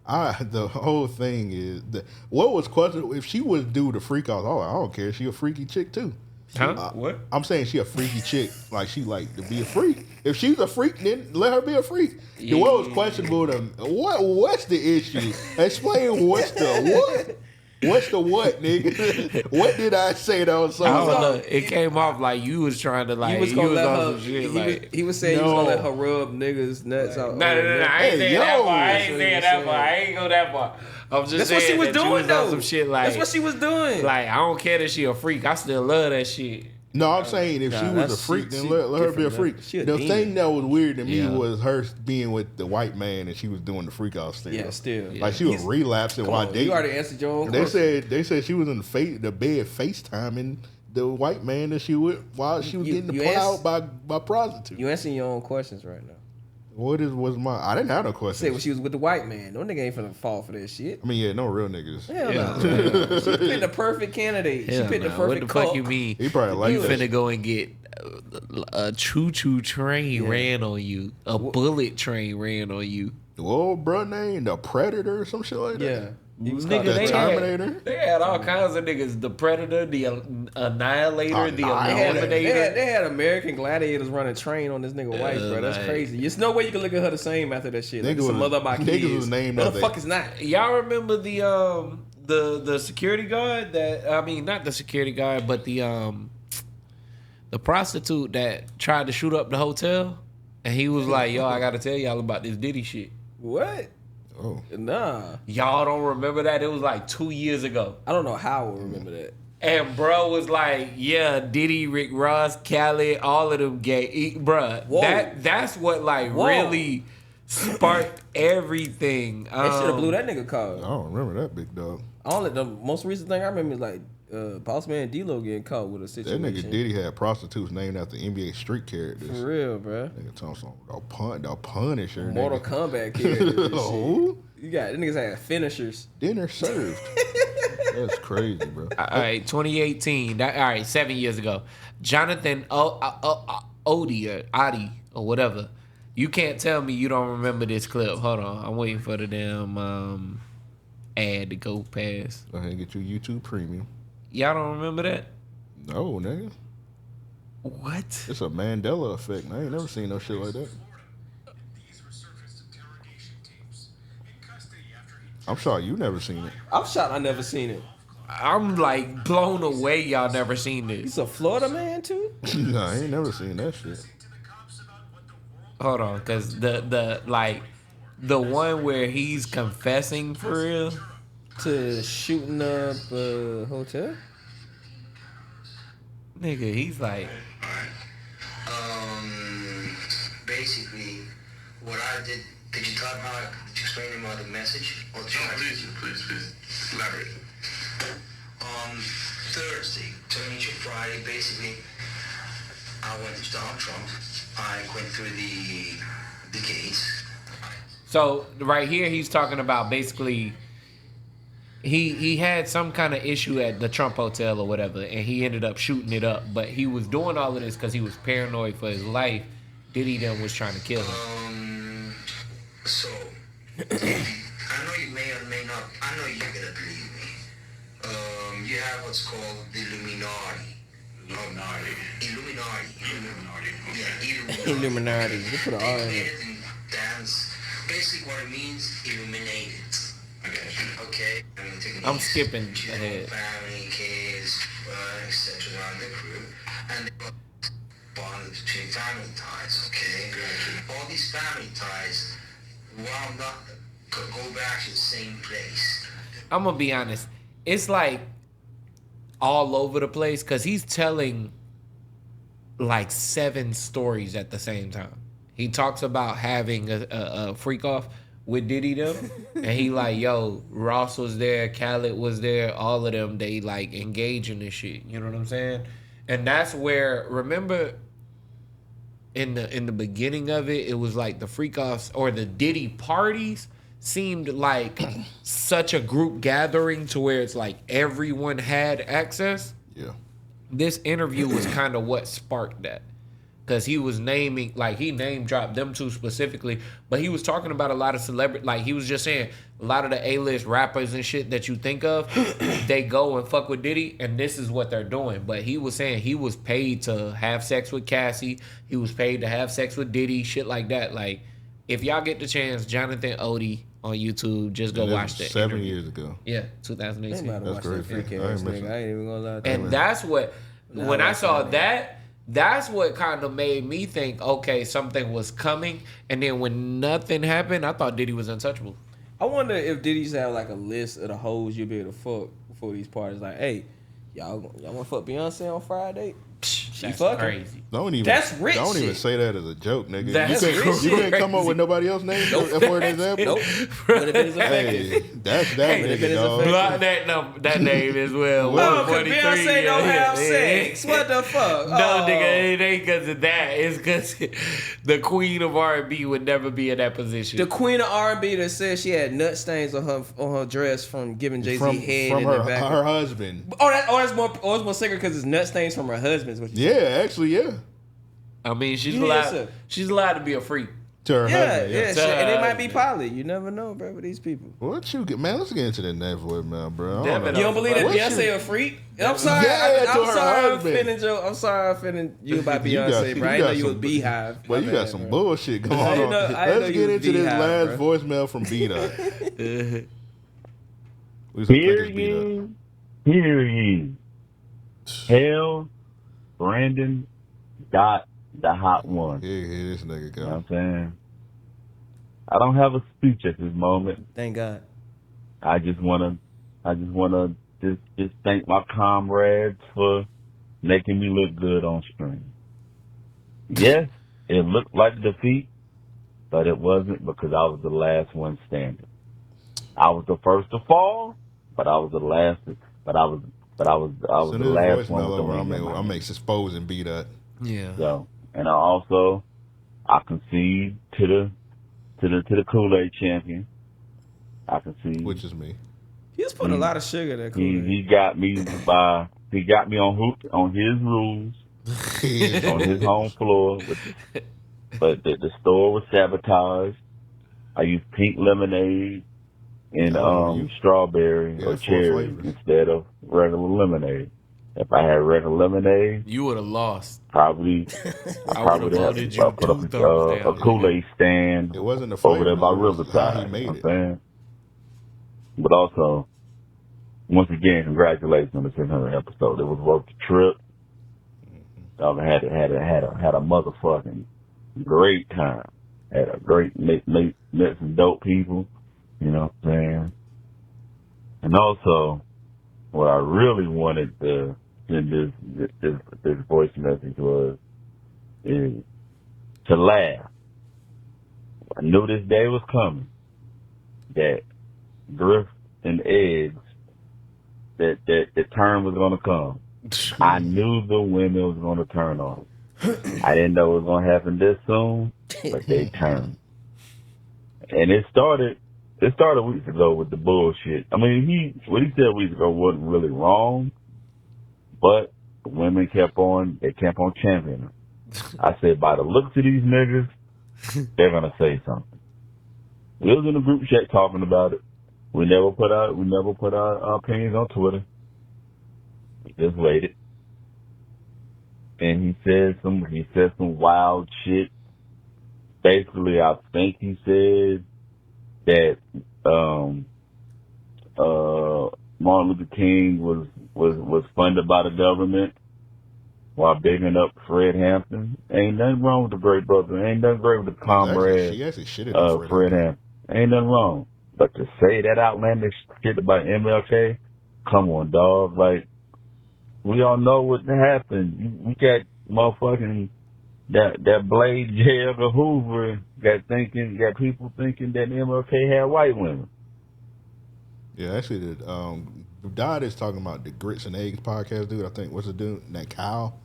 The whole thing is what was questionable if she would do the freak off. Oh, I don't care. She a freaky chick too. Huh? What? I'm saying she a freaky chick. Like she like to be a freak. If she's a freak, then let her be a freak. The what was questionable to what's the issue? Explain what's the what? What's the what, nigga? What did I say that was so I don't wrong? know. It came off like you was trying to like He was you gonna was let on her. some shit He, like he was saying he was gonna let her rub niggas nuts out. No. I ain't Hey, saying yo. that far. I That's ain't what saying he that was far. I ain't go that far. I'm just That's saying what she was that you doing was though. on some shit like That's what she was doing. like I don't care that she a freak. I still love that shit. No, I'm saying if Nah, she was a that's- freak, she then let her be a different, freak. man. She a The demon. thing that was weird to me Yeah. was her being with the white man and she was doing the freak off still. Yeah, still. Like she was He's- relapsing Come while on, dating. you already answered your own They question. said she was in the bed FaceTiming the white man that she with while she was You- getting you plowed asked- by prostitutes. You answering your own questions right now. Was my I didn't have no Say questions. when she was with the white man. No nigga ain't finna fall for that shit. I mean, yeah, no real niggas. Hell Yeah. no. She picked the perfect candidate. Hell she picked the nah. perfect What the fuck cook. you mean? He probably like You that. finna go and get a choo-choo train Yeah. ran on you. A bullet train ran on you. Well, bro, name the Predator or some shit like that. Yeah. He was Nigga, called The they the had- Terminator. They had all kinds of niggas. The Predator, the Annihilator, the Annihilator. Eliminator. They had American gladiators running train on this nigga wife, bro. That's like- crazy. There's no way you can look at her the same after that shit. Like Nigga some was- other of my niggas kids. was named No, the after- fuck is not. Y'all remember the security guard that I mean not the security guard, but the prostitute that tried to shoot up the hotel, and he was like, "Yo, I gotta tell y'all about this Diddy shit." What? Oh, Nah. Y'all don't remember that? It was like 2 years ago. I don't know how I would remember that. And bro was like, yeah, Diddy, Rick Ross, Khaled, all of them gay. Bruh, Whoa. that's what like Whoa. really sparked everything. They should have blew that nigga car. I don't remember that big dog. Only the most recent thing I remember is like Boss Man D-Lo getting caught with a That situation. nigga Diddy had prostitutes named after NBA street characters. For real, bro. Nigga Thompson, the Punisher. Mortal nigga. Kombat characters. and shit. Who? You got them niggas had finishers. Dinner served. That's crazy, bro. All right, 2018. All right, 7 years ago. Jonathan Odi or whatever. You can't tell me you don't remember this clip. Hold on, I'm waiting for the damn ad to go past. Go ahead and get your YouTube Premium. Y'all don't remember that? No, nigga. What? It's a Mandela effect. I ain't never seen no shit like that. I'm sorry, you never seen it. I'm shocked I never seen it. I'm like blown away. Y'all never seen this. He's a Florida man too. Nah, I ain't never seen that shit. Hold on, cause the one where he's confessing for real. To shooting up a hotel. Nigga, he's like, basically, what I did you talk how did you explain him about the message? Or please, elaborate. Thursday, turning to Friday, basically, I went to Donald Trump. I went through the gates. so right here he's talking about basically he had some kind of issue at the Trump Hotel or whatever, and he ended up shooting it up. But he was doing all of this because he was paranoid for his life. Diddy then was trying to kill him. So, I know you may or may not, I know you're gonna believe me. You have what's called the Illuminati. Illuminati. Yeah, Illuminati. They put an R in it. That's basically what it means, illuminated. Okay. I'm skipping ahead. Family, kids, etc. The crew, and they got bonded between family ties. Okay. All these family ties, while not go back to the same place. I'm gonna be honest. It's like all over the place because he's telling like 7 stories at the same time. He talks about having a freak off with Diddy them, and he like, yo, Ross was there, Khaled was there, all of them, they like engage in this shit. You know what I'm saying? And that's where, remember in the beginning of it, it was like the freak offs or the Diddy parties seemed like such a group gathering to where it's like everyone had access. Yeah. This interview was kind of what sparked that. Because he was naming, like he name dropped them two specifically, but he was talking about a lot of celebrity, like he was just saying a lot of the A-list rappers and shit that you think of, they go and fuck with Diddy, and this is what they're doing. But he was saying he was paid to have sex with Cassie, he was paid to have sex with Diddy, shit like that. Like, if y'all get the chance, Jonathan Odi on YouTube, just go watch that. 7 years ago. Yeah, 2018. That's crazy. I ain't even gonna lie. And that's what, when I saw that, that's what kind of made me think, okay, something was coming. And then when nothing happened, I thought Diddy was untouchable. I wonder if Diddy used to have like a list of the hoes you'd be able to fuck before these parties. Like, hey, y'all want to fuck Beyonce on Friday? She That's fucking crazy. That's rich Don't even shit. say that as a joke, nigga. That's you rich can't shit. come up with nobody else's name for an example. Nope. But if it is effective. Hey, that's that If it nigga, is dog. effective. Block that name as well. No, because 143, Beyonce don't have sex. What the fuck? No, Oh. nigga, it ain't because of that. It's because the queen of R&B would never be in that position. The queen of R&B that said she had nut stains on her dress from giving Jay-Z From head from in her the back. her husband. That's more sacred because it's nut stains from her husband's. What you Yeah, actually, yeah. I mean, she's Yeah, allowed. sir. She's allowed to be a freak. To her Yeah, husband. yeah, Yeah. shit. And it might be poly. You never know, bro, with these people. What you get, man? Let's get into that voicemail, bro. I Devin, don't know. You don't believe that What Beyonce you- a freak? I'm sorry. Yeah, to I'm her sorry. I'm husband. offending you. I'm sorry. I'm offending you about You got- Beyonce, you bro. I got know you was some- Beehive. Well, My you got bad, some bro. bullshit going I on. didn't know- I didn't know Let's you get was into this Beehive, last bro. voicemail from B-Dot. Hear ye. Hail, Brandon got the hot one. Here this nigga You know go. what I'm saying? I don't have a speech at this moment. Thank God. I just wanna just thank my comrades for making me look good on screen. Yes, it looked like defeat, but it wasn't because I was the last one standing. I was the first to fall, but I was the last. But I was the Send this last one voicemail with the over. ring in my I'm hand. exposing B-Dot. Yeah. So, and I concede to the Kool-Aid champion. I concede. Which is me. He was put a lot of sugar in that Kool-Aid. He got me on his rules, on his home floor. But the store was sabotaged. I used pink lemonade and strawberry or 4 cherry flavors. instead of regular lemonade. If I had regular lemonade, You would have lost. I would've probably would voted you have put 2 up thumbs a down. Kool-Aid stand It wasn't the over flavor, there by it was how he Riverside. made You know it. what I'm saying? But also, once again, congratulations on the 600 episode. It was worth the trip. Had a motherfucking great time. Had a great met some dope people. You know what I'm saying? And also, what I really wanted to send this voice message is to laugh. I knew this day was coming. That Griff and eggs, that the turn was gonna come. I knew the women was gonna turn on. I didn't know it was gonna happen this soon, but they turned. And it started weeks ago with the bullshit. I mean, what he said weeks ago wasn't really wrong, but the women kept on championing him. I said, by the looks of these niggas, they're gonna say something. We was in the group chat talking about it. We never put our opinions on Twitter. We just waited. And he said some wild shit. Basically, I think he said that Martin Luther King was funded by the government while bigging up Fred Hampton. Ain't nothing wrong with the great brother. Ain't nothing great with the comrade. She actually shitted on Fred Hampton. Ain't nothing wrong. But to say that outlandish shit about MLK, come on, dog. Like, we all know what happened. We got motherfucking that Blade J. Edgar Hoover got people thinking that MLK had white women. Yeah, actually, Dodd is talking about the Grits and Eggs podcast, dude. I think what's the dude? That Kyle.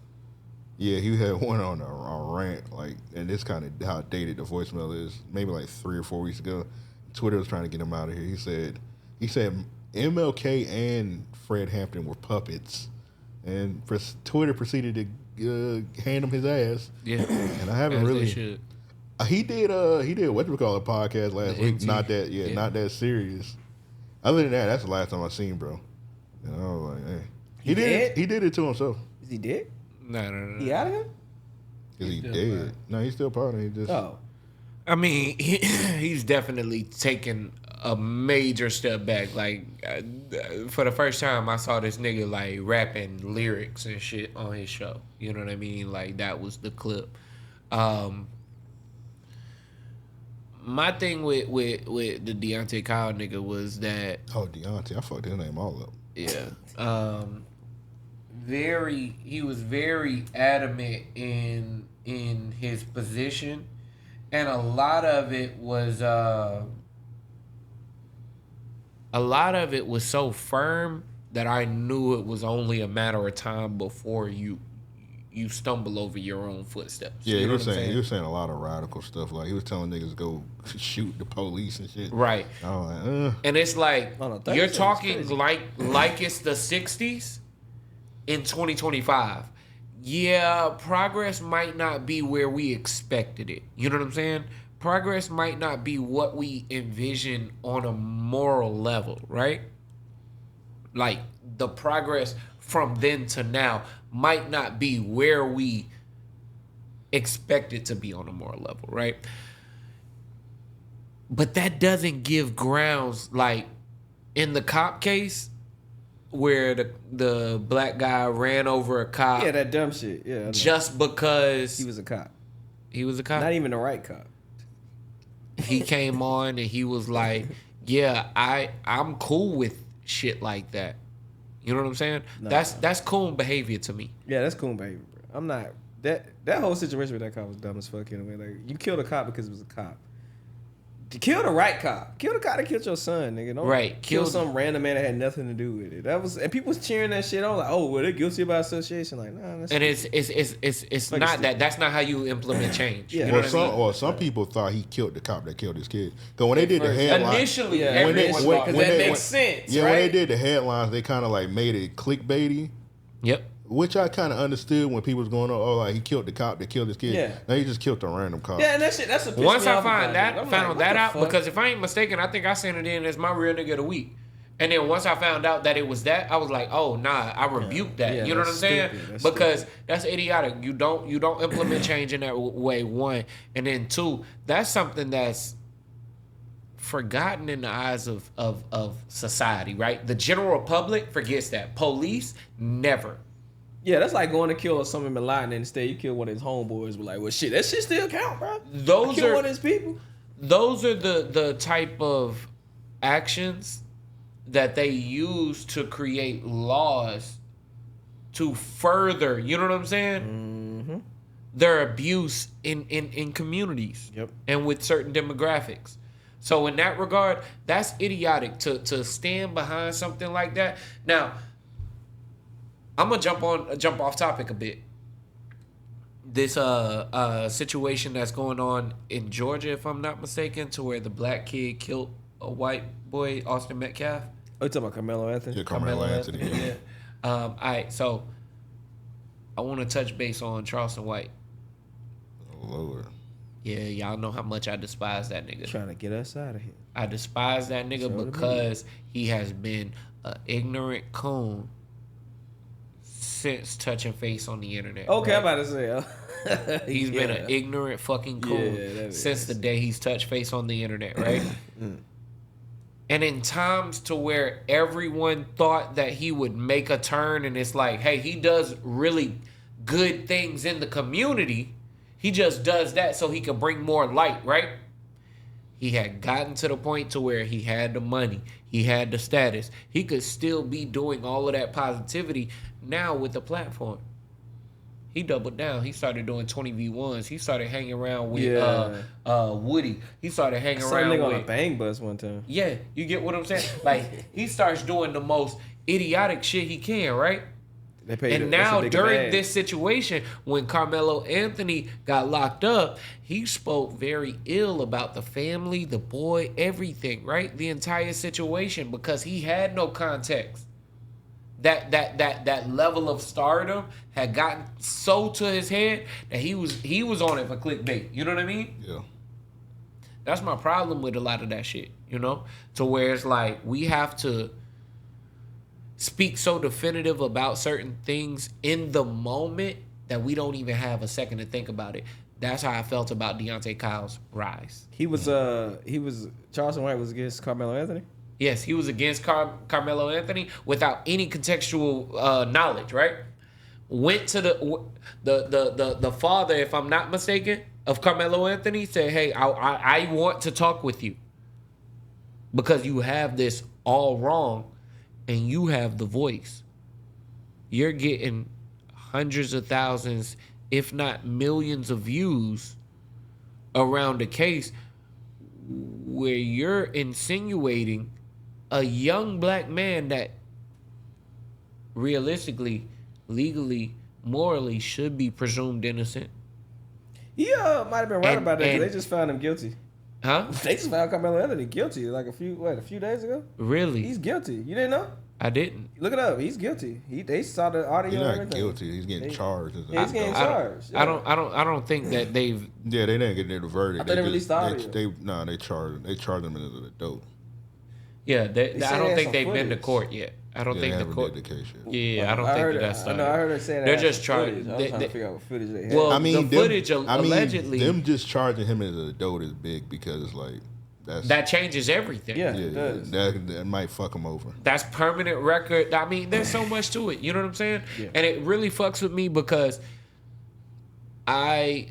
Yeah, he had one on a rant, like, and this kind of how dated the voicemail is. Maybe like 3 or 4 weeks ago, Twitter was trying to get him out of here. He said MLK and Fred Hampton were puppets, and Twitter proceeded to hand him his ass. Yeah, and I haven't really. He did what do we call a podcast last week? Not that serious. Other than that, that's the last time I seen bro. And I was like, hey, he did it to himself. Is he dead? No. He out of here? Is he dead? Right. No, he's still part of it. He just. Oh. I mean, he's definitely taken a major step back. Like, for the first time, I saw this nigga, like, rapping lyrics and shit on his show. You know what I mean? Like, that was the clip. My thing with the Deontay Kyle nigga was that... Oh, Deontay. I fucked his name all up. Yeah. He was very adamant in his position, and a lot of it was so firm that I knew it was only a matter of time before you stumble over your own footsteps. Yeah, you know he was saying a lot of radical stuff. Like, he was telling niggas to go shoot the police and shit. Right. I was like, and it's like, you're talking like it's the 60s in 2025. Yeah, progress might not be where we expected it. You know what I'm saying? Progress might not be what we envision on a moral level, right? Like, the progress from then to now might not be where we expect it to be on a moral level, right? But that doesn't give grounds, like, in the cop case, where the black guy ran over a cop. Yeah, that dumb shit. Yeah. Just because he was a cop. He was a cop? Not even the right cop. He came on and he was like, yeah, I'm cool with shit like that. You know what I'm saying? No. That's cool behavior to me. Yeah, that's cool behavior, bro. I'm not that whole situation with that cop was dumb as fuck anyway. Like, you killed a cop because it was a cop. Kill the right cop. Kill the cop that killed your son, nigga. Don't Right. kill Kill- some random man that had nothing to do with it. That was, and people was cheering that shit on like, oh, well, they're guilty by association. Like, nah, that's And it's Like not it's- that. That's not how you implement change. Yeah. You know Well, what I mean? some people thought he killed the cop that killed his kid. Because when they did the headline, Initially, Yeah. when they, everyone when, thought because when that they, makes sense. yeah, right? when they did the headlines, they kind of like made it clickbaity, Yep. which I kind of understood when people was going on. Oh, like he killed the cop that killed his kid. Yeah. Now he just killed a random cop. Yeah, and that shit, that's a Once I found that out, because if I ain't mistaken, I think I sent it in as my real nigga of the week. And then once I found out that it was that, I was like, oh nah, I rebuked that. Yeah, you know what I'm that's saying? stupid. That's Because that's idiotic. You don't implement change in that way, one. And then two, that's something that's forgotten in the eyes of society, right? The general public forgets that. Police, never. Yeah, that's like going to kill Osama bin Laden and instead you kill one of his homeboys. But like, well, shit, that shit still count, bro. Those Kill are one of his people. those are the type of actions that they use to create laws to further, you know what I'm saying? Their abuse in communities. Yep. And with certain demographics. So in that regard, that's idiotic to stand behind something like that. Now, I'm gonna jump off topic a bit. This situation that's going on in Georgia, if I'm not mistaken, to where the black kid killed a white boy, Austin Metcalf. Oh, you talking about Carmelo Anthony? Yeah, Carmelo Anthony. Yeah. All right, so I want to touch base on Charleston White. Oh Lord. Yeah, y'all know how much I despise that nigga. Trying to get us out of here. I despise that nigga So do me. because he has been an ignorant coon since touching face on the internet. Okay, right? I'm about to say. He's been Yeah. an ignorant fucking coon Yeah, that since is. the day he's touched face on the internet, right? And in times to where everyone thought that he would make a turn and it's like, hey, he does really good things in the community. He just does that so he can bring more light, right? He had gotten to the point to where he had the money. He had the status. He could still be doing all of that positivity now with the platform. He doubled down. He started doing 20v1s. He started hanging around with Woody. He started hanging Some around nigga on a with... bang bus one time. Yeah, you get what I'm saying? Like, he starts doing the most idiotic shit he can, right? They paid And now, during this situation, when Carmelo Anthony got locked up, he spoke very ill about the family, the boy, everything, right? The entire situation, because he had no context. That level of stardom had gotten so to his head that he was on it for clickbait. You know what I mean? Yeah. That's my problem with a lot of that shit, you know? To where it's like, we have to speak so definitive about certain things in the moment that we don't even have a second to think about it. That's how I felt about Deontay Kyle's rise. He was Charleston White was against Carmelo Anthony. Yes, he was against Carmelo Anthony without any contextual knowledge, right? Went to the father, if I'm not mistaken, of Carmelo Anthony, said, hey, I want to talk with you because you have this all wrong and you have the voice. You're getting hundreds of thousands, if not millions of views around the case where you're insinuating a young black man that realistically, legally, morally should be presumed innocent. He might have been right about that. 'Cause and- they just found him guilty. Huh? They just found Carmelo Anthony guilty like a few days ago. Really? He's guilty. You didn't know? I didn't. Look it up. He's guilty. They saw the audio. He's and not everything. guilty. He's getting charged. as an Yeah, he's getting adult. charged. I don't think that they've. Yeah, they didn't get the verdict. I thought they released the audio. They charged him as an adult. Yeah, They I said don't they think had they've some been to footage. court yet. I don't Yeah, think they the haven't court. did the case yet. Yeah, I don't I think heard that that's I know. I heard her saying They're that just trying. I was trying to figure out what footage they had. Well, I mean, the footage them allegedly just charging him as an adult is big because it's like that changes everything. Yeah. yeah, It does. that might fuck him over. That's permanent record. I mean, there's so much to it. You know what I'm saying? Yeah. And it really fucks with me because I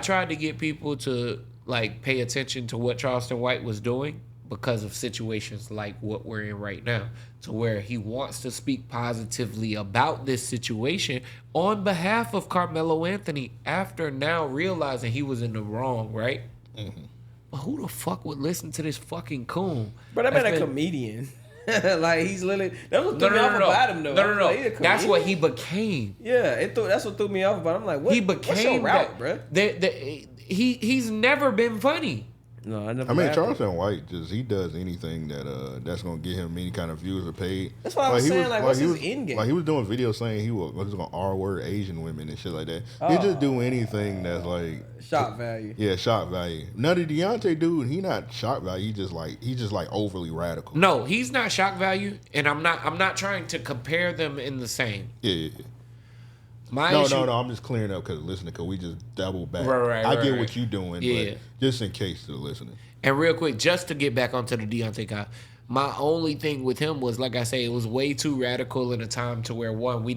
tried to get people to like pay attention to what Charleston White was doing because of situations like what we're in right now, to where he wants to speak positively about this situation on behalf of Carmelo Anthony after now realizing he was in the wrong, right? But who the fuck would listen to this fucking coon? But I bet That's a been- comedian. Like he's literally that's what threw me off about him though. No. Like, he a That's comedian? what he became. Yeah, that's what threw me off about him. I'm like, what? He what's your became route, that, bro? He's never been funny. No, I never. I mean, laughed. Charleston White he does anything that's gonna get him any kind of views or paid. That's what I was saying. Like, what's his end game? Like he was doing videos saying he was gonna R-word Asian women and shit like that. He just do anything that's like Shock value. Yeah, shock value. None of Deontay dude, he not shock value. He just like overly radical. No, he's not shock value, and I'm not trying to compare them in the same. Yeah. My No, issue, I'm just clearing up because we just double back. Right, I get right. what you doing, Yeah. but just in case to the listener. And real quick, just to get back onto the Deontay guy, my only thing with him was, like I say, it was way too radical in a time to where we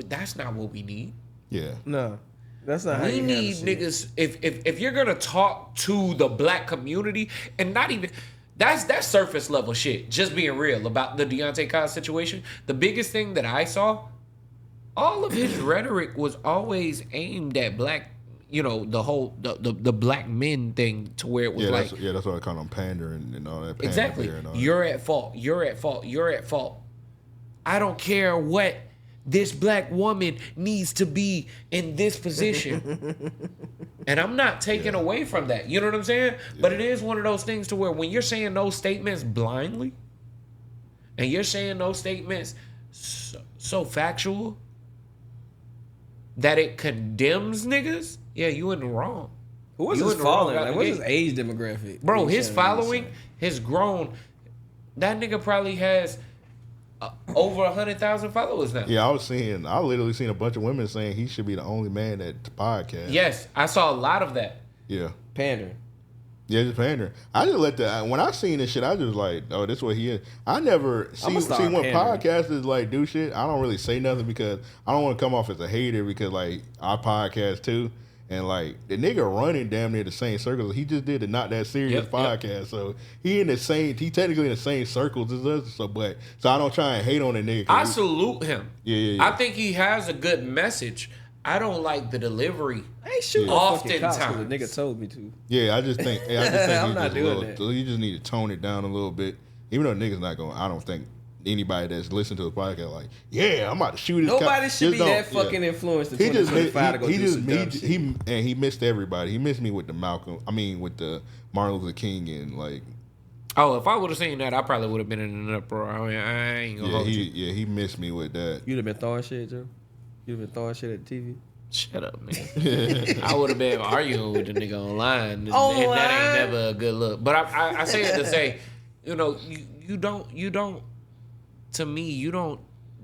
that's not what we need. Yeah. No, that's not. how We you need handle shit. niggas. If you're gonna talk to the black community and not even that's surface level shit. Just being real about the Deontay Kai situation. The biggest thing that I saw, all of his rhetoric was always aimed at black. You know, the whole the black men thing, to where it was like, that's what I call them pandering and all that. exactly, And all you're at fault. You're at fault. You're at fault. I don't care what this black woman needs to be in this position. And I'm not taking away from that. You know what I'm saying? Yeah. But it is one of those things to where when you're saying those statements blindly, and you're saying those statements so factual that it condemns niggas, yeah, you in the wrong. Who was You his in the wrong following? out Like, the what's gate. his age demographic? Bro, He's his saying following, this. his grown, that nigga probably has over 100,000 followers now. Yeah, I literally seen a bunch of women saying he should be the only man at the podcast. Yes, I saw a lot of that. Yeah. Pandering. Yeah, just pandering. I just when I seen this shit, I just like, oh, this what he is. I never see when pandering. podcasters like do shit. I don't really say nothing because I don't want to come off as a hater because like I podcast too, and like the nigga running damn near the same circles. He just did the Not That Serious podcast, so he technically in the same circles as us. So I don't try and hate on the nigga. I salute him. Yeah. I think he has a good message. I don't like the delivery. I ain't shooting no fucking cops 'cause Oftentimes. the nigga told me to. Yeah, I just think I'm he not just doing that. so you just need to tone it down a little bit. Even though niggas not going, I don't think anybody that's listening to the podcast like, yeah, I'm about to shoot his Nobody cop. should be Just that don't- fucking influenced in He just 2025 to go do some dumb shit. he missed everybody. He missed me with the with the Martin Luther King and like Oh, if I would have seen that, I probably would have been in an uproar. I mean, I ain't gonna hold you. he missed me with that. You'd have been throwing shit, Joe. You'd have been throwing shit at the TV. Shut up, man. I would have been arguing with the nigga online. And that Online? ain't never a good look. But I say it to say, you know, you don't, to me, you don't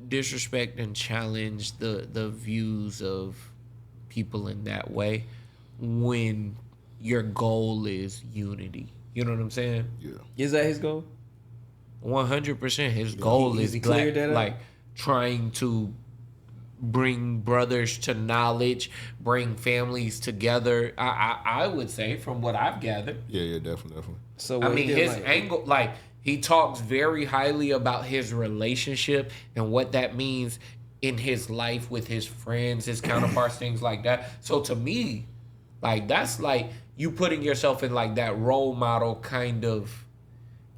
disrespect and challenge the views of people in that way when your goal is unity. You know what I'm saying? Yeah. Is that his goal? 100%. His goal Has is he black, cleared that up? like trying to bring brothers to knowledge, bring families together. I would say, from what I've gathered. Yeah, definitely. So I what he mean, did, his angle, like he talks very highly about his relationship and what that means in his life with his friends, his counterparts, things like that. So to me, like that's like you putting yourself in like that role model kind of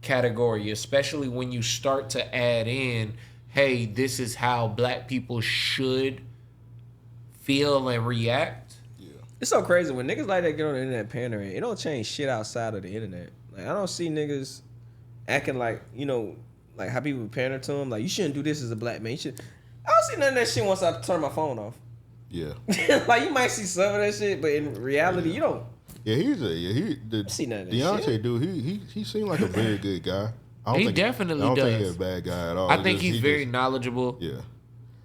category, especially when you start to add in, hey, this is how black people should feel and react. It's so crazy when niggas like that get on the internet pandering. It don't change shit outside of the internet. Like I don't see niggas acting like, you know, like how people pander to them. Like you shouldn't do this as a black man. You should. I don't see none of that shit once I turn my phone off. Yeah. Like you might see some of that shit, but in reality, you don't. Yeah, See none of that Deontay shit. dude. He seemed like a very good guy. He definitely I don't think does. he's a bad guy at all. I think he's very knowledgeable. Yeah.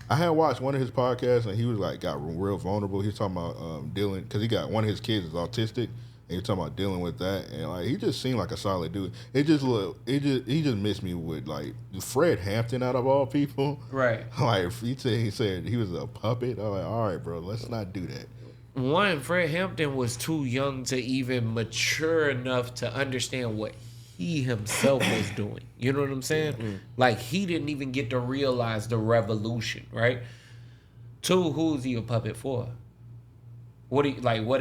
I had watched one of his podcasts and he was like got real vulnerable. He was talking about dealing because he got one of his kids is autistic and he was talking about dealing with that and like he just seemed like a solid dude. He just missed me with like Fred Hampton out of all people. Right. Like he said he was a puppet. I'm like, all right, bro, let's not do that. One, Fred Hampton was too young to even mature enough to understand what he himself was doing. You know what I'm saying? Mm-hmm. Like, he didn't even get to realize the revolution, right? Two, who's he a puppet for? What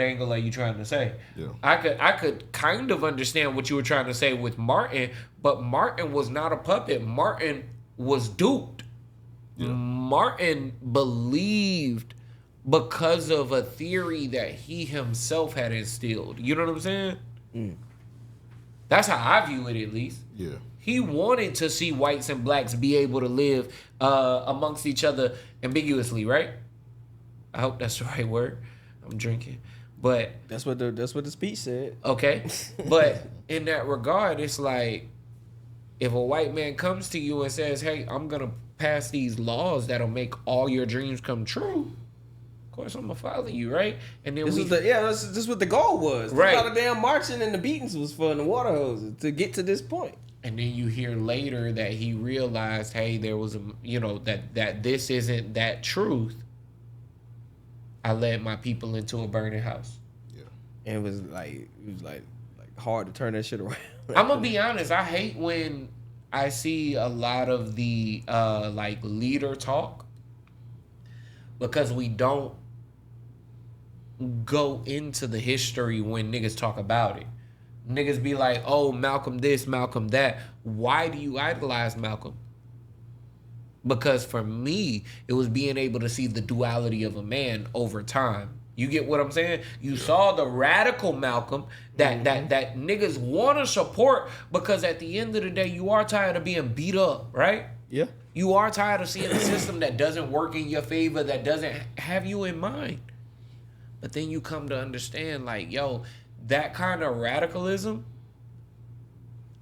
angle are you trying to say? Yeah. I could kind of understand what you were trying to say with Martin, but Martin was not a puppet. Martin was duped. Yeah. Martin believed because of a theory that he himself had instilled. You know what I'm saying? That's how I view it, at least. Yeah. He wanted to see whites and blacks be able to live amongst each other ambiguously, right? I hope that's the right word. I'm drinking, but That's what the speech said. okay. But in that regard, it's like if a white man comes to you and says, "Hey, I'm gonna pass these laws that'll make all your dreams come true," of course I'm gonna follow you, right? And then This is what the goal was. Right. All the damn marching and the beatings was for in the water hoses to get to this point. And then you hear later that he realized, hey, there was that this isn't that truth. I led my people into a burning house. Yeah. And it was like hard to turn that shit around. I'm gonna be honest. I hate when I see a lot of the leader talk because we don't go into the history when niggas talk about it. Niggas be like, oh, Malcolm this, Malcolm that. Why do you idolize Malcolm? Because for me, it was being able to see the duality of a man over time. You get what I'm saying? You saw the radical Malcolm that niggas want to support because at the end of the day, you are tired of being beat up, right? Yeah. You are tired of seeing a system that doesn't work in your favor, that doesn't have you in mind. But then you come to understand, like, yo, that kind of radicalism,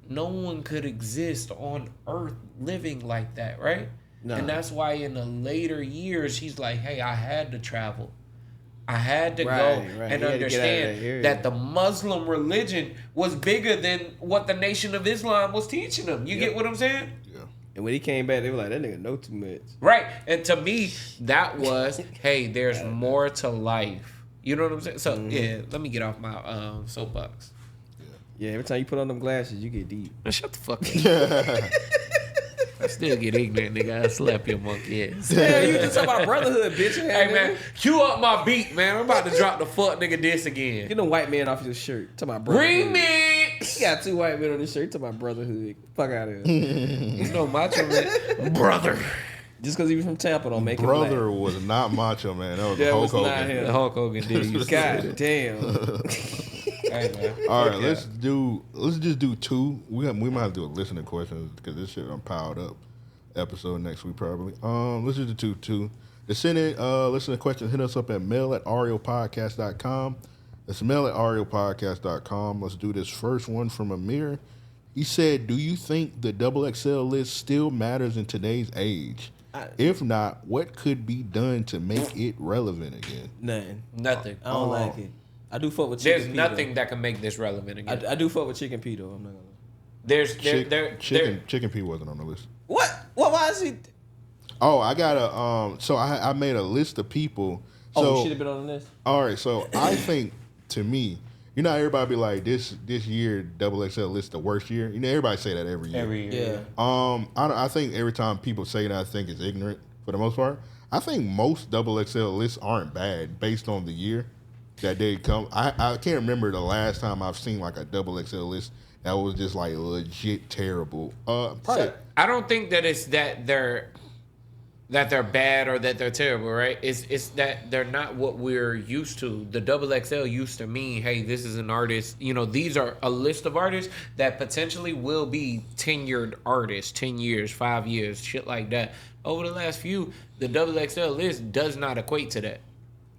no one could exist on earth living like that, right? No. And that's why in the later years, he's like, hey, I had to travel. I had to go and He had to get out of that understand area. that the Muslim religion was bigger than what the Nation of Islam was teaching them. You get what I'm saying? Yeah. And when he came back, they were like, that nigga know too much. Right. And to me, that was, hey, there's more to life. You know what I'm saying? So, yeah, let me get off my soapbox. Yeah, every time you put on them glasses, you get deep. Man, shut the fuck up. I still get ignorant, nigga. I slap your monkey ass. Yeah, you just talking about brotherhood, bitch. Hey, man, cue up my beat, man. I'm about to drop the fuck nigga diss again. Get them white men off your shirt. Talking about brotherhood. Remix! You got two white men on this shirt. Talking about brotherhood. Fuck out of here. You know, Macho Man. Brother. Just because he was from Tampa don't make Brother him was not Macho Man. That was That Hulk was not Hogan. him. Hulk Hogan did. You God damn. Hey, man. All right, let's just do two. We might have to do a listener questions because this shit done piled up. Episode next week probably. Let's just do two. To send in listener questions, hit us up at mail@ariopodcast.com. That's mail@ariopodcast.com. Let's do this first one from Amir. He said, "Do you think the XXL list still matters in today's age? If not, what could be done to make it relevant again?" Nothing. I don't like it. I do fuck with Chicken There's P, nothing though. that can make this relevant again. I do fuck with Chicken P, though. I'm not gonna lie. There's Chicken P wasn't on the list. What? Why is he? Oh, I got a so I made a list of people. So, Oh, he should have been on the list. all right, so I think to me, you know, how everybody be like, this year XXL list the worst year. You know, everybody say that every year. Yeah. I think every time people say that, I think it's ignorant for the most part. I think most XXL lists aren't bad based on the year that they come. I can't remember the last time I've seen like a XXL list that was just like legit terrible. Probably. I don't think that it's that they're bad or that they're terrible, right? It's that they're not what we're used to. The XXL used to mean, hey, this is an artist. You know, these are a list of artists that potentially will be tenured artists, 10 years, 5 years, shit like that. Over the last few, the XXL list does not equate to that.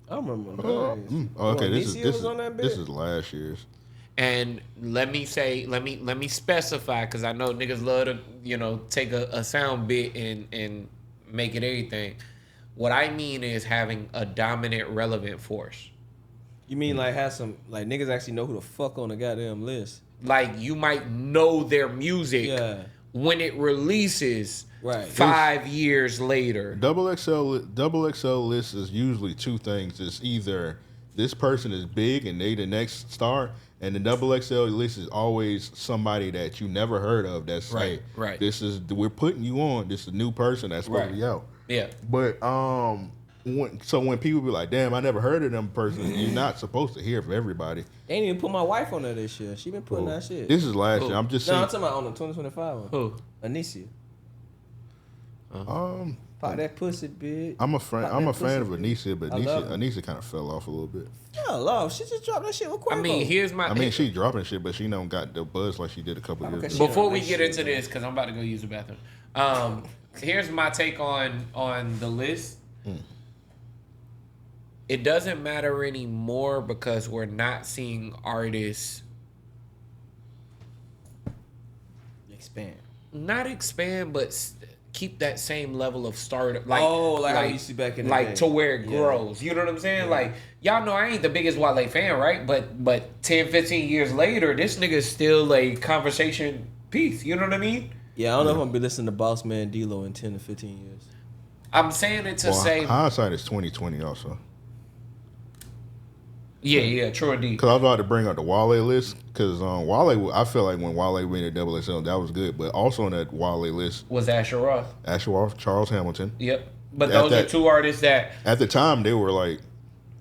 I don't remember. Okay, this on that bit? is last year's. And let me specify, because I know niggas love to, you know, take a sound bit and make it everything. What I mean is having a dominant, relevant force. You mean like have some like niggas actually know who the fuck on the goddamn list? Like you might know their music when it releases Right. 5 years later. XXL list is usually two things. It's either this person is big and they the next star, and the XXL list is always somebody that you never heard of. That's Right, like, right. We're putting you on. This is a new person that's supposed to be out. Yeah. But when people be like, "Damn, I never heard of them person," you're not supposed to hear from everybody. They ain't even put my wife on there this year. She been putting that shit. This is last year. I'm just No, saying. I'm talking about on the 2025 one. Who? Anicia. Um, Pop that pussy, bitch. I'm a fan. Pop I'm that a fan of pussy. Anisha, but I love her. Anisha kind of fell off a little bit. Yeah, love. She just dropped that shit with Quavo. I mean, here's my. I mean, she dropping shit, but she don't got the buzz like she did a couple years Okay, ago. Before we Shit. get into this, because I'm about to go use the bathroom. Here's my take on the list. It doesn't matter anymore because we're not seeing artists expand. not expand, but keep that same level of stardom. Like, Like how you see back in the day. to where it grows. You know what I'm saying? Like, y'all know I ain't the biggest Wale fan, right? But 10, 15 years later, this nigga's still a conversation piece. You know what I mean? Yeah, I don't know if I'm gonna be listening to Boss Man D-Lo in 10 to 15 years. I'm saying it to say, hindsight is 2020 also. yeah, true indeed. Because I was about to bring up the Wale list. Because Wale, I feel like when Wale made a double XL, that was good. But also on that Wale list, Was Asher Roth. Asher Roth, Charles Hamilton. Yep. But At those are that- two artists that, At the time, they were like,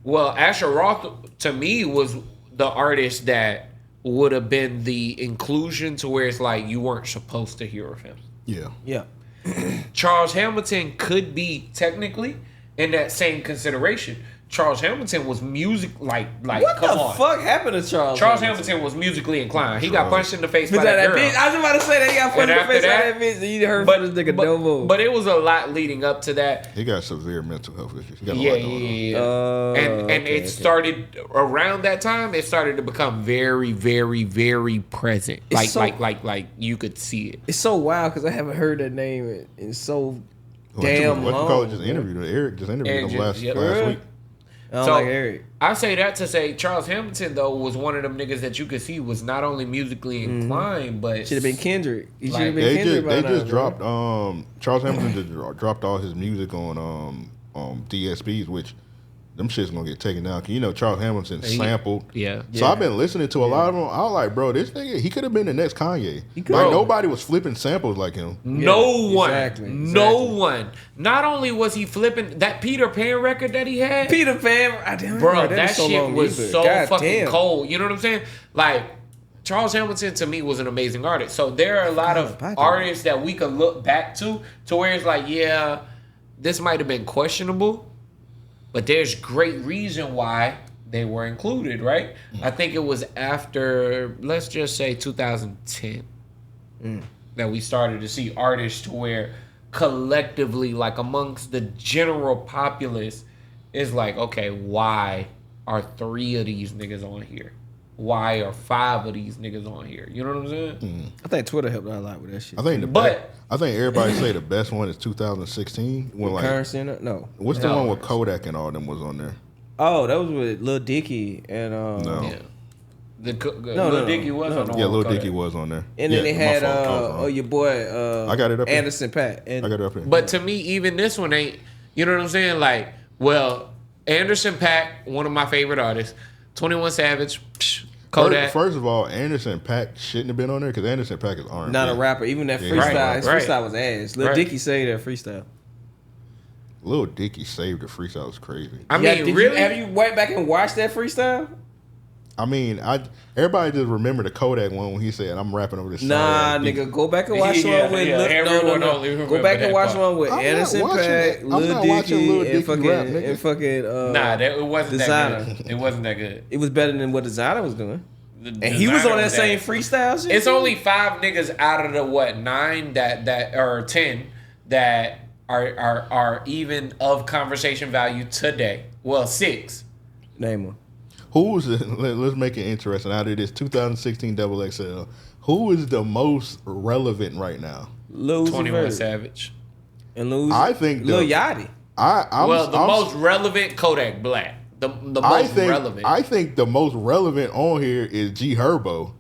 well, Asher Roth to me was the artist that would have been the inclusion to where it's like you weren't supposed to hear of him. yeah. Yeah. Charles Hamilton could be technically in that same consideration. Charles Hamilton was music like What come the on. fuck happened to Charles? Charles Hamilton was musically inclined. He got punched in the face by Was that that girl. bitch? I was about to say that he got And put in the after face by that- that bitch. And you heard from this nigga Dovo. but it was a lot leading up to that. He got severe mental health issues. He got a Yeah, lot going on. and it started around that time. It started to become very, very, very present. It's Like you could see it. It's so wild because I haven't heard that name in so damn What you long. call it? Just interviewed him. Eric just interviewed him last Yep. week. I don't So- like Eric. I say that to say Charles Hamilton though was one of them niggas that you could see was not only musically inclined, but Should have been Kendrick. He should Like, have been They Kendrick. just by they now, just bro. dropped Charles Hamilton just dropped all his music on DSPs, which them shits gonna get taken down. 'Cause you know Charles Hamilton sampled. yeah. So I've been listening to a lot of them. I was like, bro, this nigga, he could have been the next Kanye. could've. Like Bro. nobody was flipping samples like him. No one. exactly, No exactly. one. Not only was he flipping that Peter Pan record that he had, Peter Pan. I damn bro, that that was so shit long was either. so God fucking damn. cold. You know what I'm saying? Like, Charles Hamilton to me was an amazing artist. So there are a lot of about that. artists that we could look back to where it's like, yeah, this might have been questionable, but there's great reason why they were included, right? I think it was after, let's just say 2010, that we started to see artists to where collectively, like amongst the general populace, is like, okay, why are 3 of these niggas on here? Why are 5 of these niggas on here? You know what I'm saying? I think Twitter helped out a lot with that shit. I think But- I think everybody say the best one is 2016 when like Currency in it? No. what's the No. one with Kodak and all them was on there? Oh, that was with Lil Dicky and No. Yeah. No, Lil no, Dicky was no. on the Yeah, one Lil with Kodak. Dicky was on there. and then Yeah, they my had fault, I was wrong. your boy I got it up here. Anderson Paak. And I got it up here. But to me, even this one ain't. You know what I'm saying? Like, well, Anderson .Paak, one of my favorite artists. 21 Savage, psh, Kodak. First of all, Anderson .Paak shouldn't have been on there because Anderson .Paak is R&B. not a rapper. Even that Yeah, freestyle, right, his right. freestyle was ass. Lil Right. Dicky say that freestyle. Lil Dicky saved the freestyle. It was crazy. I Yeah, mean, did really? have you went back and watched that freestyle? I mean, everybody just remember the Kodak one when he said, "I'm rapping over this." Nah, song." nigga, go back and watch Yeah, one with yeah, no, everyone only Go remember back that and watch part. one with I'm not Anderson watching Paak, that. I'm Lil not watching Lil Dicky, Dicky and fucking rap, nigga. and fucking. Nah, it wasn't Designer. that good. It wasn't that good. It was better than what Designer was doing, The and he was Designer on that same freestyle shit. It's only 5 niggas out of the 9 that or 10 that are even of conversation value today. Well, 6. Name one. Who is it? Let's make it interesting. Out of this 2016 Double XL, who is the most relevant right now? Lil Uzi 21 Vert. Savage. And Lil I think Lil the- Yachty. I'm most relevant Kodak Black. The most relevant. I think the most relevant on here is G Herbo.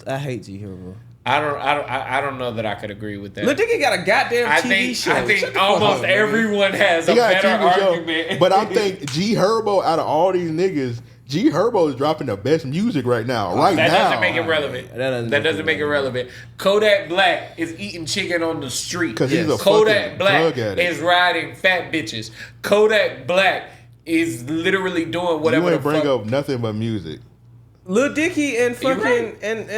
I hate G Herbo. I don't know that I could agree with that. Lil Dicky got a goddamn TV show. I Shut think the fuck almost up, nigga. everyone has He a got a better TV show, argument. but I think G Herbo out of all these niggas, G Herbo is dropping the best music right now. Right that now. doesn't make it relevant. That doesn't make it relevant. Kodak Black is eating chicken on the street. Because he's a Kodak fucking Black drug addict. is riding fat bitches. Kodak Black is literally doing whatever You the ain't bring fuck. up nothing but music. Lil Dicky and fucking right. and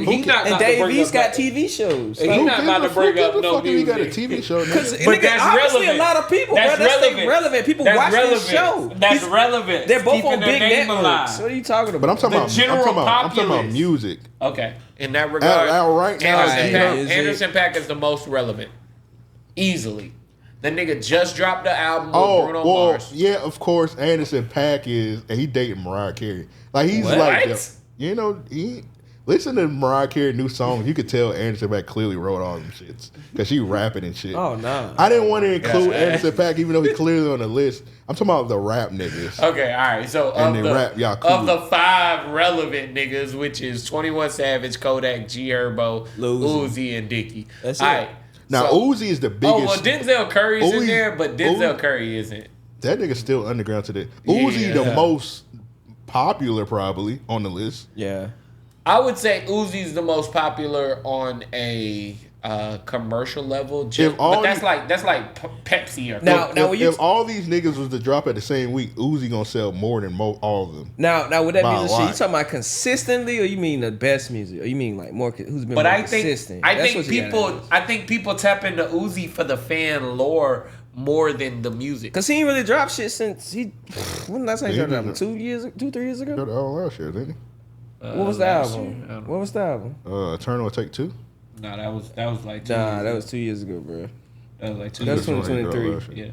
He not and about to Dave bring East up got nothing. TV shows. He not about to bring up no He got a music. TV show. Because Nigga. But that's obviously relevant. a lot of people, That's bro. That's relevant. relevant. People That's watch relevant. this show. That's relevant. They're both Keeping on their big name networks. alive. What are you talking about? But I'm talking about general I'm talking about populace. music. Okay. In that regard, Right now, Anderson .Paak is the most relevant. Easily. The nigga just dropped the album with Bruno well, Mars. yeah, of course. Anderson .Paak is, and he dating Mariah Carey. Like he's What? like, you know, he listen to Mariah Carey new songs. You could tell Anderson .Paak clearly wrote all them shits because she rapping and shit. Oh no, I didn't want to include Anderson .Paak even though he's clearly on the list. I'm talking about the rap niggas. Okay, all right. So And of they the, rap, y'all cool. of the 5 relevant niggas, which is 21 Savage, Kodak, G Herbo, Lil Uzi, and Dickie. That's all it. right. Now So- Uzi is the biggest. Oh well, Denzel Curry's in Uzi- there, but Denzel Uzi- Curry isn't. That nigga's still underground today. Uzi the most popular probably on the list. yeah. I would say Uzi's the most popular on a commercial level, If all but that's like Pepsi or Now- Coke. when you- if all these niggas was to drop at the same week, Uzi gonna sell more than all of them. Now, would that By be a the shit? lot. You talking about consistently, or you mean the best music, or you mean like more? Who's been But more I think consistent? I That's think what you gotta people I think people tap into Uzi for the fan lore more than the music. Cause he ain't really dropped shit since he. When last time he Yeah, dropped he an album? 3 years ago. Got it all last year, didn't he? What was the last album? year? I don't know. What was the album? Eternal Take Two. No, that was like 2 Nah, years that ago. was 2 years ago, bro. That was like 2 That's years ago. 2023. Yeah.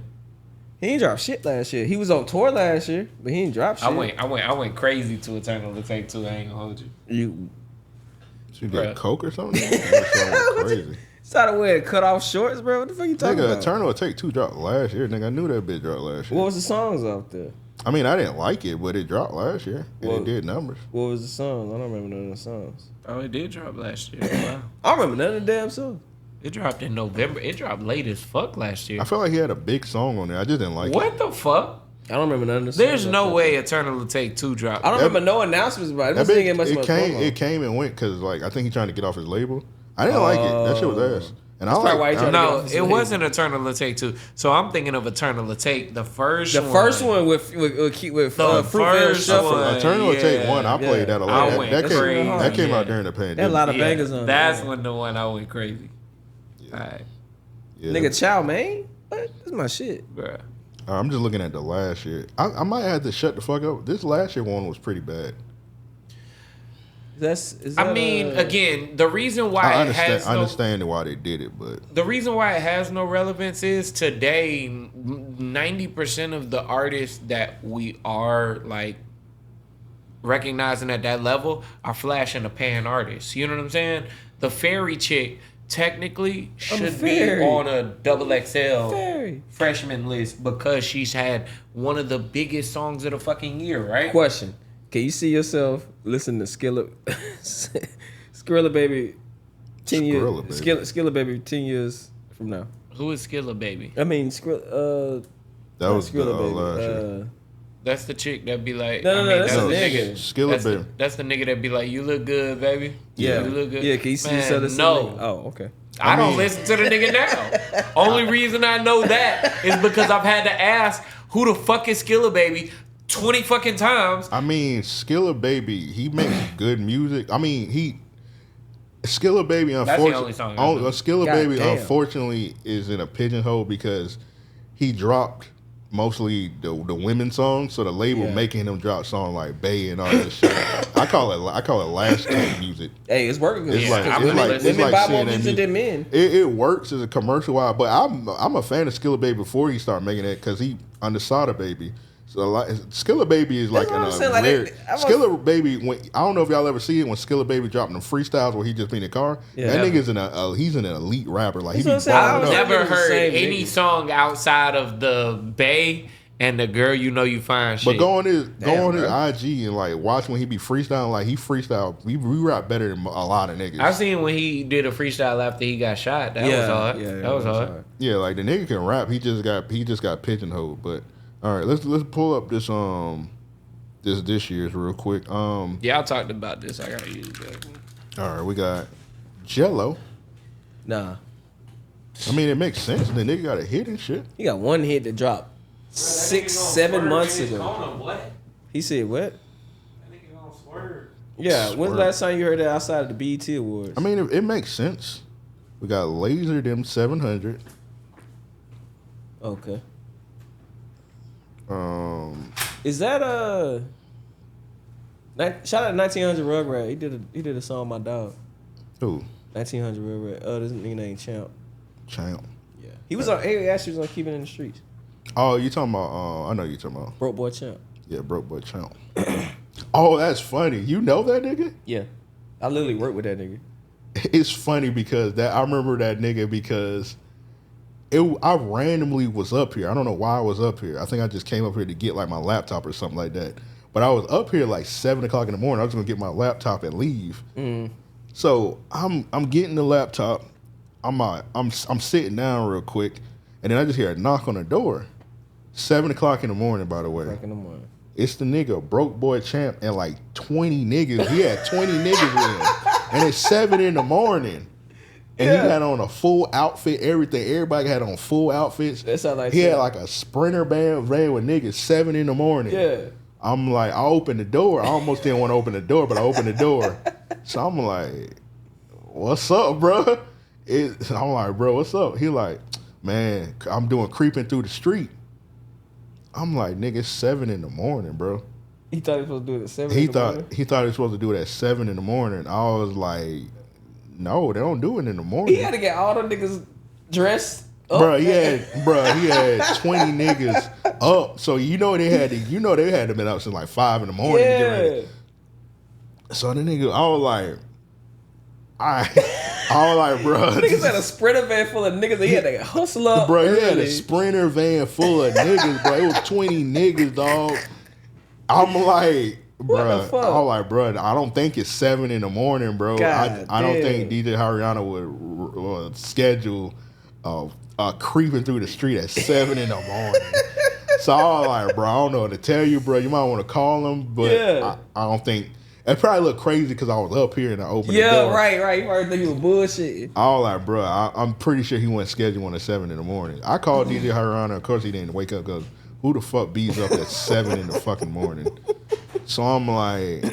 He ain't dropped shit last year. He was on tour last year, but he ain't dropped shit. I went crazy to Eternal to Take 2. I ain't gonna hold you. You She Bruh. did coke or something. That was crazy. started wearing cut off shorts, bro. What the fuck you talking Nigga, about? Eternal Take Two dropped last year. Nigga, I knew that bitch dropped last year. What was the songs out there? I mean, I didn't like it, but it dropped last year and Well- it did numbers. What was the songs? I don't remember none of the songs. Oh, it did drop last year. Wow. I don't remember none of the damn songs. It dropped in November. It dropped late as fuck last year. I felt like he had a big song on there. I just didn't like it. What the fuck? I don't remember none of the songs. There's out no there. way Eternal to Take 2 dropped. I don't That- remember no announcements about it. That This nigga bitch, much it much came, promo. it came and went because like I think he's trying to get off his label. I didn't like it. That shit was ass. And I That's probably like. why he tried to get No, off his it label. wasn't Eternal to Take 2. So I'm thinking of Eternal to Take the first The one. first one with The Fruitvale first Shuffle. one. Eternal yeah, Take One. I played that a lot. I That, went that came, crazy. that came out Yeah. during the There a pandemic. lot of Yeah, bangers on that's there. when the one I went crazy. All right, Yeah. Nigga, Chow Man. What? This is my shit. bruh. I'm just looking at the last year. I might have to shut the fuck up. This last year one was pretty bad. I mean, again, the reason why I it has understand. I no, understand why they did it, but the reason why it has no relevance is today 90% of the artists that we are like recognizing at that level are flash in the pan artists. You know what I'm saying? The fairy chick technically should be fairy. on a XXL Fairy. freshman list because she's had one of the biggest songs of the fucking year, right? Question. Can you see yourself listening to Skrilla Baby 10 years? Skrilla Baby. Skrilla Baby 10 years from now. Who is Skilla Baby? I mean, Skrilla. that was the last year. That's the chick that be like, No, that's No, the nigga. Skilla Baby. That's the nigga that be like, you look good, baby. Yeah. You look good. Yeah, can you see Man, yourself listening no. to the nigga? Oh, okay. I don't mean- listen to the nigga now. Only reason I know that is because I've had to ask who the fuck is Skilla Baby 20 fucking times. I mean, Skilla Baby, he makes good music. I mean, Skilla Baby, the unfortunately, only song I know. Skilla God Baby, damn. unfortunately, is in a pigeonhole because he dropped mostly the women songs, so the label Yeah. making him drop songs like Bay and all this shit. I call it last tank music. Hey, it's working. It's like I'm it's gonna like listen. it's Women like buy more seeing that music than men. It works as a commercial wise, but I'm a fan of Skilla Baby before he started making it because he under Sada Baby. So like Skilla Baby is like That's what an I'm saying, like, rare. I'm a- Skilla Baby. When I don't know if y'all ever see it when Skilla Baby dropping them freestyles where he just be in the car. Yeah. That Never. nigga's he's an elite rapper. Like he That's be what I'm saying. I balling was up. Never It's the heard same any nigga. song outside of the Bay and the Girl You Know You Fine shit. But go on his bro. IG and like watch when he be freestyling. Like he freestyle. We rap better than a lot of niggas. I seen when he did a freestyle after he got shot. That was hard. that was hard. Yeah, like the nigga can rap. He just got pigeonholed. But all right, let's pull up this this year's real quick. Yeah, I talked about this. I gotta use that. All right, we got Jello. Nah, I mean, it makes sense. The nigga got a hit and shit. he got one hit that dropped 6-7 months ago. He said what? Yeah, when's the last time you heard that outside of the BET Awards? I mean, it makes sense. We got Laser them 700. Okay. Is that shout out 1900 Rugrat. He did a song My Dog. Who? 1900 Rugrat. Oh, this nigga named Champ. Champ. Yeah. He was on actually was on Keeping It in the Streets. Oh, you talking about? I know you talking about. Broke Boy Champ. Yeah, Broke Boy Champ. Oh, that's funny. You know that nigga? Yeah. I literally worked with that nigga. It's funny because I remember that nigga because I randomly was up here. I don't know why I was up here. I think I just came up here to get like my laptop or something like that. But I was up here like 7 o'clock in the morning. I was gonna get my laptop and leave. So I'm getting the laptop. I'm sitting down real quick, and then I just hear a knock on the door. 7 o'clock in the morning, by the way. Back in the morning. It's the nigga Broke Boy Champ and like 20 niggas. He had 20 niggas with him. And it's 7 in the morning. And he had on a full outfit, everything. Everybody had on full outfits. That sound like he had like a Sprinter van with niggas 7 in the morning. Yeah. I'm like, I opened the door. I almost didn't want to open the door, but I opened the door. So I'm like, what's up, bro? I'm like, bro, what's up? He like, man, I'm doing creeping through the street. I'm like, nigga, it's 7 in the morning, bro. He thought he was supposed to do it at 7 in the morning? He thought he was supposed to do it at 7 in the morning. I was like, no, they don't do it in the morning. He had to get all the niggas dressed up. Bro, he had 20 niggas up. So they had to been up since like 5 in the morning to get ready. So the nigga, I was like, bro. Niggas had a Sprinter van full of niggas. He had to hustle up. Bro, he had a Sprinter van full of niggas, bro. It was 20 niggas, dog. I'm like, bro. I'm like, bro. I don't think it's 7 in the morning, bro. I don't think DJ Haryana would schedule creeping through the street at 7 in the morning. So I was like, bro, I don't know what to tell you, bro. You might want to call him, but I don't think. It probably looked crazy because I was up here and I opened the door. Yeah, right. You probably think he was bullshitting. I was like, bro, I'm pretty sure he wasn't scheduled one at 7 in the morning. I called DJ Haryana. Of course, he didn't wake up because who the fuck bees up at 7 in the fucking morning? So I'm like,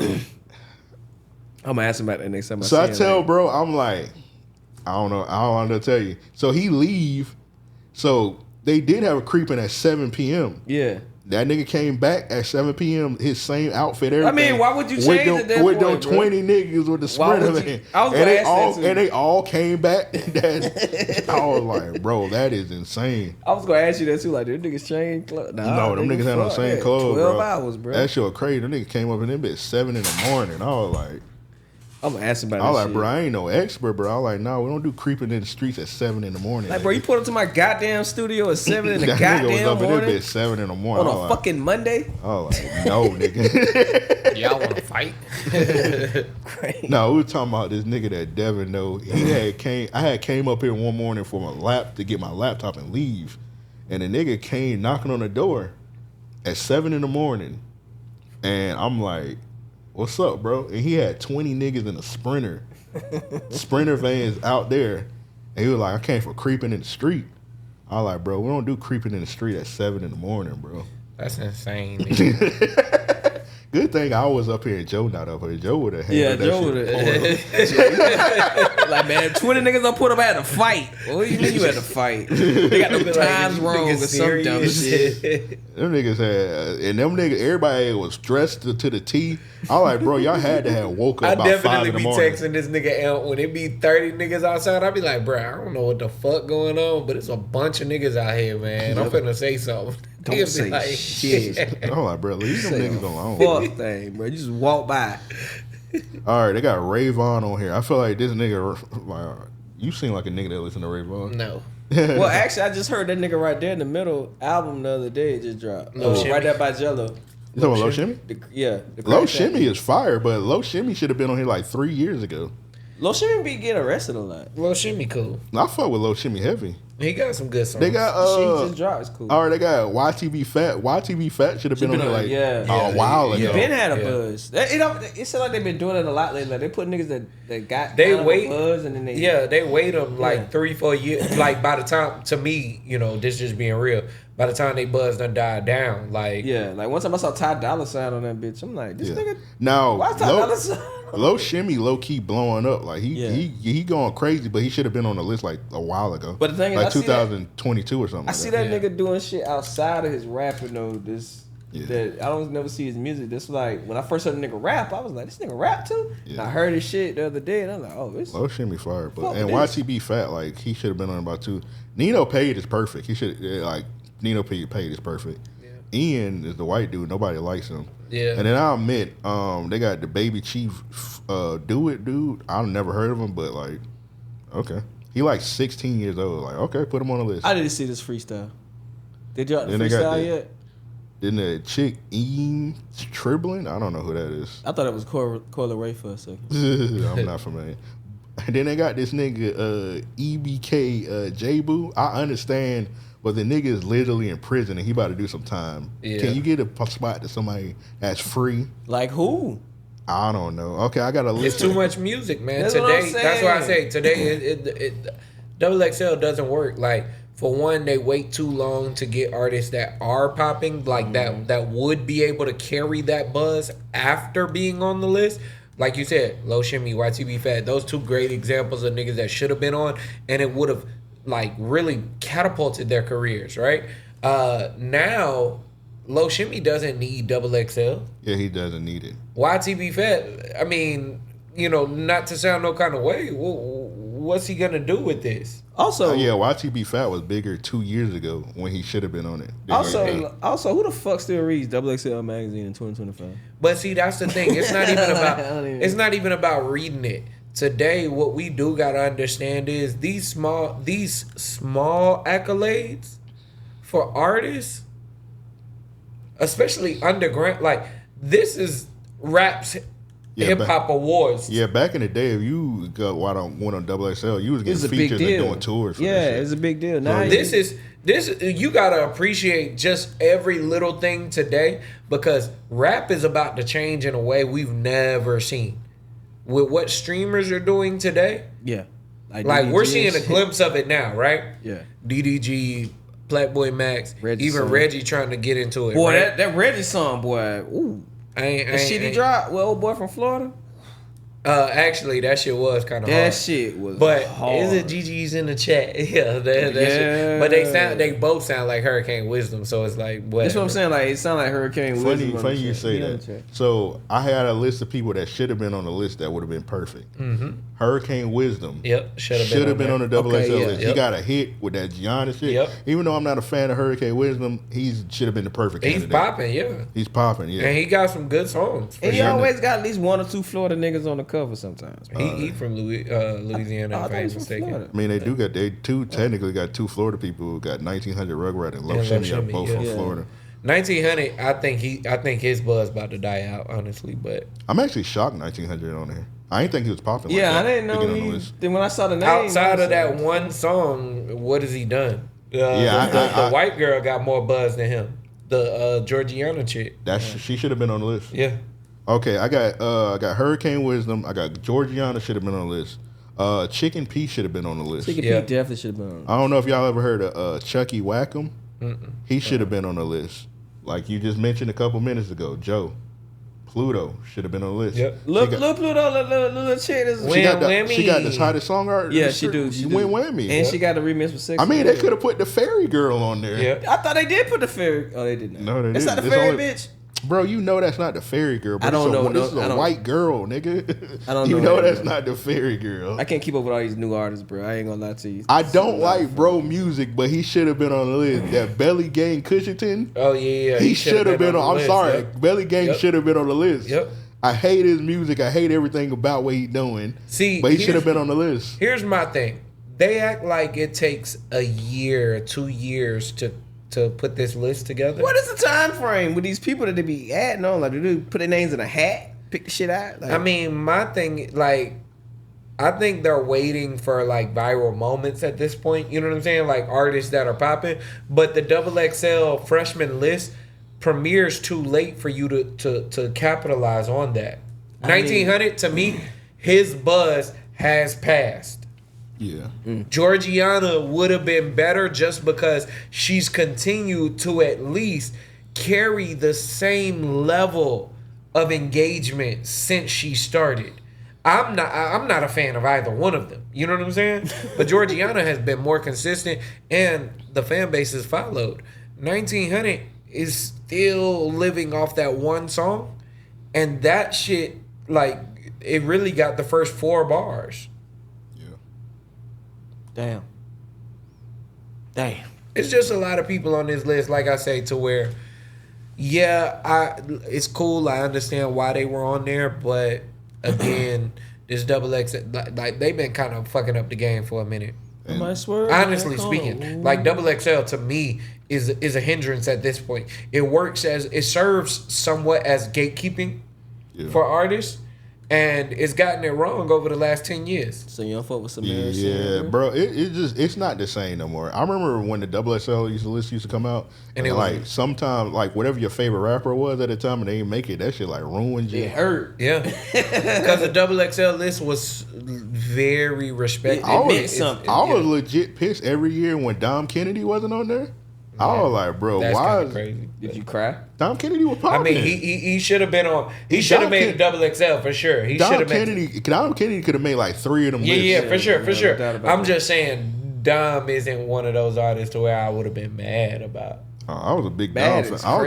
I'm gonna ask him about that next time. I tell bro, I'm like, I don't know how to tell you. So he leave. So they did have a creeping at 7 p.m. Yeah. That nigga came back at 7 p.m. His same outfit, everything. I mean, why would you change it that with point, them 20 niggas with the Sprinter van? I was gonna ask that too. And they all came back. I was like, bro, that is insane. I was gonna ask you that too. Like, did niggas change clothes? Nah, no, them niggas had on the same clothes, 12 bro. hours, bro. That shit was crazy. Them niggas came up in them bitch 7 in the morning. I was like, I'm gonna ask him about that. I was like, shit. bro, I ain't no expert, bro. I was like, no, we don't do creeping in the streets at 7 in the morning. Like, bro, you pulled up to my goddamn studio at 7 in the that goddamn nigga was up morning. in there bitch 7 in the morning. On a fucking Monday? I was like, no, nigga. Y'all want to fight? No, we were talking about this nigga that Devin though. I had came up here one morning for to get my laptop and leave. And the nigga came knocking on the door at 7 in the morning. And I'm like, what's up, bro? And he had 20 niggas in a Sprinter. Sprinter vans out there. And he was like, I came for creeping in the street. I was like, bro, we don't do creeping in the street at 7 in the morning, bro. That's insane. Good thing I was up here and Joe not up here. Joe would have Yeah, Joe would have. Like, man, 20 niggas I put up had to fight. What do you mean you had to fight? They got no times wrong or some dumb shit. Them niggas had, and them niggas, everybody was dressed to the T. I was like, bro, y'all had to have woke up about 5 in the morning. I definitely be texting this nigga out when it be 30 niggas outside. I be like, bro, I don't know what the fuck going on, but it's a bunch of niggas out here, man. I'm finna say something. Don't say like, shit. I'm like, bro, leave them niggas alone. Fuck thing, bro. You just walk by. All right, they got Rayvon on here. I feel like this nigga, like, you seem like a nigga that listen to Rayvon. No. Well, actually, I just heard that nigga right there in the middle album the other day. It just dropped. Right there by Jello. You talking about Low Shimmy? Yeah. Low Shimmy is fire, but Low Shimmy should have been on here like 3 years ago. Lil Shimmy be getting arrested a lot. Lil Shimmy cool. I fuck with Lil Shimmy heavy. He got some good songs. They got She just dropped. It's cool. All right, they got YTB Fat. YTB Fat should have been on there like a while ago. Ben had a buzz. It seems like they've been doing it a lot lately. Like they put niggas that got They kind of wait a buzz and then they they wait them like 3-4 years. Like by the time, to me, this just being real. By the time they buzz done died down, like like one time I saw Ty Dolla $ign on that bitch. I'm like, this nigga. Now, Why Ty Dolla $ign? Lil Shimmy low key blowing up. Like he going crazy, but he should have been on the list like a while ago. But the thing is, like I see 2022 or something. I see that nigga doing shit outside of his rapping though. That I don't never see his music. This like when I first heard the nigga rap, I was like, this nigga rap too. And I heard his shit the other day, and I'm like, oh, this Lil Shimmy fire. But and this. YTB Fat, like he should have been on about 2. Nino Paid is perfect. He should like Nino Paid is perfect. Ian is the white dude. Nobody likes him. Yeah. And then I'll admit, they got the Baby Chief Do It dude. I've never heard of him, but like, okay. He like 16 years old. Like, okay, put him on the list. I didn't see this freestyle. Did y'all Then they got freestyle yet? Then the chick Ian Tribblin. I don't know who that is. I thought it was Coyle Ray for a second. I'm not familiar. And then they got this nigga EBK J-Boo. I understand, but the nigga is literally in prison and he about to do some time. Yeah. Can you get a spot to somebody that's free? Like who? I don't know. Okay, I got to listen. it's too much music, man. That's what I'm Today, that's why I saying. say today Double XL doesn't work. Like for one, they wait too long to get artists that are popping, like that would be able to carry that buzz after being on the list. Like you said, Lil Shimmy, YTB Fat, those two great examples of niggas that should have been on, and it would have like really catapulted their careers, right? Now, Lil Shimmy doesn't need Double XL. Yeah, he doesn't need it. YTB Fat, I mean, not to sound no kind of way, what's he gonna do with this? Also, Yeah, YTB Fat was bigger 2 years ago when he should have been on it. Also, who the fuck still reads Double XL magazine in 2025? But see, that's the thing. It's not even about. It's not even about reading it. Today, what we do gotta understand is these small accolades for artists, especially underground. Like this is rap's hip hop awards. Yeah, back in the day, if you went on Double XL, you was getting features and doing tours. For that shit. It's a big deal. Now This you gotta appreciate just every little thing today because rap is about to change in a way we've never seen. With what streamers are doing today, like we're seeing a glimpse of it now, right? Yeah, DDG, Blackboy Max, Reggie even song. Reggie trying to get into it. boy, right? that Reggie song, boy, ooh, the shit he dropped with old boy from Florida. Actually, that shit was kind of hard. That shit was But hard. is it GG's in the chat? Yeah, that shit. But they both sound like Hurricane Wisdom, so it's like whatever. That's what I'm saying. Like it sounds like Hurricane Wisdom. Funny you say that. So I had a list of people that should have been on the list that would have been perfect. Mm-hmm. Hurricane Wisdom. Yep, should have been on the Double XL list. Yep. He got a hit with that Gianna shit. Yep. Even though I'm not a fan of Hurricane Wisdom, he should have been the perfect He's candidate. popping, yeah. He's popping, yeah. And he got some good songs. And he always got at least 1 or 2 Florida niggas on the cover sometimes. He from Louisiana, if I ain't mistaken. I mean, technically got 2 Florida people who got 1900 Rugrat and Lil Yeah, Shimmy are Shimmy, both yeah. from Yeah. Florida. 1900, I think his buzz about to die out, honestly. But I'm actually shocked 1900 on there. I didn't think he was popping. Yeah, like that I didn't to know get on the he. list. Then when I saw the name, outside of that one song, what has he done? The white girl got more buzz than him. The Georgiana chick. She should have been on the list. Yeah. Okay, I got Hurricane Wisdom. I got Georgiana should have been on the list. Chicken P should have been on the list. Chicken P definitely should have been on. I don't know if y'all ever heard of Chucky Wackham. He should have been on the list. Like you just mentioned a couple minutes ago, Joe. Pluto should have been on the list. Yep. Little Pluto, little chick. She got the hottest song art. Yeah, she do. She win Whammy. And she got a remix with Sex. I mean, they could have put the fairy girl on there. Yeah. I thought they did put the fairy. Oh, they didn't. No, they didn't. It's not the It's fairy only- bitch. Bro, you know that's not the fairy girl. But I don't know. This is I a don't- white girl, nigga. I don't You know know that, that's bro. not the fairy girl. I can't keep up with all these new artists, bro. I ain't gonna lie to you. I don't like bro music, but he should have been on the list. That Belly Gang Cushington. Oh yeah. He should have been on. the I'm list, sorry, yep. Belly Gang Yep. should have been on the list. Yep. I hate his music. I hate everything about what he's doing. See, but he should have been on the list. Here's my thing. They act like it takes a year, 2 years to put this list together. What is the time frame with these people that they be adding on? Like, do they put their names in a hat, pick the shit out? Like, I mean, my thing, like, I think they're waiting for like viral moments at this point. You know what I'm saying? Like artists that are popping. But the XXL freshman list premieres too late for you to capitalize on that. 1900 to me, his buzz has passed. Yeah. Georgiana would have been better just because she's continued to at least carry the same level of engagement since she started. I'm not a fan of either one of them. You know what I'm saying? But Georgiana has been more consistent and the fan base has followed. 1900 is still living off that one song, and that shit, like, it really got the first 4 bars. Damn. It's just a lot of people on this list, like I say, to where, it's cool. I understand why they were on there, but again, this X, like they've been kind of fucking up the game for a minute. Honestly speaking, like XXL to me is a hindrance at this point. It serves somewhat as gatekeeping for artists. And it's gotten it wrong over the last 10 years. So you don't fuck with some Yeah, bro. It's not the same no more. I remember when the XXL list used to come out, and it like sometimes like whatever your favorite rapper was at the time, and they didn't make it. That shit like ruined you. It hurt. Yeah, because the XXL list was very respected. I was legit pissed every year when Dom Kennedy wasn't on there. Yeah. I was like, bro, that's why? Crazy. Did you cry? Dom Kennedy was popping. I mean, he should have been on. He should have made a XXL for sure. Dom Kennedy could have made like 3 of them. Yeah, for sure. I'm just saying, Dom isn't one of those artists to where I would have been mad about. I was a big Dom fan. I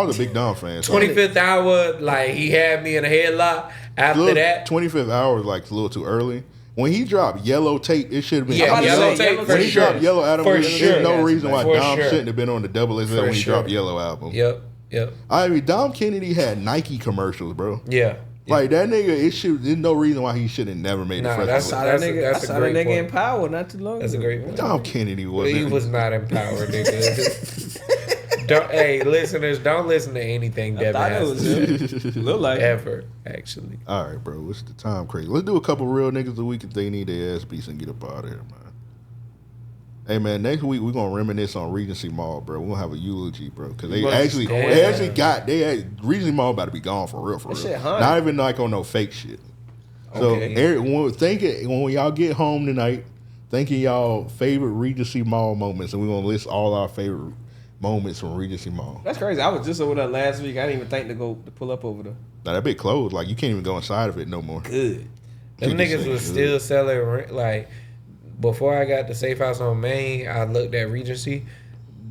was a big Dom fan. 25th Hour, like he had me in a headlock. After that, 25th Hour was like a little too early. When he dropped Yellow Tape, it should have been. Yeah, Yellow Tape for when he sure. dropped Yellow Album, there's no reason why Dom sure. shouldn't have been on the XXL when he dropped Yellow Album. Yep. I mean, Dom Kennedy had Nike commercials, bro. Yeah. Like that nigga, there's no reason why he should have never made a fresh. I saw that nigga in Power not too long ago. That's a great point. Dom Kennedy wasn't. He was not empowered, nigga. Hey, listeners, don't listen to anything Devin has to say. Look like ever, actually. All right, bro. What's the time crazy? Let's do a couple real niggas a week if they need their ass beats and get up out of here, man. Hey, man, next week we're going to reminisce on Regency Mall, bro. We're going to have a eulogy, bro. Because Regency Mall about to be gone for real. Shit, not even like on no fake shit. Okay. So, when y'all get home tonight, think of y'all favorite Regency Mall moments, and we're going to list all our favorite moments from Regency Mall. That's crazy. I was just over there last week. I didn't even think to pull up over there. Now, that bit closed. Like, you can't even go inside of it no more. Good. Them niggas was still selling, like, before I got the Safe House on Main, I looked at Regency.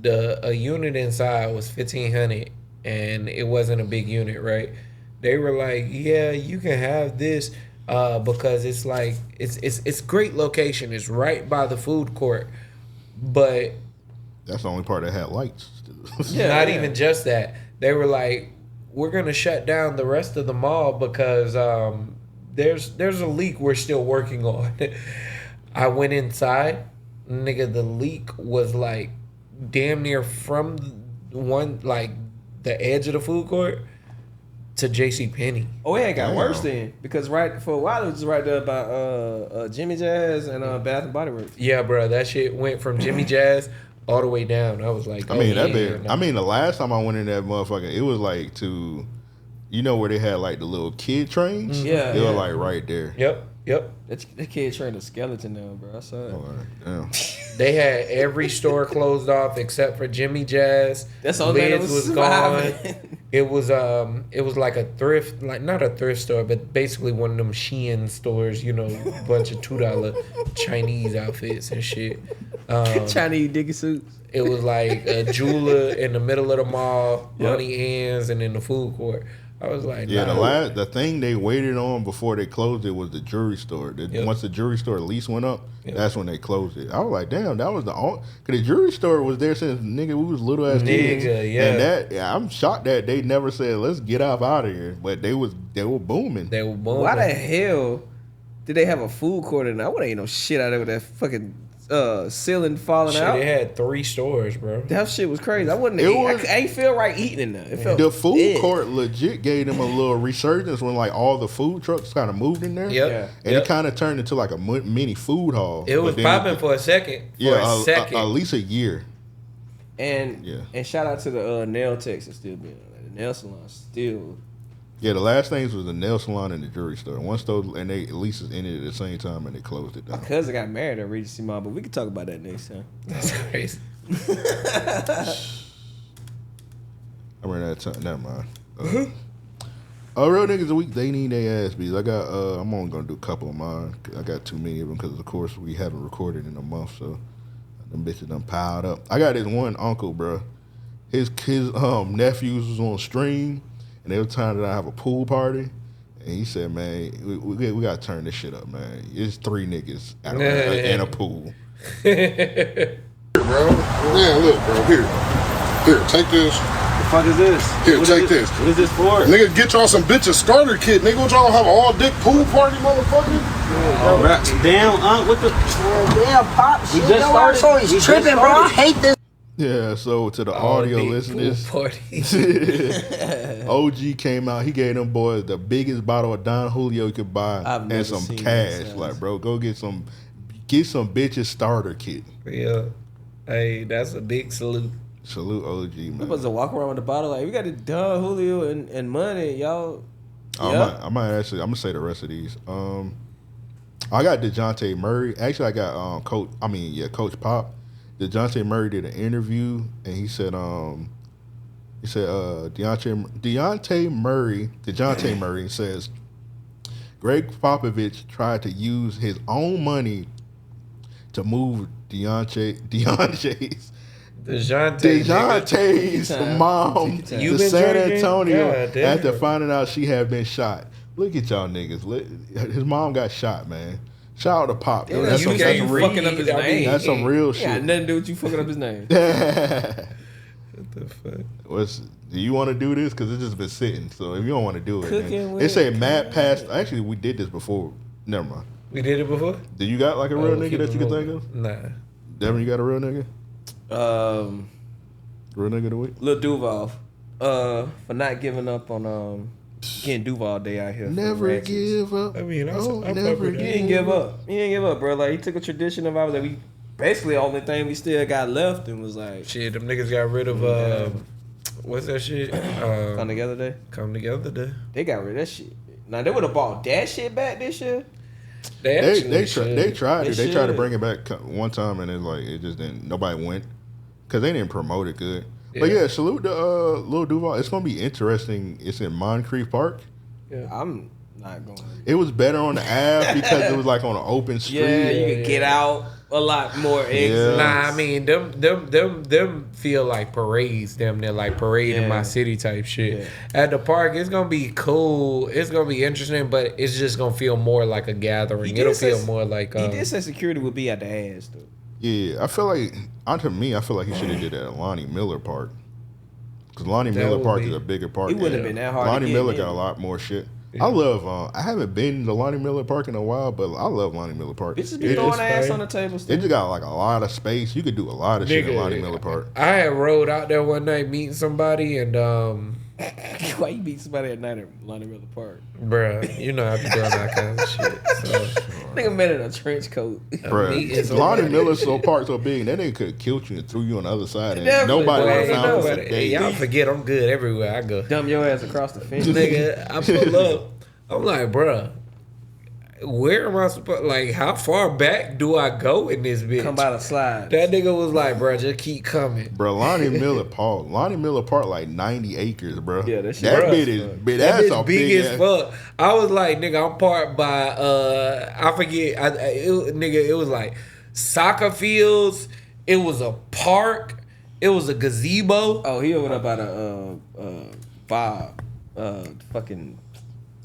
A unit inside was $1,500, and it wasn't a big unit, right? They were like, yeah, you can have this because it's like, it's great location. It's right by the food court, but that's the only part that had lights. Not even just that. They were like, we're gonna shut down the rest of the mall because there's a leak we're still working on. I went inside, nigga. The leak was like damn near from the edge of the food court to JCPenney. Oh, it got worse then because for a while it was right there by Jimmy Jazz and Bath and Body Works. Yeah, bro, that shit went from Jimmy Jazz all the way down. I was like, the last time I went in that motherfucker, it was like where they had like the little kid trains. Yeah, they were like right there. Yep. That kid trained a skeleton now, bro. I saw it. Oh, damn. They had every store closed off except for Jimmy Jazz. That's all that was gone. It was like a thrift, like not a thrift store, but basically one of them Shein stores. A bunch of $2 Chinese outfits and shit. Chinese diggy suits. It was like a jeweler in the middle of the mall, Money Ends, and in the food court. I was like, the thing they waited on before they closed it was the jewelry store. Once the jewelry store lease went up, that's when they closed it. I was like, damn, that was the only, because the jewelry store was there since we was little ass kids. And I'm shocked that they never said let's get out of here. But they were booming. Why the hell did they have a food court in there? I wouldn't eat no shit out of that fucking ceiling falling Shit, out. it had 3 stores, bro. That shit was crazy. I wouldn't. was- I ain't feel right eating in there. It felt The food dead. court legit gave them a little resurgence when like all the food trucks kind of moved in there. Yep. Yeah. And it kind of turned into like a mini food hall. It was But then popping for a second. at least a year. And Yeah. and shout out to the nail techs that still being there. The nail salon still. Yeah, the last things was the nail salon and the jewelry store. One store, and they at least ended at the same time, and they closed it My down. cousin got married at Regency Mall, but we can talk about that next time. That's crazy. I ran out of time. Never mind. Real niggas a week, they need their ass beats. I got. I'm only gonna do a couple of mine. I got too many of them because, of course, we haven't recorded in a month, so them bitches done piled up. I got this one uncle, bro. His nephews was on stream, and they were trying to have a pool party. And he said, "Man, we gotta turn this shit up, man. It's 3 niggas in a pool." Bro, man, look, bro. Here, take this. The fuck is this? Here, take this. What is this for? Nigga, get y'all some bitches starter kit. Nigga, what y'all have all dick pool party, motherfucker? Damn, what the? Damn, pop. Shit, We just started. so he's We just tripping, bro. I started. hate this. Yeah, so to the audio listeners, OG came out. He gave them boys the biggest bottle of Don Julio you could buy I've never and some seen cash. that. Like, bro, go get some bitches starter kit. Yeah. Hey, that's a big salute. Salute OG, We man. supposed to walk around with the bottle like we got the Don Julio and money, y'all. I might actually. I'm gonna say the rest of these. I got DeJounte Murray. Actually, I got Coach Pop. DeJounte Murray did an interview, and he said DeJounte Murray says Greg Popovich tried to use his own money to move DeJounte's mom You to been San drinking? Antonio God damn. after finding out she had been shot. Look at y'all niggas. His mom got shot, man. Shout out to Pop. Yeah, That's you some can't real, fucking up his name. that's some real Yeah, shit. nothing to do with you fucking up his name. What the fuck? Do you want to do this? Because it's just been sitting. So if you don't want to do it, Cooking then, with it say Matt passed. Actually, we did this before. Never mind. We did it before? Do you got like a real nigga keep that you it can think moving. of? Nah. Devin, you got a real nigga? Real nigga of the week? Lil Duval, for not giving up on getting Duval Day out here. for the Never Redskins. give up. I mean, I never fuck with He that. didn't give up. He didn't give up, bro. Like he took a tradition of ours that we basically the only thing we still got left and was like Shit, them niggas got rid of, what's that shit? come together day. Come together day. They got rid of that shit. Now they would have bought that shit back this year. They They actually tried should. it. They tried to should. bring it back one time and it just didn't. Nobody went because they didn't promote it good. But yeah, salute to Lil Duval. It's gonna be interesting. It's in Moncrief Park. I'm not going. It was better on the app because it was like on an open street. Yeah, you could get out a lot more exits. Nah, I mean them feel like parades. They're like parade in my city type shit. Yeah. At the park, it's gonna be cool. It's gonna be interesting, but it's just gonna feel more like a gathering. He It'll did say- feel more like He did say security would be at the ass though. Yeah, I feel like, to me, I feel like he should have did that at Lonnie Miller Park. Because Lonnie That Miller would Park be- is a bigger park. He wouldn't have been that hard to Lonnie get Miller in. got a lot more shit. I love, I haven't been to Lonnie Miller Park in a while, but I love Lonnie Miller Park. Bitches be It throwing just- ass on the table It still. just got like a lot of space. You could do a lot of shit at Lonnie Miller Park. I had rode out there one night meeting somebody and Why you beat somebody at night at Lonnie Miller Park? bruh, you know I be doing that kind of shit. So Nigga met in a trench coat. Bruh, Lonnie Miller's park so big, that nigga could have killed you and threw you on the other side. And Definitely, nobody boy. would Ain't have found us nobody- a day. y'all forget I'm good everywhere I go. Dump your ass across the fence. Nigga, I pull up. I'm like, bruh, where am I supposed? Like, how far back do I go in this bitch? Come by the slide. That nigga was like, bruh, just keep coming. Bro, Lonnie Miller Park like 90 acres, bro. Yeah, that shit That bruh, bit is son. big. That That's bitch a big big as ass. fuck. I was like, nigga, I'm parked by I forget. Nigga, it was like soccer fields. It was a park. It was a gazebo. Oh, he opened up by the Bob, fucking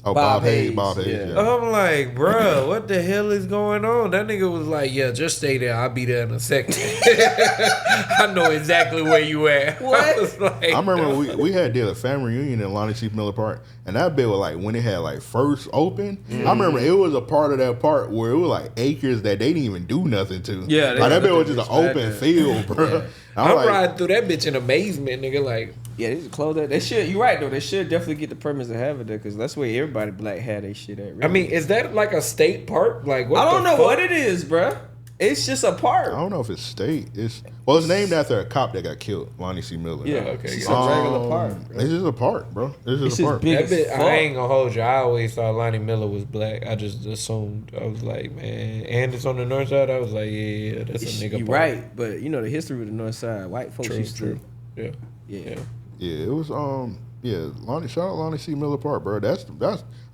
Oh, Bob Bob Hayes, Hayes. yeah. Yeah. I'm like, bruh, what the hell is going on? That nigga was like, yeah, just stay there. I'll be there in a second. I know exactly where you at. What? I was like, I remember we had did a family reunion in Lonnie C. Miller Park, and that bit was like when it had like first opened. I remember it was a part of that park where it was like acres that they didn't even do nothing to. Yeah, like that bit was nothing just an open field, bro. I'm like, riding through that bitch in amazement, nigga. Like, Yeah, they just close that. They should. You're right though. They should definitely get the permits to have it there because that's where everybody black had their shit at. Really. I mean, is that like a state park? Like, what I don't the know fuck? what it is, bruh. It's just a park. I don't know if it's state. It's named after a cop that got killed, Lonnie C. Miller. Yeah, okay, it's yeah. just a regular park. Bro. It's just a park, bro. It's just It's a just park. big. That bit, as I ain't gonna hold you. I always thought Lonnie Miller was black. I just assumed. I was like, man, and it's on the north side. I was like, yeah, that's a nigga. You're park. right, but you know the history of the north side. White folks True, used true. to. Yeah. Yeah. Yeah, it was shout out Lonnie C. Miller Park, bro. That's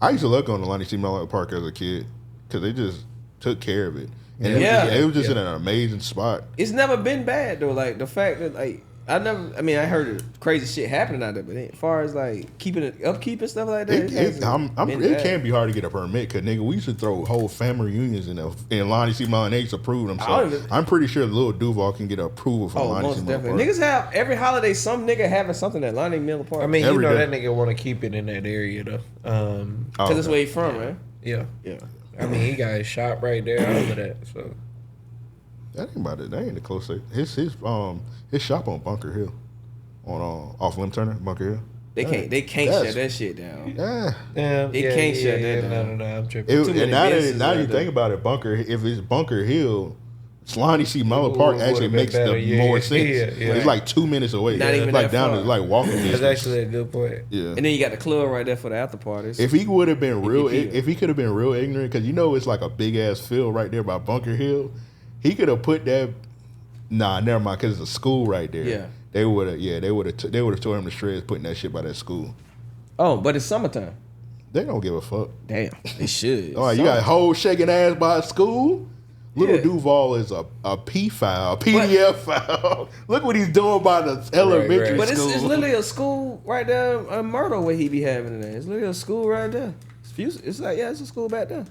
I used to look on the Lonnie C. Miller Park as a kid because they just took care of it. And it was just in an amazing spot. It's never been bad though. Like the fact that like I heard crazy shit happening out there, but as far as like keeping it upkeep and stuff like that, It can be hard to get a permit because nigga, we used to throw whole family reunions in Lonnie C. Miller and they used to approve them. So I'm pretty sure Lil Duval can get approval from Lonnie C. Miller Park. Niggas have every holiday some nigga having something at Lonnie Miller Park. I mean, Every you know day. that nigga want to keep it in that area though. Because that's where he from, right? Yeah. Yeah. I mean, he got his shop right there over that. So That ain't about it. That ain't the closest. His shop on Bunker Hill, on off Lim Turner, Bunker Hill. They can't shut that shit down. Yeah. They can't shut that down. No, I'm tripping. And now you think about it, if it's Bunker Hill, Lonnie C. Miller Park Ooh, actually would've makes been better. more Yeah, sense. yeah. It's like 2 minutes away. Not even like that down far. to like walking distance. That's actually a good point. Yeah. And then you got the club right there for the after parties. If he would have been real, EPP. if he could have been real ignorant, because you know it's like a big ass field right there by Bunker Hill, he could have put that. Nah, never mind, because it's a school right there. Yeah. They would have tore him to shreds putting that shit by that school. Oh, but it's summertime. They don't give a fuck. Damn, they should. All right, you got hoes shaking ass by a school. Little Yeah. Duval is a P file, a PDF file. Look what he's doing by the elementary But school. it's literally a school right there in Myrtle where he be having it at. It's literally a school right there. It's like, yeah, it's a school back there.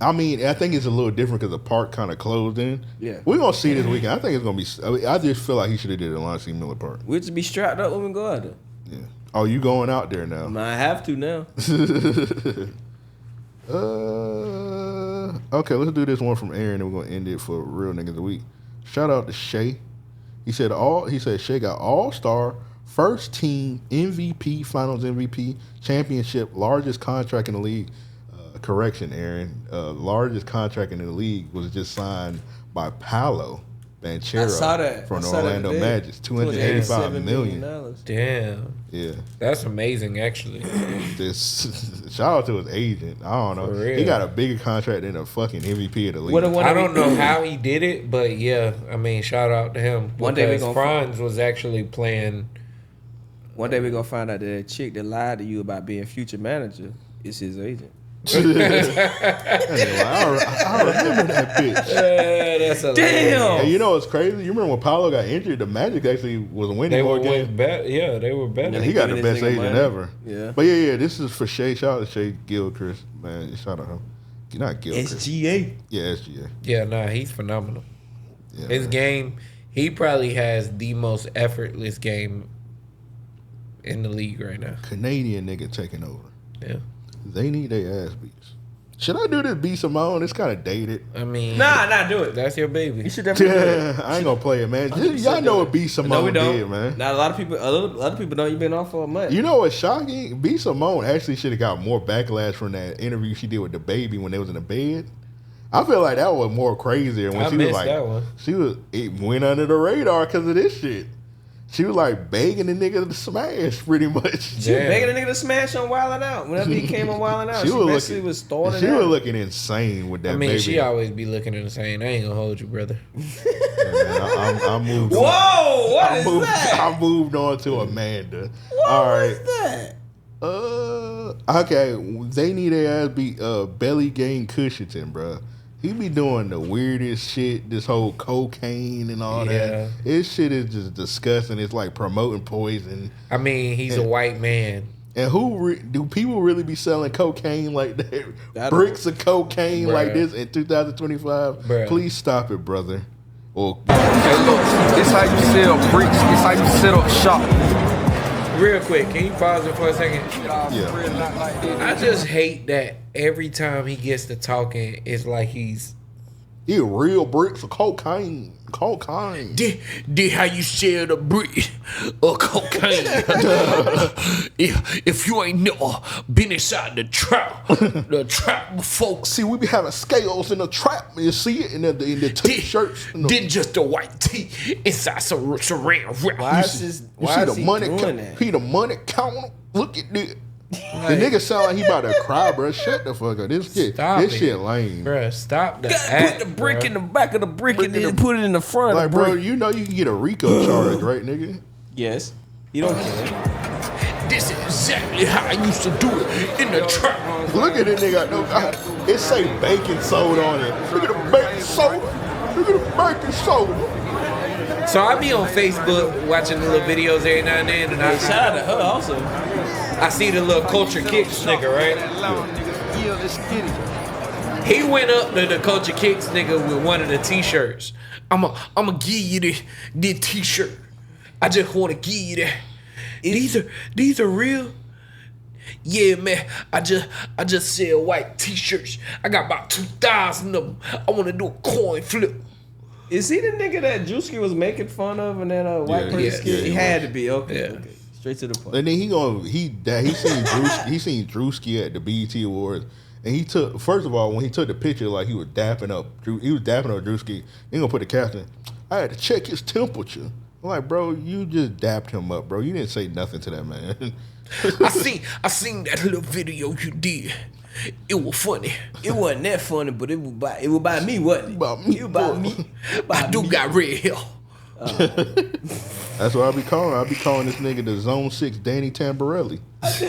I mean, I think it's a little different because the park kind of closed in. Yeah. We're going to see this weekend. I think it's going to be, I just feel like he should have did it in Lonnie C. Miller Park. We'll just be strapped up when we go out there. Yeah. Oh, you going out there now? I have to now. Okay, let's do this one from Aaron and we're going to end it for Real Niggas of the Week. Shout out to Shay. He said Shay got all-star, first team MVP, finals MVP, championship, largest contract in the league. Correction, Aaron. Largest contract in the league was just signed by Paolo Banchero I saw that. from I the saw that Orlando today. Magic. $285 million. Damn. Yeah. That's amazing, actually. Shout out to his agent. I don't know. For real. He got a bigger contract than a fucking MVP of the league. I don't know how he did it, but yeah, I mean, shout out to him. One day we Because gonna Franz was actually playing. One day we're going to find out that chick that lied to you about being future manager is his agent. I remember that bitch. That's a Damn. And you know what's crazy? You remember when Paulo got injured, the Magic actually was winning They more were games. Yeah, they were better. Yeah, he got the best agent ever. Yeah. But yeah, this is for Shay. Shout out to Shay Gilchrist, man. Shout out to him. Not Gilchrist. SGA. Yeah, SGA. Yeah, nah, he's phenomenal. Yeah, His man. game, he probably has the most effortless game in the league right now. Canadian nigga taking over. Yeah. They need their ass beats. Should I do this B Simone? It's kind of dated. I mean, Nah, do it. That's your baby. You should definitely do it. Yeah, I ain't gonna play it, man. 100% Y'all know do what it. B Simone No, we don't. did, man. Now a lot of people don't. You've been off for a month. You know what's shocking? B Simone actually should have got more backlash from that interview she did with the baby when they was in the bed. I feel like that was more crazier when I she was missed like, that one. it went under the radar because of this shit. She was like begging the nigga to smash, pretty much. She was begging the nigga to smash on Wildin' Out. Whenever he came on Wildin' Out, she basically was throwing it She out. was looking insane with that I mean, baby. she always be looking insane. I ain't gonna hold you, brother. I moved. Whoa, what is that? I moved on to Amanda. What All right. is that? Okay. They need their ass beat. Belly Gang Cushington, bro. He be doing the weirdest shit. This whole cocaine and all Yeah. that. This shit is just disgusting. It's like promoting poison. I mean, he's a white man. And do people really be selling cocaine like that? I Bricks of cocaine like Bruh. this in 2025? Bruh. Please stop it, brother. Or Hey, look, this how you sell bricks. This how you set up shop. Real quick, can you pause it for a second? yeah, I just hate that every time he gets to talking, it's like he's he real bricks of cocaine. Cocaine. Did how you sell the brick of cocaine. if you ain't never been inside the trap before. See, we be having scales in the trap. You see it in the t-shirts. Did just a white tee inside some saran wrap. Why You is see, this? you Why see is the he money doing that? He the money counter. Look at this. The nigga sound like he about to cry, bro. Shut the fuck up. This shit lame. Bruh, stop the Put the brick in the back of the brick and then put it in the front Like, of the bro, brick. you know you can get a RICO charge, right, nigga? Yes. You don't care. This is exactly how I used to do it in the trap. Look at this nigga. It say baking soda on it. Look at the baking soda. Look at the baking soda. So I be on Facebook watching the little videos every now and then, and Hey, shout out to her also. I see the little Culture Kicks nigga, right? Yeah, let's get it. He went up to the Culture Kicks nigga with one of the t-shirts. I'ma give you this t-shirt. I just wanna give you that. These are real. Yeah, man. I just sell white t-shirts. I got about 2,000 of them. I wanna do a coin flip. Is he the nigga that Drewski was making fun of and that white person yeah, skit? yeah, He he had was. to be. Okay, Yeah. okay. Straight to the point. And then he seen Drewski at the BET Awards, and he took, first of all, when he took the picture, like he was dapping up Drewski. He gonna put the caption, I had to check his temperature. I'm like, bro, you just dapped him up, bro. You didn't say nothing to that man. I seen that little video you did. It was funny. It wasn't that funny, but it was by me, wasn't it? About me, It was by boy. me. I do got red hair. That's what I be calling. I be calling this nigga the Zone 6 Danny Tamborelli. Look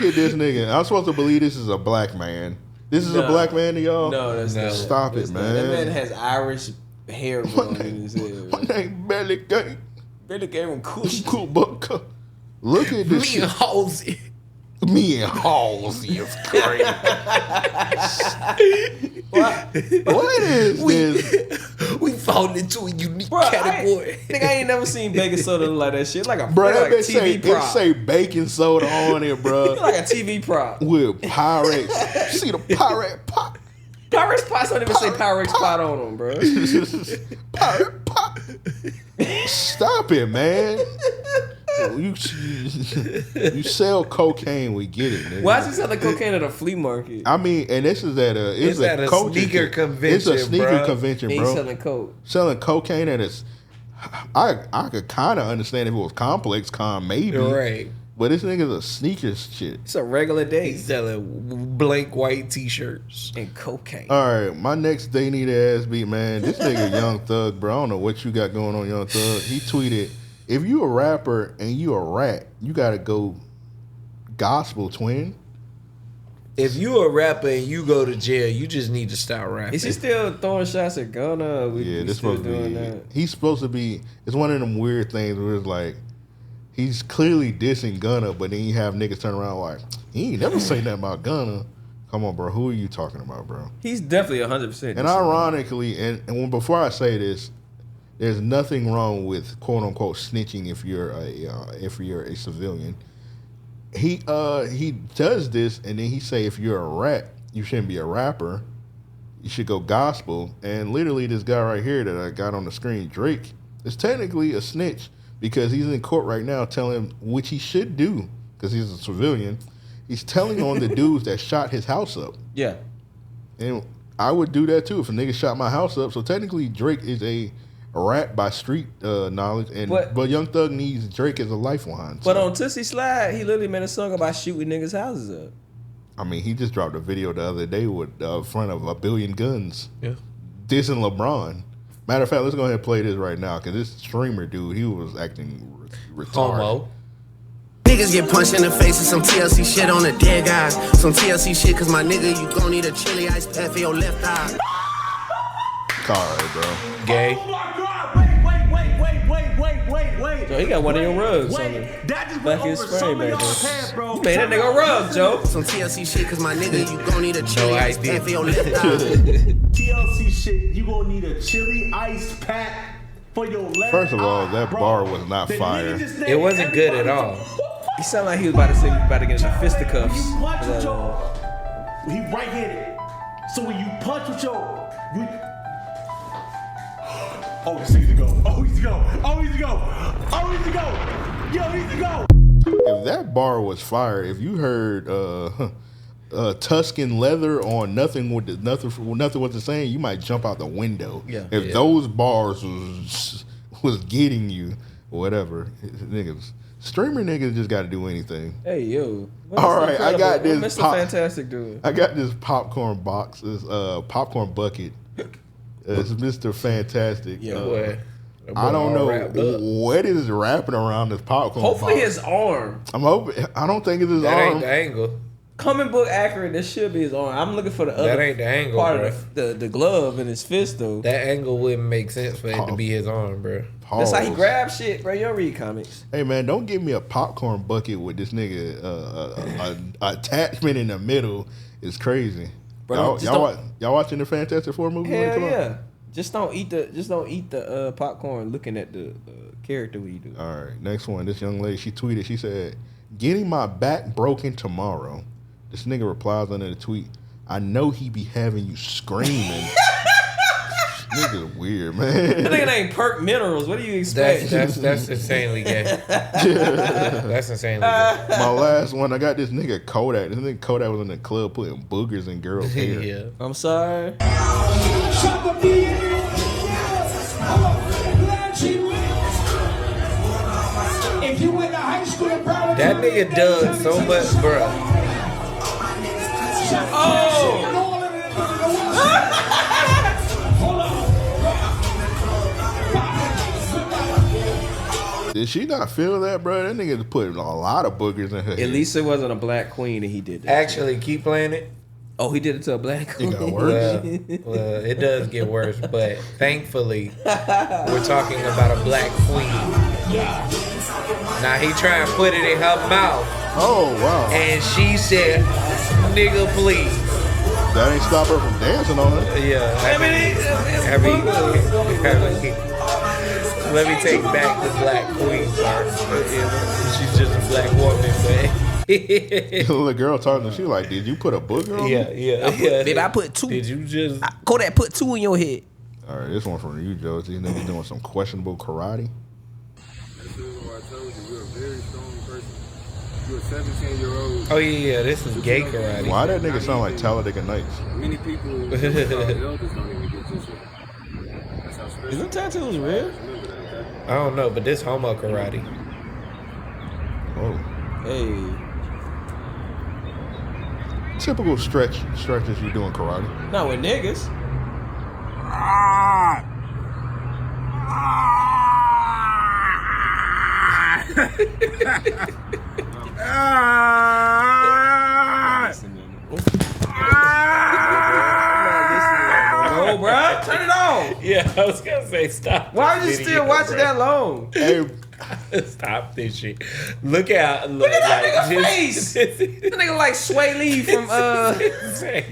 at this nigga. I'm supposed to believe this is a black man. This is a black man to y'all? No, that's not. Stop That's it, not. man. That man has Irish hair growing in his head. My name Belly Gang. Really gave him kush. Cool buck. Look at this Me shit. and Halsey. Me and Halsey is crazy. What is this? We fall into a unique Bro, category. I ain't never seen baking soda look like that shit. Like a Bro, that like a bitch say, TV prop. it say baking soda on it, bro. like a TV prop. With Pyrex. You see the Pyrex pop? Pyrex pots don't even say Pyrex pot on them, bro. Pyrex pop. Stop it, man. You sell cocaine, we get it, nigga. Why is he selling cocaine at a flea market? I mean, and this is at a It's at a culture sneaker thing. convention, It's a sneaker bro. convention, And bro. he's selling coke. Selling cocaine at its. I could kind of understand if it was complex con, maybe. Right. But this nigga's a sneakers shit. It's a regular day. He's selling blank white t-shirts. And cocaine. All right, my next day need ass beat, man. This nigga Young Thug, bro. I don't know what you got going on, Young Thug. He tweeted, if you a rapper and you a rat, you gotta go gospel, twin. If you a rapper and you go to jail, you just need to stop rapping. Is he still throwing shots at Gunna? Yeah, this still supposed to doing be. that? He's supposed to be. It's one of them weird things where it's like he's clearly dissing Gunna, but then you have niggas turn around like he ain't never say nothing about Gunna. Come on, bro. Who are you talking about, bro? He's definitely 100%. And ironically, and when before I say this, there's nothing wrong with quote unquote snitching if you're a civilian. He does this, and then he say if you're a rat, you shouldn't be a rapper. You should go gospel. And literally, this guy right here that I got on the screen, Drake, is technically a snitch because he's in court right now telling him, which he should do because he's a civilian. He's telling on the dudes that shot his house up. Yeah. And I would do that too if a nigga shot my house up. So technically, Drake is a rat by street knowledge, and but Young Thug needs Drake as a lifeline. But on Tootsie Slide, he literally made a song about shooting niggas' houses up. I mean, he just dropped a video the other day with front of 1 billion guns. Yeah. Dissing LeBron. Matter of fact, let's go ahead and play this right now because this streamer dude, he was acting retarded. Homo. Niggas get punched in the face with some TLC shit on the dead guys. Some TLC shit, cause my nigga, you gon' need a chili ice pack for your left eye. Alright, bro. Gay. wait. Joe, he got one of your rugs on the That just back went of his over some frame of back y'all's there. head, bro. You made that nigga a rug, Joe. Some TLC shit, cause my nigga, you gon' need a chili ice pack for your left eye. TLC shit, you gonna need a chili ice pack for your left First of all, eye, that bro. bar was not The fire. nigga just named It wasn't good at everybody. all. He sounded like he was about to say he was about to get into fisticuffs. You punch with your, he right-handed. So when you punch with your, oh, this nigga to go. Oh, he's to go. Oh, he's to go. Oh, he's to go. Yo, he's to go. If that bar was fire, if you heard Tuscan leather on nothing with nothing was the same, you might jump out the window. Yeah. If those bars was getting you, whatever, niggas. Streamer niggas just got to do anything. Hey yo. All right, I got this. Mr. Fantastic dude. I got this popcorn box, this popcorn bucket. It's Mr. Fantastic. Yeah, boy. I don't know wrapped up. what is wrapping around this popcorn Hopefully box. his arm. I'm hoping. I don't think it's his That arm. ain't the angle. Comic book accurate, this should be his arm. I'm looking for the other That ain't the angle, part bro. of the glove in his fist though. That angle wouldn't make sense for it to be his arm, bro. That's how he Pause. grabs shit, bro. You don't read comics. Hey man, don't give me a popcorn bucket with this nigga attachment in the middle. It's crazy. Bro, Y'all watching the Fantastic Four movie? when it Hell come out? yeah. Just don't eat the popcorn looking at the character when you do. All right, next one. This young lady, she tweeted. She said, "Getting my back broken tomorrow." This nigga replies under the tweet, "I know he be having you screaming." This nigga weird, man. That nigga ain't Perk Minerals. What do you expect? That's insanely gay. That's insanely gay. My last one, I got this nigga Kodak. This nigga Kodak was in the club putting boogers in girls' hair. Yeah. I'm sorry. That nigga dug so much, bro. Did she not feel that, bro? That nigga put a lot of boogers in her hair. At least it wasn't a black queen and he did that. Actually, keep playing it. Oh, he did it to a black queen. It got worse. Well, it does get worse, but thankfully, we're talking about a black queen. Now he trying to put it in her mouth, Oh, wow. and she said, "Nigga, please." That ain't stop her from dancing on it. Yeah, let me take back the black queen part. She's just a black woman, but The girl talking to her, she like, "Did you put a booger on me?" yeah. Baby, I put two. Did you just? Kodak put two in your head. All right, this one from you, Joe. These niggas doing some questionable karate. This is what I told you. You're a very strong person. You're a 17-year-old. Oh yeah, this is gay karate. Why that nigga sound like Talladega Nights? Many people, elders don't even get this shit. That's how special. Isn't tattoos real? Remember that, okay? I don't know, but this homo karate. Oh, Hey. typical stretches you doing karate. Not with niggas. No, bro. Turn it off. Yeah, I was gonna say stop. Why are this you video, still watching bro. that long? Hey, Stop this shit. Look out. Look at that nigga face. That nigga like Sway Lee from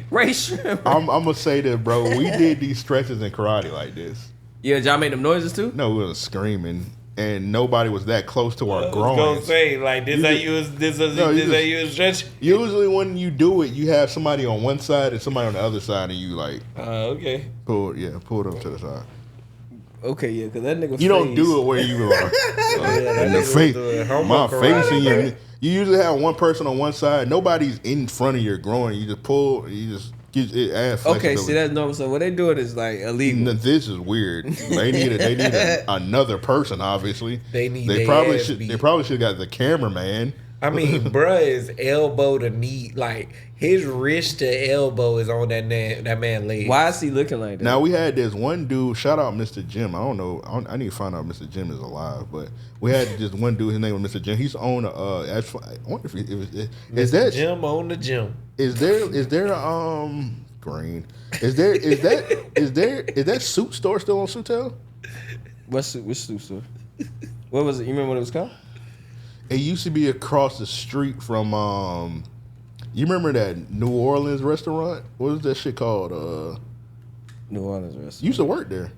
Ray Shrimp. I'm gonna say this, bro. We did these stretches in karate like this. Yeah, y'all made them noises too? No, we was screaming, and nobody was that close to our I was gonna groins. say like this. You How just- you was this? Is No, you this how just- you was stretch? Usually, when you do it, you have somebody on one side and somebody on the other side, and you like Okay. pull them to the side. Okay, yeah, because that nigga You don't do it where you are in the nigga face. was doing homo My karate, face in your. bro. You usually have one person on one side. Nobody's in front of your groin. You just pull. You just get it. Add Okay, flexibility. see that's normal. So what they doing is like illegal. No, this is weird. They need another person. Obviously, They need They their probably ass should. beat. They probably should have got the cameraman. I mean, bruh is elbow to knee, like his wrist to elbow is on that man leg. Why is he looking like that? Now we had this one dude. Shout out Mr. Jim. I don't know. I need to find out if Mr. Jim is alive. But we had this one dude. His name was Mr. Jim. He's on. I wonder if is that Jim on the gym? Is there green? Is that suit store still on Sutel? Which suit store? What was it? You remember what it was called? It used to be across the street from you remember that New Orleans restaurant? What was that shit called? New Orleans restaurant. You used to work there.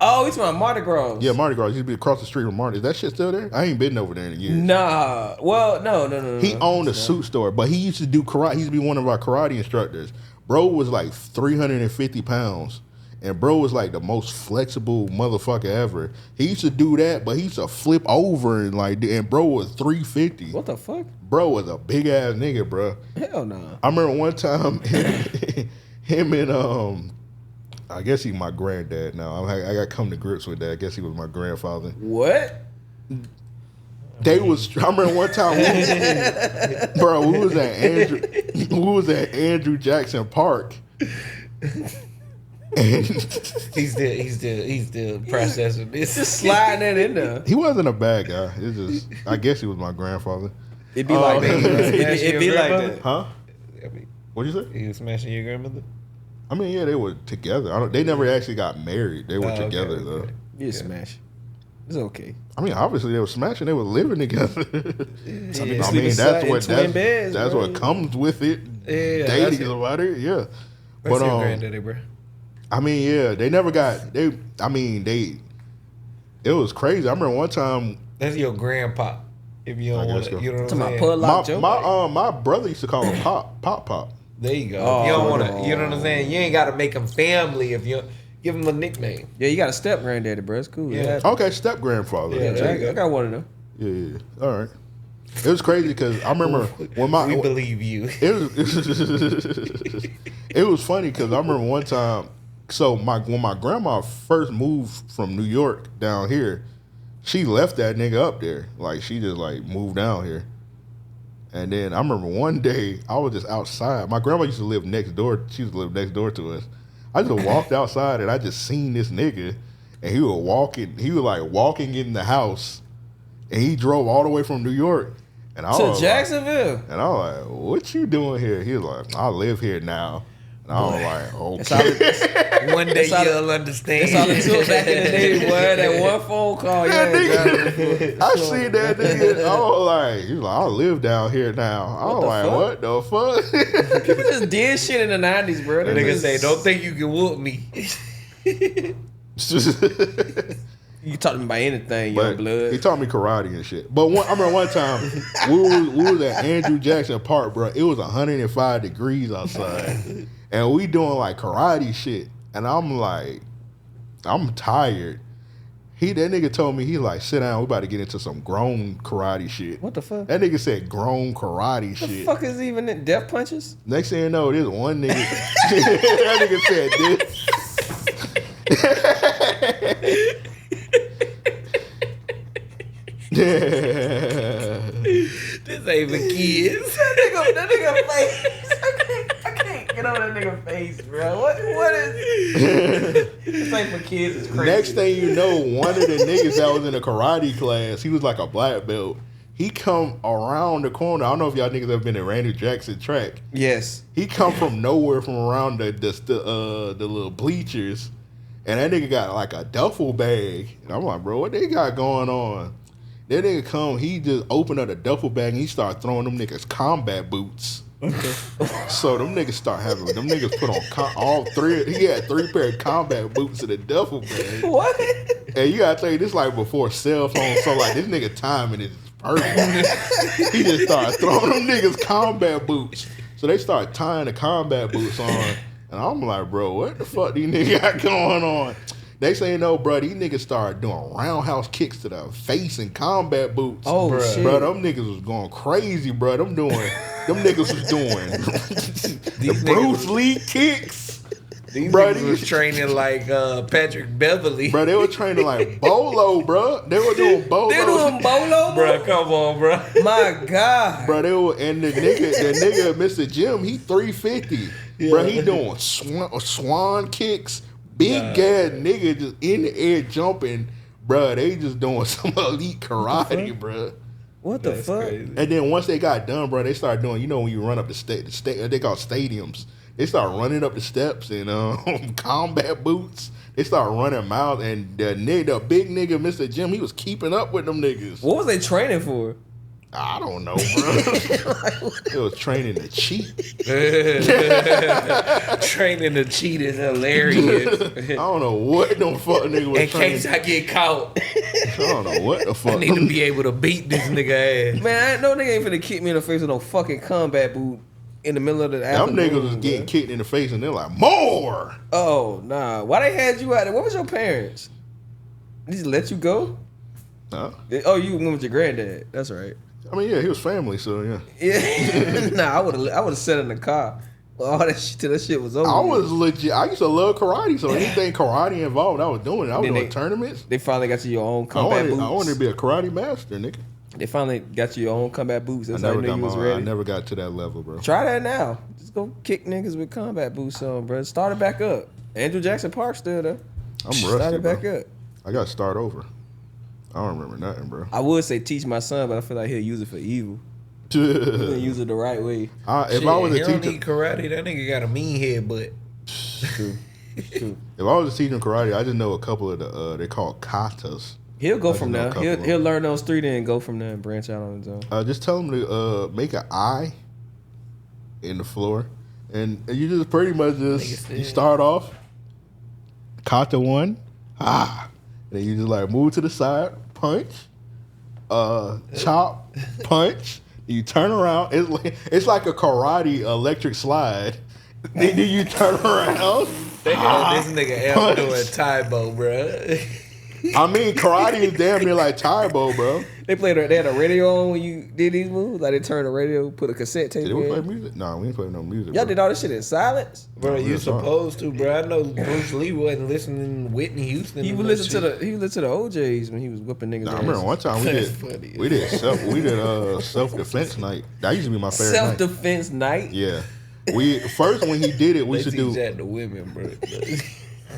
Oh, it's my Mardi Gras. Yeah, Mardi Gras used to be across the street from Mardi. Is that shit still there? I ain't been over there in years. Nah. Well, no. He owned a suit store, but he used to do karate. He used to be one of our karate instructors. Bro was like 350 pounds. And bro was like the most flexible motherfucker ever. He used to do that, but he used to flip over and bro was 350. What the fuck? Bro was a big ass nigga, bro. Hell no. I remember one time him and I guess he's my granddad now. I got to come to grips with that. I guess he was my grandfather. What? I remember one time, we was at Andrew Jackson Park. And he's still processing this. Just sliding that in there. He wasn't a bad guy. It's just, I guess he was my grandfather. It'd be like that. It'd be like that. Huh? What'd you say? He was smashing your grandmother? I mean, yeah, they were together. They never actually got married. They were together, though. You smash. It's okay. I mean, obviously they were smashing. They were living together. I mean, that's what comes with it. Yeah, dating about it. Yeah. That's your granddaddy, bro. I mean, yeah, they never got. It was crazy. I remember one time. That's your grandpa. If you don't want to, you know what I'm saying. My brother used to call him Pop. There you go. If you don't want to, you know what I'm saying. You ain't got to make him family. If you give him a nickname. Yeah, you got a step granddaddy, bro. It's cool. Yeah. Okay, step grandfather. Yeah, I got one of them. Yeah. All right. It was crazy because I remember when we believe you. It was funny because I remember one time. So when my grandma first moved from New York down here, she left that nigga up there. Like she just like moved down here. And then I remember one day I was just outside. My grandma used to live next door. She used to live next door to us. I just walked outside and I just seen this nigga, and he was walking in the house, and he drove all the way from New York. And I was Jacksonville. And I was like, "What you doing here?" He was like, "I live here now." And I was like, "Okay." One day you'll understand. That's all it took back in the day, boy. That one phone call. I seen that nigga. I was like, he's like, "I live down here now." I was like, "What the fuck?" People just did shit in the 90s, bro. The nigga say, "Don't think you can whoop me." You taught me about anything, young blood. He taught me karate and shit. But I remember one time we was at Andrew Jackson Park, bro. It was 105 degrees outside, and we doing like karate shit. And I'm like, I'm tired. That nigga told me, he like, sit down. We about to get into some grown karate shit. What the fuck? That nigga said grown karate shit. The fuck is even it? Death punches? Next thing you know, this one nigga. That nigga said this. This ain't for kids. That nigga face. I can't get on that nigga face, bro. What is this ain't for kids? It's crazy. Next thing you know, one of the niggas that was in a karate class, he was like a black belt. He come around the corner. I don't know if y'all niggas ever been to Randy Jackson track. Yes. He come from nowhere, from around the little bleachers, and that nigga got like a duffel bag. And I'm like, bro, what they got going on? That nigga come, he just opened up a duffel bag and he started throwing them niggas combat boots. Okay. So them niggas put on all three. He had 3 pair of combat boots in the duffel bag. What? And you gotta tell you, this like before cell phones. So like this nigga timing is perfect. He just started throwing them niggas combat boots. So they start tying the combat boots on, and I'm like, bro, what the fuck these niggas got going on? They say no, bro. These niggas started doing roundhouse kicks to the face and combat boots. Oh, bruh. shit. Bro, them niggas was going crazy, bro. Them niggas was doing the Bruce Lee kicks. These niggas was training like Patrick Beverly. Bro, they were training like Bolo, bro. They were doing Bolo. They doing Bolo, bro. Come on, bro. My God, bro. They were, and the nigga, Mr. Jim, he 350. Yeah. Bro, he doing swan kicks. Big ass nigga just in the air jumping, bro. They just doing some elite karate, bro. What the fuck? Crazy. And then once they got done, bro, they started doing, you know, when you run up the state, they call stadiums. They start running up the steps in combat boots. They start running miles, and the big nigga, Mr. Jim, he was keeping up with them niggas. What was they training for? I don't know, bro. It was training to cheat. Training to cheat is hilarious. I don't know what the fuck nigga was in training. case I get caught. I don't know what the fuck. I need to be able to beat this nigga ass. Man, I know nigga ain't finna kick me in the face with no fucking combat boot in the middle of the Them afternoon. niggas was getting kicked in the face, and they're like, more. Oh, nah. Why they had you out there? What was your parents? They just let you go? Huh? Oh, you went with your granddad. That's right. I mean, yeah, he was family, so yeah. Yeah. Nah, I would have sat in the car. All that shit till that shit was over. I was legit. I used to love karate, so anything karate involved, I was doing it. I was doing tournaments. They finally got you your own combat boots. I wanted to be a karate master, nigga. They finally got you your own combat boots. That's I how never you knew you was I ready. never got to that level, bro. Try that now. Just go kick niggas with combat boots on, bro. Start it back up. Andrew Jackson Park still there. I'm rusty, Start it back bro. up. I got to start over. I don't remember nothing, bro. I would say teach my son, but I feel like he'll use it for evil. He'll use it the right way. If I was a he don't teacher, need karate. That nigga got a mean head, but True. True. if I was teaching karate, I just know a couple of the they call katas. He'll go I from just know a there. couple of He'll learn those three, then go from there and branch out on his own. Just tell them to make an eye in the floor, and you just pretty much just you start off kata 1, and then you just like move to the side, punch, chop, punch. You turn around. It's like a karate electric slide. Then you turn around. they got this nigga L doing Taibo, bro. I mean, karate is damn near like Taibo, bro. They had a radio on when you did these moves. Like they turned the radio, put a cassette tape Did we play in. music? No, we didn't play no music. Y'all bro. did all this shit in silence. Bro, No, you real talk. supposed to, bro. I know Bruce Lee wasn't listening to Whitney Houston. He and would that listen to shit. the OJs when he was whipping niggas. Nah, I ass. remember one time That's funny. we did self defense night. That used to be my favorite Self night. defense night. Yeah, we first when he did it, we They should teach do. that to women, bro.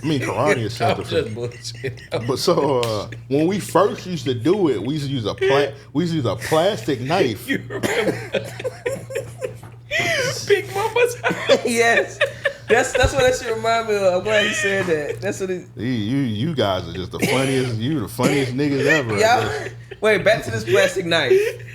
I mean, karate is self I'm just defense. bullshit. But so when we first used to do it, we used to use a plastic knife. You remember? Big Mama's house. Yes. That's what that shit remind me of. I'm glad he said that. That's what it. You guys are just the funniest. You the funniest niggas ever. Yeah. Wait, back to this plastic knife.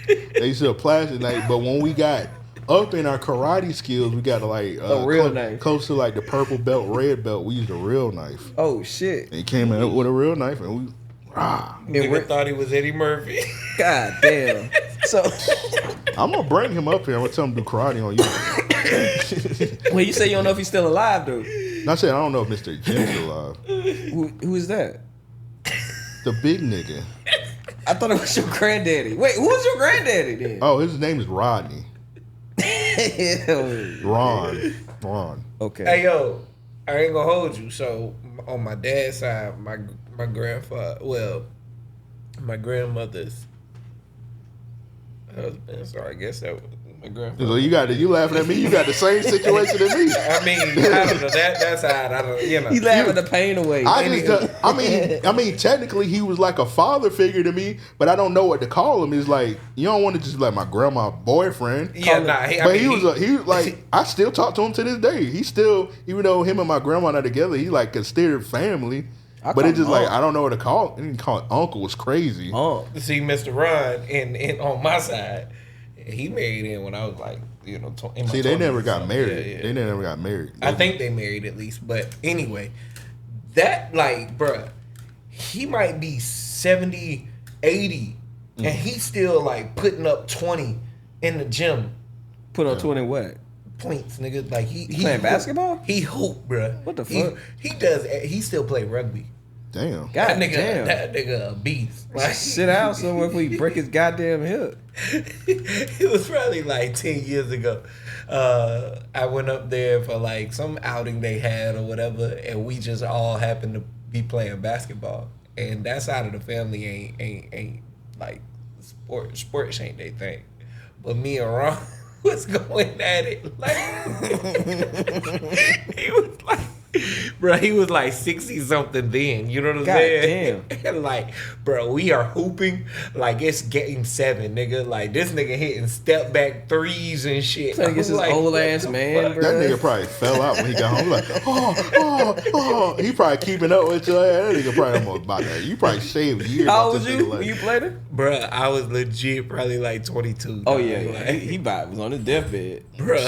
They used to have a plastic knife, but when we got up in our karate skills, we got to like A real knife. close to like the purple belt, red belt. We used a real knife. Oh shit. And he came in with a real knife, and we Nigga thought he was Eddie Murphy. God damn. So I'm gonna bring him up here. I'm gonna tell him to do karate on you. when you say you don't know if he's still alive, though, Not saying I don't know if Mr. Jim's alive. who is that? The big nigga. I thought it was your granddaddy. Wait, who's your granddaddy then? Oh, his name is Rodney. Ron. Okay. Hey yo, I ain't gonna hold you. So on my dad's side, my grandfather, well, my grandmother's husband. So I guess that was my grandfather. So you laughing at me? You got the same situation as me. I mean, I don't know. That's how I don't. You know. He laughing the pain away. I mean, technically he was like a father figure to me, but I don't know what to call him. It's like you don't want to just like my grandma's boyfriend. Yeah, nah. He was like I still talk to him to this day. He still, even though him and my grandma not together, he like considered family. But it's just like I don't know what to call. I didn't call it uncle. Was crazy. See, Mr. Ron, and on my side, he married in when I was like, you know, in my See, they 20s, never got so, married. yeah. They never got married. I think they married at least, but anyway, that like, bruh, he might be 70, 80, and he's still like putting up 20 in the gym. Put on 20 what? Points, nigga. Like he playing basketball? He hoop, bruh. What the fuck? He does. He still play rugby. Damn. God that nigga, damn. that nigga a beast. Like, Sit out somewhere if we break his goddamn hip. It was probably like 10 years ago. I went up there for like some outing they had or whatever, and we just all happened to be playing basketball. And that side of the family ain't like sports ain't they thing. But me and Ron was going at it like he was like, Bro, he was like 60 something then. You know what I'm God saying? And like, bro, we are hooping like it's game 7, nigga. Like this nigga hitting step back threes and shit. Trying to get this like, old ass man, bro. That nigga probably fell out when he got home. Like, oh. He probably keeping up with your ass. That nigga probably almost about that. You probably shaved years. How old was you when you played it? Bro, I was legit probably like 22. Oh dog. yeah, Like, he was on his deathbed, bro.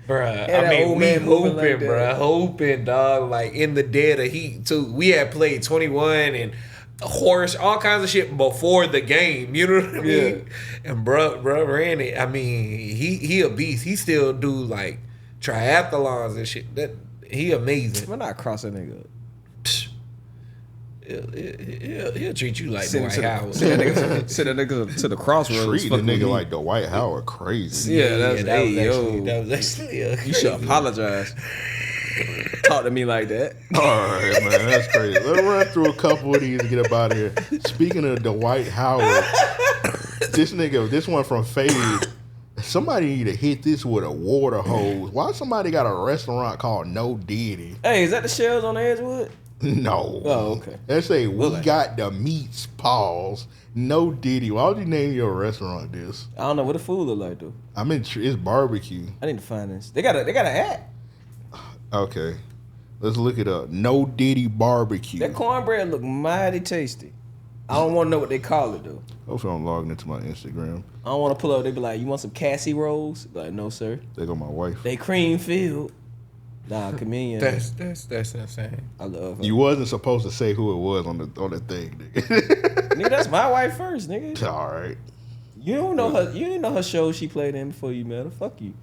Bruh, I mean, old we man moving hooping, like that. bruh. Hooping, dog. Like, in the dead of heat, too. We had played 21 and horse, all kinds of shit before the game. You know what I mean? And bruh ran it. I mean, he a beast. He still do, like, triathlons and shit. He amazing. We're not crossing nigga. He'll treat you like Send Dwight Howard. Send that nigga to the crossroads. Treat the fucking nigga me. like Dwight Howard crazy. Yeah, that was actually you should apologize. Talk to me like that. All right, man, that's crazy. Let's run through a couple of these and get up out of here. Speaking of Dwight Howard, this one from Fade. Somebody need to hit this with a water hose. Why somebody got a restaurant called No Diddy? Hey, is that the shells on Edgewood? No. Oh, okay. They say we got the meats. Pause. No Diddy. Why would you name your restaurant this? I don't know what the food look like though. I mean, it's barbecue. I need to find this. They got an app. Okay, let's look it up. No Diddy barbecue. That cornbread look mighty tasty. I don't want to know what they call it though. Hopefully, I'm logging into my Instagram. I don't want to pull up. They be like, "You want some Cassie rolls?" Be like, no, sir. They go my wife. They cream filled. Nah, comedian. That's insane. I love her. You wasn't supposed to say who it was on the thing, nigga. Nigga, that's my wife first, nigga. All right. You don't know her. You didn't know her show she played in before you met her. Fuck you.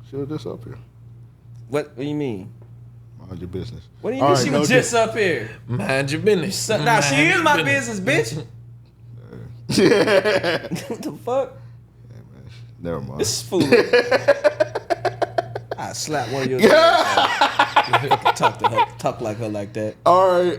She was just up here. What do you mean? Mind your business. What do you mean she was just up here? Mind your business. Nah, she is my business, bitch. What the fuck? Never mind. This is foolish. I slap one of your talk like her like that. All right,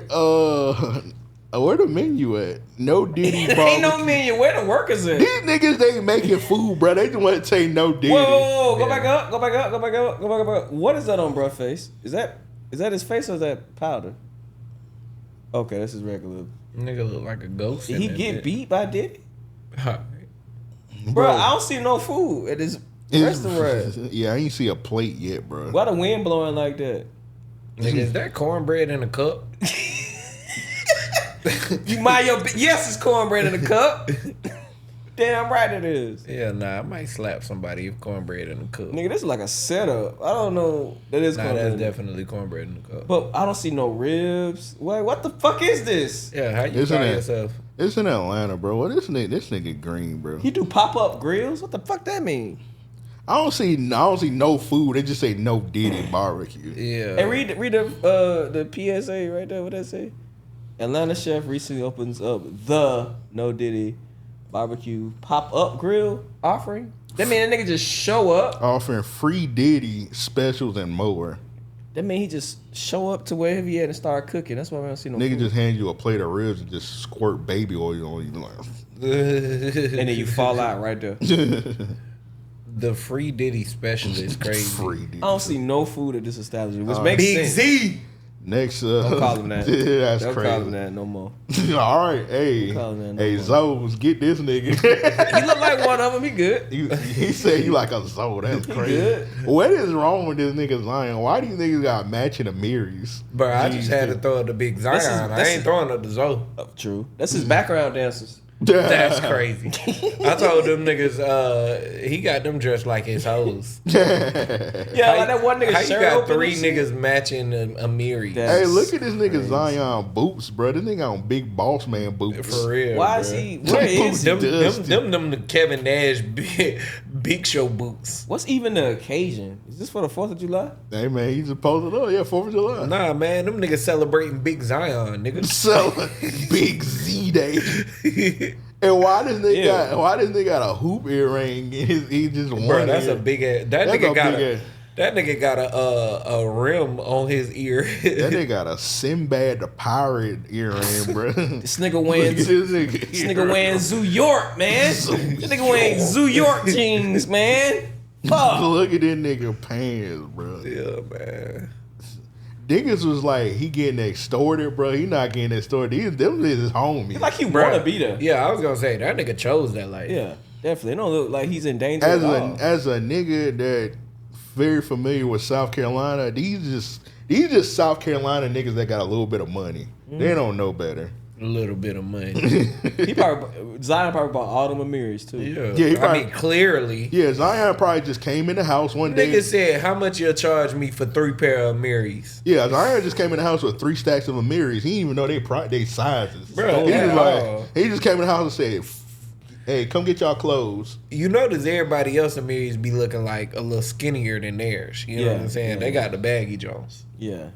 where the menu at? No Diddy barbecue. Ain't no menu. Where the workers at? These niggas, they making food, bro. They just want to say no Diddy. Whoa. Go back up. What is that on bruh face? Is that his face or is that powder? Okay, this is regular. Nigga look like a ghost. Did he get beat by Diddy? Right. Bro, I don't see no food at this restaurant. Yeah, I ain't see a plate yet, bro. Why the wind blowing like that? Nigga, is that cornbread in a cup? You mind your yes, it's cornbread in a cup. Damn right it is. Yeah, nah, I might slap somebody if cornbread in a cup. Nigga, this is like a setup. I don't know. That is cornbread. That's definitely cornbread in a cup. But I don't see no ribs. Wait, what the fuck is this? Yeah, how you call yourself? It's in Atlanta, bro. What this nigga green, bro. He do pop up grills. What the fuck that mean? I don't see no food. They just say no Diddy barbecue. Yeah. And read the PSA right there. What that say? Atlanta chef recently opens up the No Diddy barbecue pop up grill offering. That mean that nigga just show up. Offering free Diddy specials and more. That mean he just show up to wherever he at and start cooking. That's why I don't see no Nigga food. just hand you a plate of ribs and just squirt baby oil on you. Like, and then you fall out right there. The free Diddy special is crazy. Free Diddy. I don't see no food at this establishment, which makes Big sense. Z. Next, Don't call him that. Yeah, that's Don't crazy. call him that no more. All right, hey, Don't call him that no hey, more. Zoes, get this nigga. He look like one of them. He good. He said you like a Zoe. That's crazy. good. What is wrong with this nigga Zion? Why do you niggas got matching Amiris? Bro, I just had to throw up the big Zion. I ain't throwing up the Zoe. True. That's his background dancers. That's crazy. I told them niggas, he got them dressed like his hoes. Yeah, like that one nigga. How you shirt got open three and shit? niggas matching a Miri? Hey, look at this nigga Zion boots, bro. This nigga on big boss man boots. For real. Why bro. is he? Where is he? Them the Kevin Nash big show boots. What's even the occasion? Is this for the 4th of July? Hey man, he's supposed to know. Yeah, 4th of July. Nah, man, them niggas celebrating Big Zion, nigga. So big Z Day. And why this nigga got a hoop earring? He just one. Bro, that's a big ass. That nigga got ass. a rim on his ear. That nigga got a Sinbad the pirate earring, bro. This nigga wearing Zoo York, man. This nigga wearing Zoo York jeans, man. Fuck. Look at this nigga pants, bro. Yeah, man. niggas was like, he getting extorted, bro. He not getting extorted. Them is his homies. It's like he Bruh. want to be there. Yeah, I was gonna say that nigga chose that life. Yeah, definitely. It don't look like he's in danger as at a all. as a nigga that very familiar with South Carolina, these just South Carolina niggas that got a little bit of money. They don't know better. A little bit of money. Zion probably bought all them Amiris too. Yeah, Yeah, he I probably- mean clearly. Yeah, Zion probably just came in the house one day. Nigga said, "How much you'll charge me for 3 pair of Miris?" Yeah, Zion just came in the house with 3 stacks of Amiris. He didn't even know they sizes. Bro, he, at was all. like, he just came in the house and said, "Hey, come get y'all clothes." You notice everybody else Amiris be looking like a little skinnier than theirs. You know what I'm saying? They got the baggy Jones. Yeah.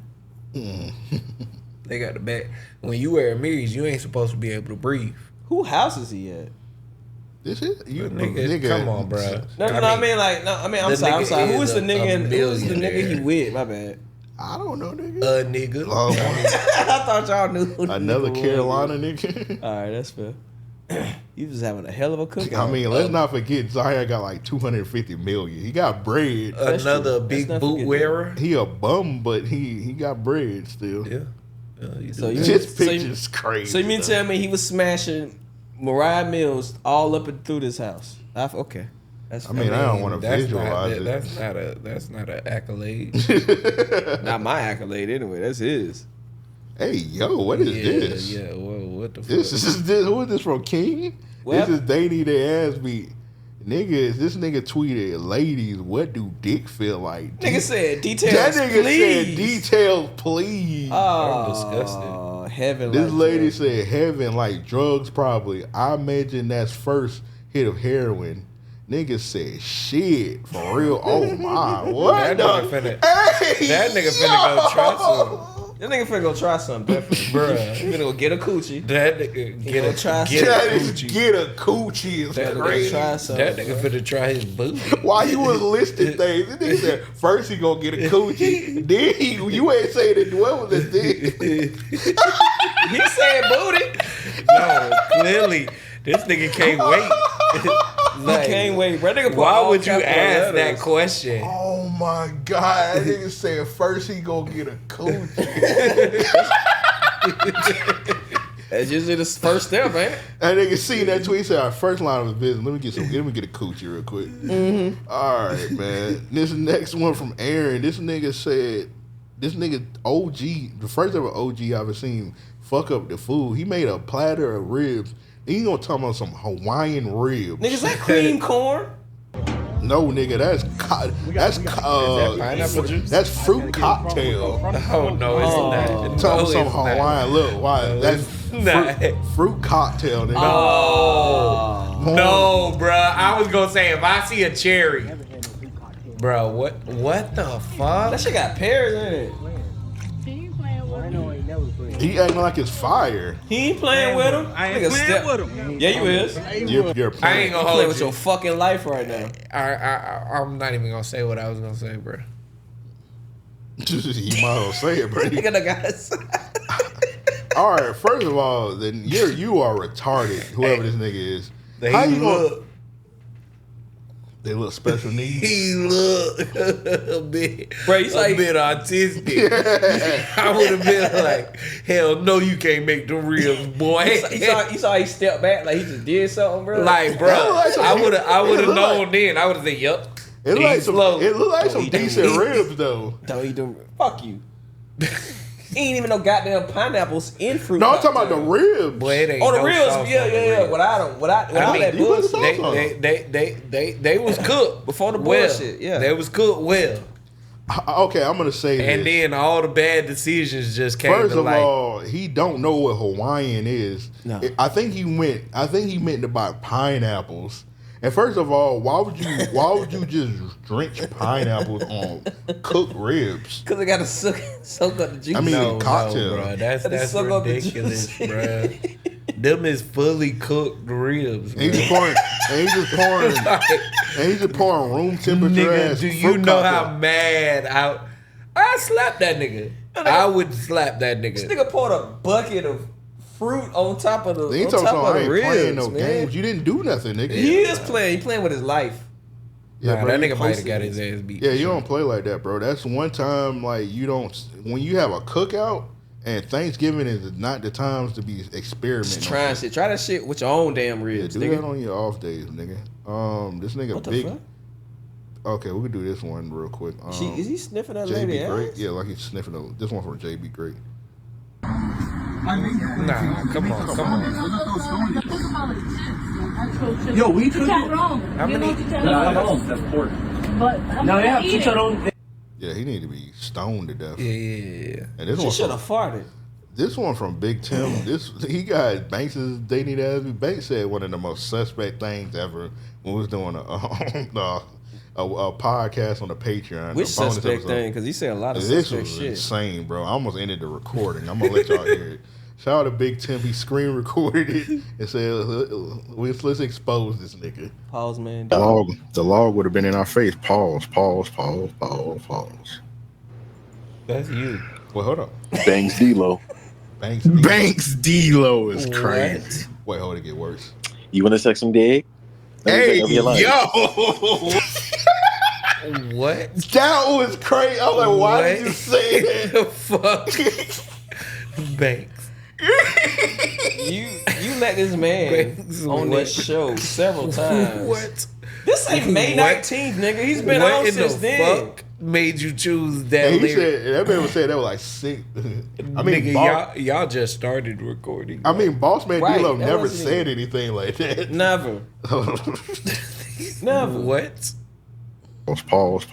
They got the bag. When you wear Amiris, you ain't supposed to be able to breathe. Who house is he at? This is you, Nigga, come on, bro. No, I'm sorry. Who is the nigga? Who is the nigga he with? My bad. I don't know, nigga. A nigga. I thought y'all knew. Who the Another nigga was. Carolina nigga. All right, that's fair. You just having a hell of a cookout. I mean, let's not forget Zion got like 250 million. He got bread. Another big boot wearer. He a bum, but he got bread still. Yeah. So this picture's crazy. So you mean tell me he was smashing Mariah Mills all up and through this house? Okay. That's I mean, I don't want to visualize it. That's not an accolade. Not my accolade anyway. That's his. Hey, yo, what is this? Yeah, well, what the fuck? This who is this from, King? What? This is Danny that asked me, nigga, this nigga tweeted, ladies, what do dick feel like? Nigga said details, That nigga please. said details, please. Oh, disgusted. Heaven. This like lady drugs. said heaven like drugs probably. I imagine that's first hit of heroin. Nigga said shit for real. Oh my, what? That nigga finna go try some. That nigga finna go try something, definitely. Bruh. He finna go get a coochie. That nigga He gonna try get That a is coochie. get a coochie is That nigga crazy. try something. That nigga finna try his booty. Why you was listing things? This nigga said first he gonna get a coochie, then you ain't saying it. What was it? He said booty. No, clearly this nigga can't wait. He can't wait, bro. Nigga put Why all would you capital ask that letters. question? Oh my god! That nigga said first he gonna get a coochie. That's usually the first step, man. That nigga seen that tweet. Said our first line of business. Let me get a coochie real quick. All right, man. This next one from Aaron. This nigga said, this nigga OG, the first ever OG I've ever seen, fuck up the food. He made a platter of ribs. He gonna talk about some Hawaiian ribs. Nigga, is that cream corn? No, nigga, that's pineapple juice? That's fruit cocktail. Oh no, it's not. Talking No, some it's Hawaiian. Look, why? That's not. fruit cocktail, nigga. Oh no, bruh. I was gonna say if I see a cherry, bro. What the fuck? That shit got pears in it. He acting like it's fire. He ain't playing with him. I ain't Nigga playing step- with him. Yeah, you is. You're I ain't gonna Playing hold with you. your fucking life right now. I'm not even gonna say what I was gonna say, bro. You might as well say it, bro. Nigga, the guys. All right, first of all, then you are retarded. Whoever this nigga is. How you gonna? They look special needs. He look a bit, Bro, he's like- a bit autistic. I would have been like, hell no, you can't make the ribs, boy. You saw he stepped back like he just did something, bro. Like, bro, I would have known then. I would have said, yup. It look like some. It look like some he don't decent eat. ribs though. Don't eat them. Fuck you. He ain't even no goddamn pineapples in fruit. No, I'm talking about the ribs. Boy, it ain't Oh, the no ribs. sauce Yeah, on the yeah, yeah. ribs. Without that you put the bullshit. sauce on. They was cooked Before the well. bullshit, yeah. They was cooked well. Okay, I'm gonna say And this. then all the bad decisions just came First to of light. all, he don't know what Hawaiian is. No. I think he meant to buy pineapples. And first of all, why would you just drench pineapples on cooked ribs? Because they got to soak up the juice. I mean, No, cocktail. bro. That's Gotta suck up the ridiculous, juice. bro. Them is fully cooked ribs, bro. And he's just pouring room temperature Nigga, ass do you fruit know cocktail. how mad I slap that nigga? I would slap that This nigga. nigga poured a bucket of fruit on top of the They on talking top about of I the ain't playing ribs, no man. games. You didn't do nothing, nigga. He is playing. He playing with his life. Yeah, nah, bro, that you nigga might have posted got it. his ass beat. Yeah, you don't play like that, bro. That's one time like you don't when you have a cookout and Thanksgiving is not the times to be experimenting. Just trying shit. Try that shit with your own damn Yeah, ribs, do nigga. that on your off days, nigga. This nigga What the big. fuck? Okay, we can do this one real quick. Is he sniffing that JB lady Great? ass? Yeah, like he's sniffing this one from JB Great. Nah, come on. Yo, we took How many? That's pork. No, they have chicharron. Yeah, he need to be stoned to death. Yeah. And this She one should have farted. This one from Big Tim. He got Banks' dating ass. Banks said one of the most suspect things ever when we was doing a podcast on the Patreon. Which a bonus suspect episode. thing? Because he said a lot of This suspect was shit. insane, bro. I almost ended the recording. I'm gonna let y'all hear it. Shout out to Big Tim. He screen recorded it and said, "Let's expose this nigga." Pause, man. The log would have been in our face. Pause. That's you. Well, hold on. Banks D-Lo. Banks D-Lo is crazy. Wait, hold it get worse. You want to suck some dick? Hey, yo. What? That was crazy. I was like, why did you say that? Fuck. Banks. You let this man on this show several times. What? This ain't May 19th, nigga. He's been What on in since the then. fuck made you choose that And he lyric? said that man was saying that was like sick. I mean, Nigga, y'all just started recording. I mean, Boss Man Right, D-Lo that never wasn't said anything like that. Never. Never. What? Pause.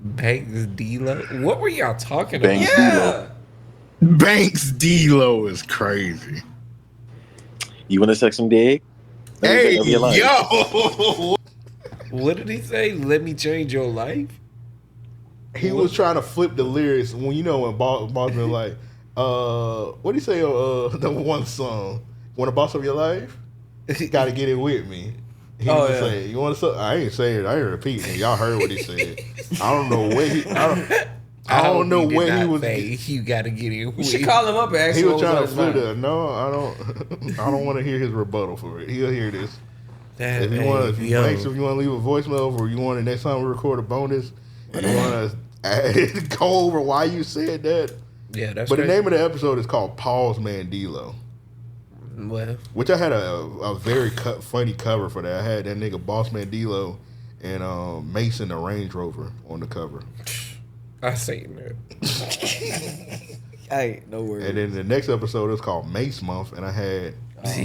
Banks D-Lo? What were y'all talking Banks about? D-Lo. Banks D-Lo is crazy. You want to suck some dick? Hey, Of your life. yo! What did he say? Let me change your life? He was trying to flip the lyrics when when Boss Man like, what do you say on the one song? Want to boss up your life? Got to get it with me. He was just saying, you want to? I ain't saying it. I ain't repeating it. Y'all heard what he said. I don't know where he. I don't know where he was. You got to get it. We should call him up and ask He him was what trying was to on his flip mind. it. No, I don't. I don't want to hear his rebuttal for it. He'll hear this. If you want to leave a voicemail, or you want the next time we record a bonus, and you want to go over why you said that. Yeah, that's. But crazy. the name of the episode is called Pause Man D-Lo. Well, Which I had a very funny cover for that. I had that nigga Boss Man D-Lo and Mason the Range Rover on the cover. I seen that. Hey, no worries. And then the next episode is called Mace Month, and I had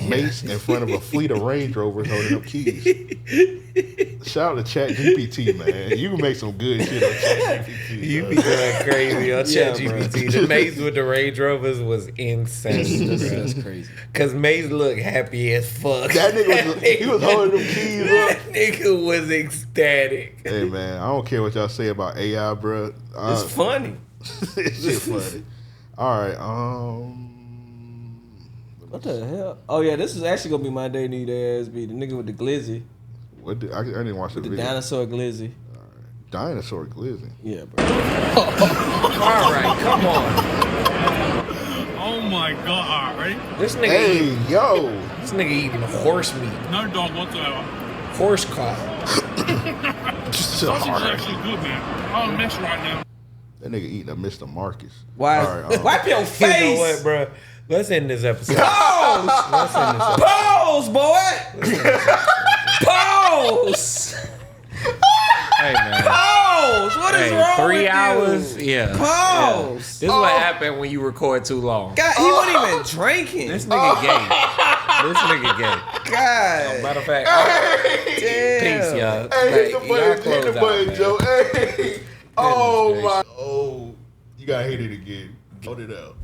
Mace in front of a fleet of Range Rovers holding up keys. Shout out to ChatGPT, man. You can make some good shit on ChatGPT. You be going crazy on ChatGPT. The Maze with the Range Rovers was insane. That's crazy. Cause Maze looked happy as fuck. That nigga he was holding them keys up. That nigga was ecstatic. Hey man, I don't care what y'all say about AI, bro. It's funny. It's shit funny. All right, What the hell? Oh yeah, this is actually gonna be my day. Need ass be the nigga with the glizzy, I didn't watch the the video. dinosaur glizzy. Dinosaur glizzy. Yeah, bro. All right, come on. Oh my god, right? This nigga Hey, eating, yo. this nigga eating horse meat, No dog whatsoever. horse cock. Sausage is actually good, man. I'm a mess right now. That nigga eating a Mr. Marcus. Why? All right, Wipe your You face. know what, bro? Let's end this episode. Pause. Let's end this episode. Pause, boy. Pause. Hey man. Pause. What is wrong 3 with hours? you? Yeah. Pause. This is what happened when you record too long. God, he wasn't even drinking. This nigga gay. This nigga gay. God. Matter of fact, Damn. peace, y'all. Hey, hit the Like, button, y'all hit close the out, button, man. Joe. Hey. Oh gracious. my. Oh, you gotta hit it again. Hold it out.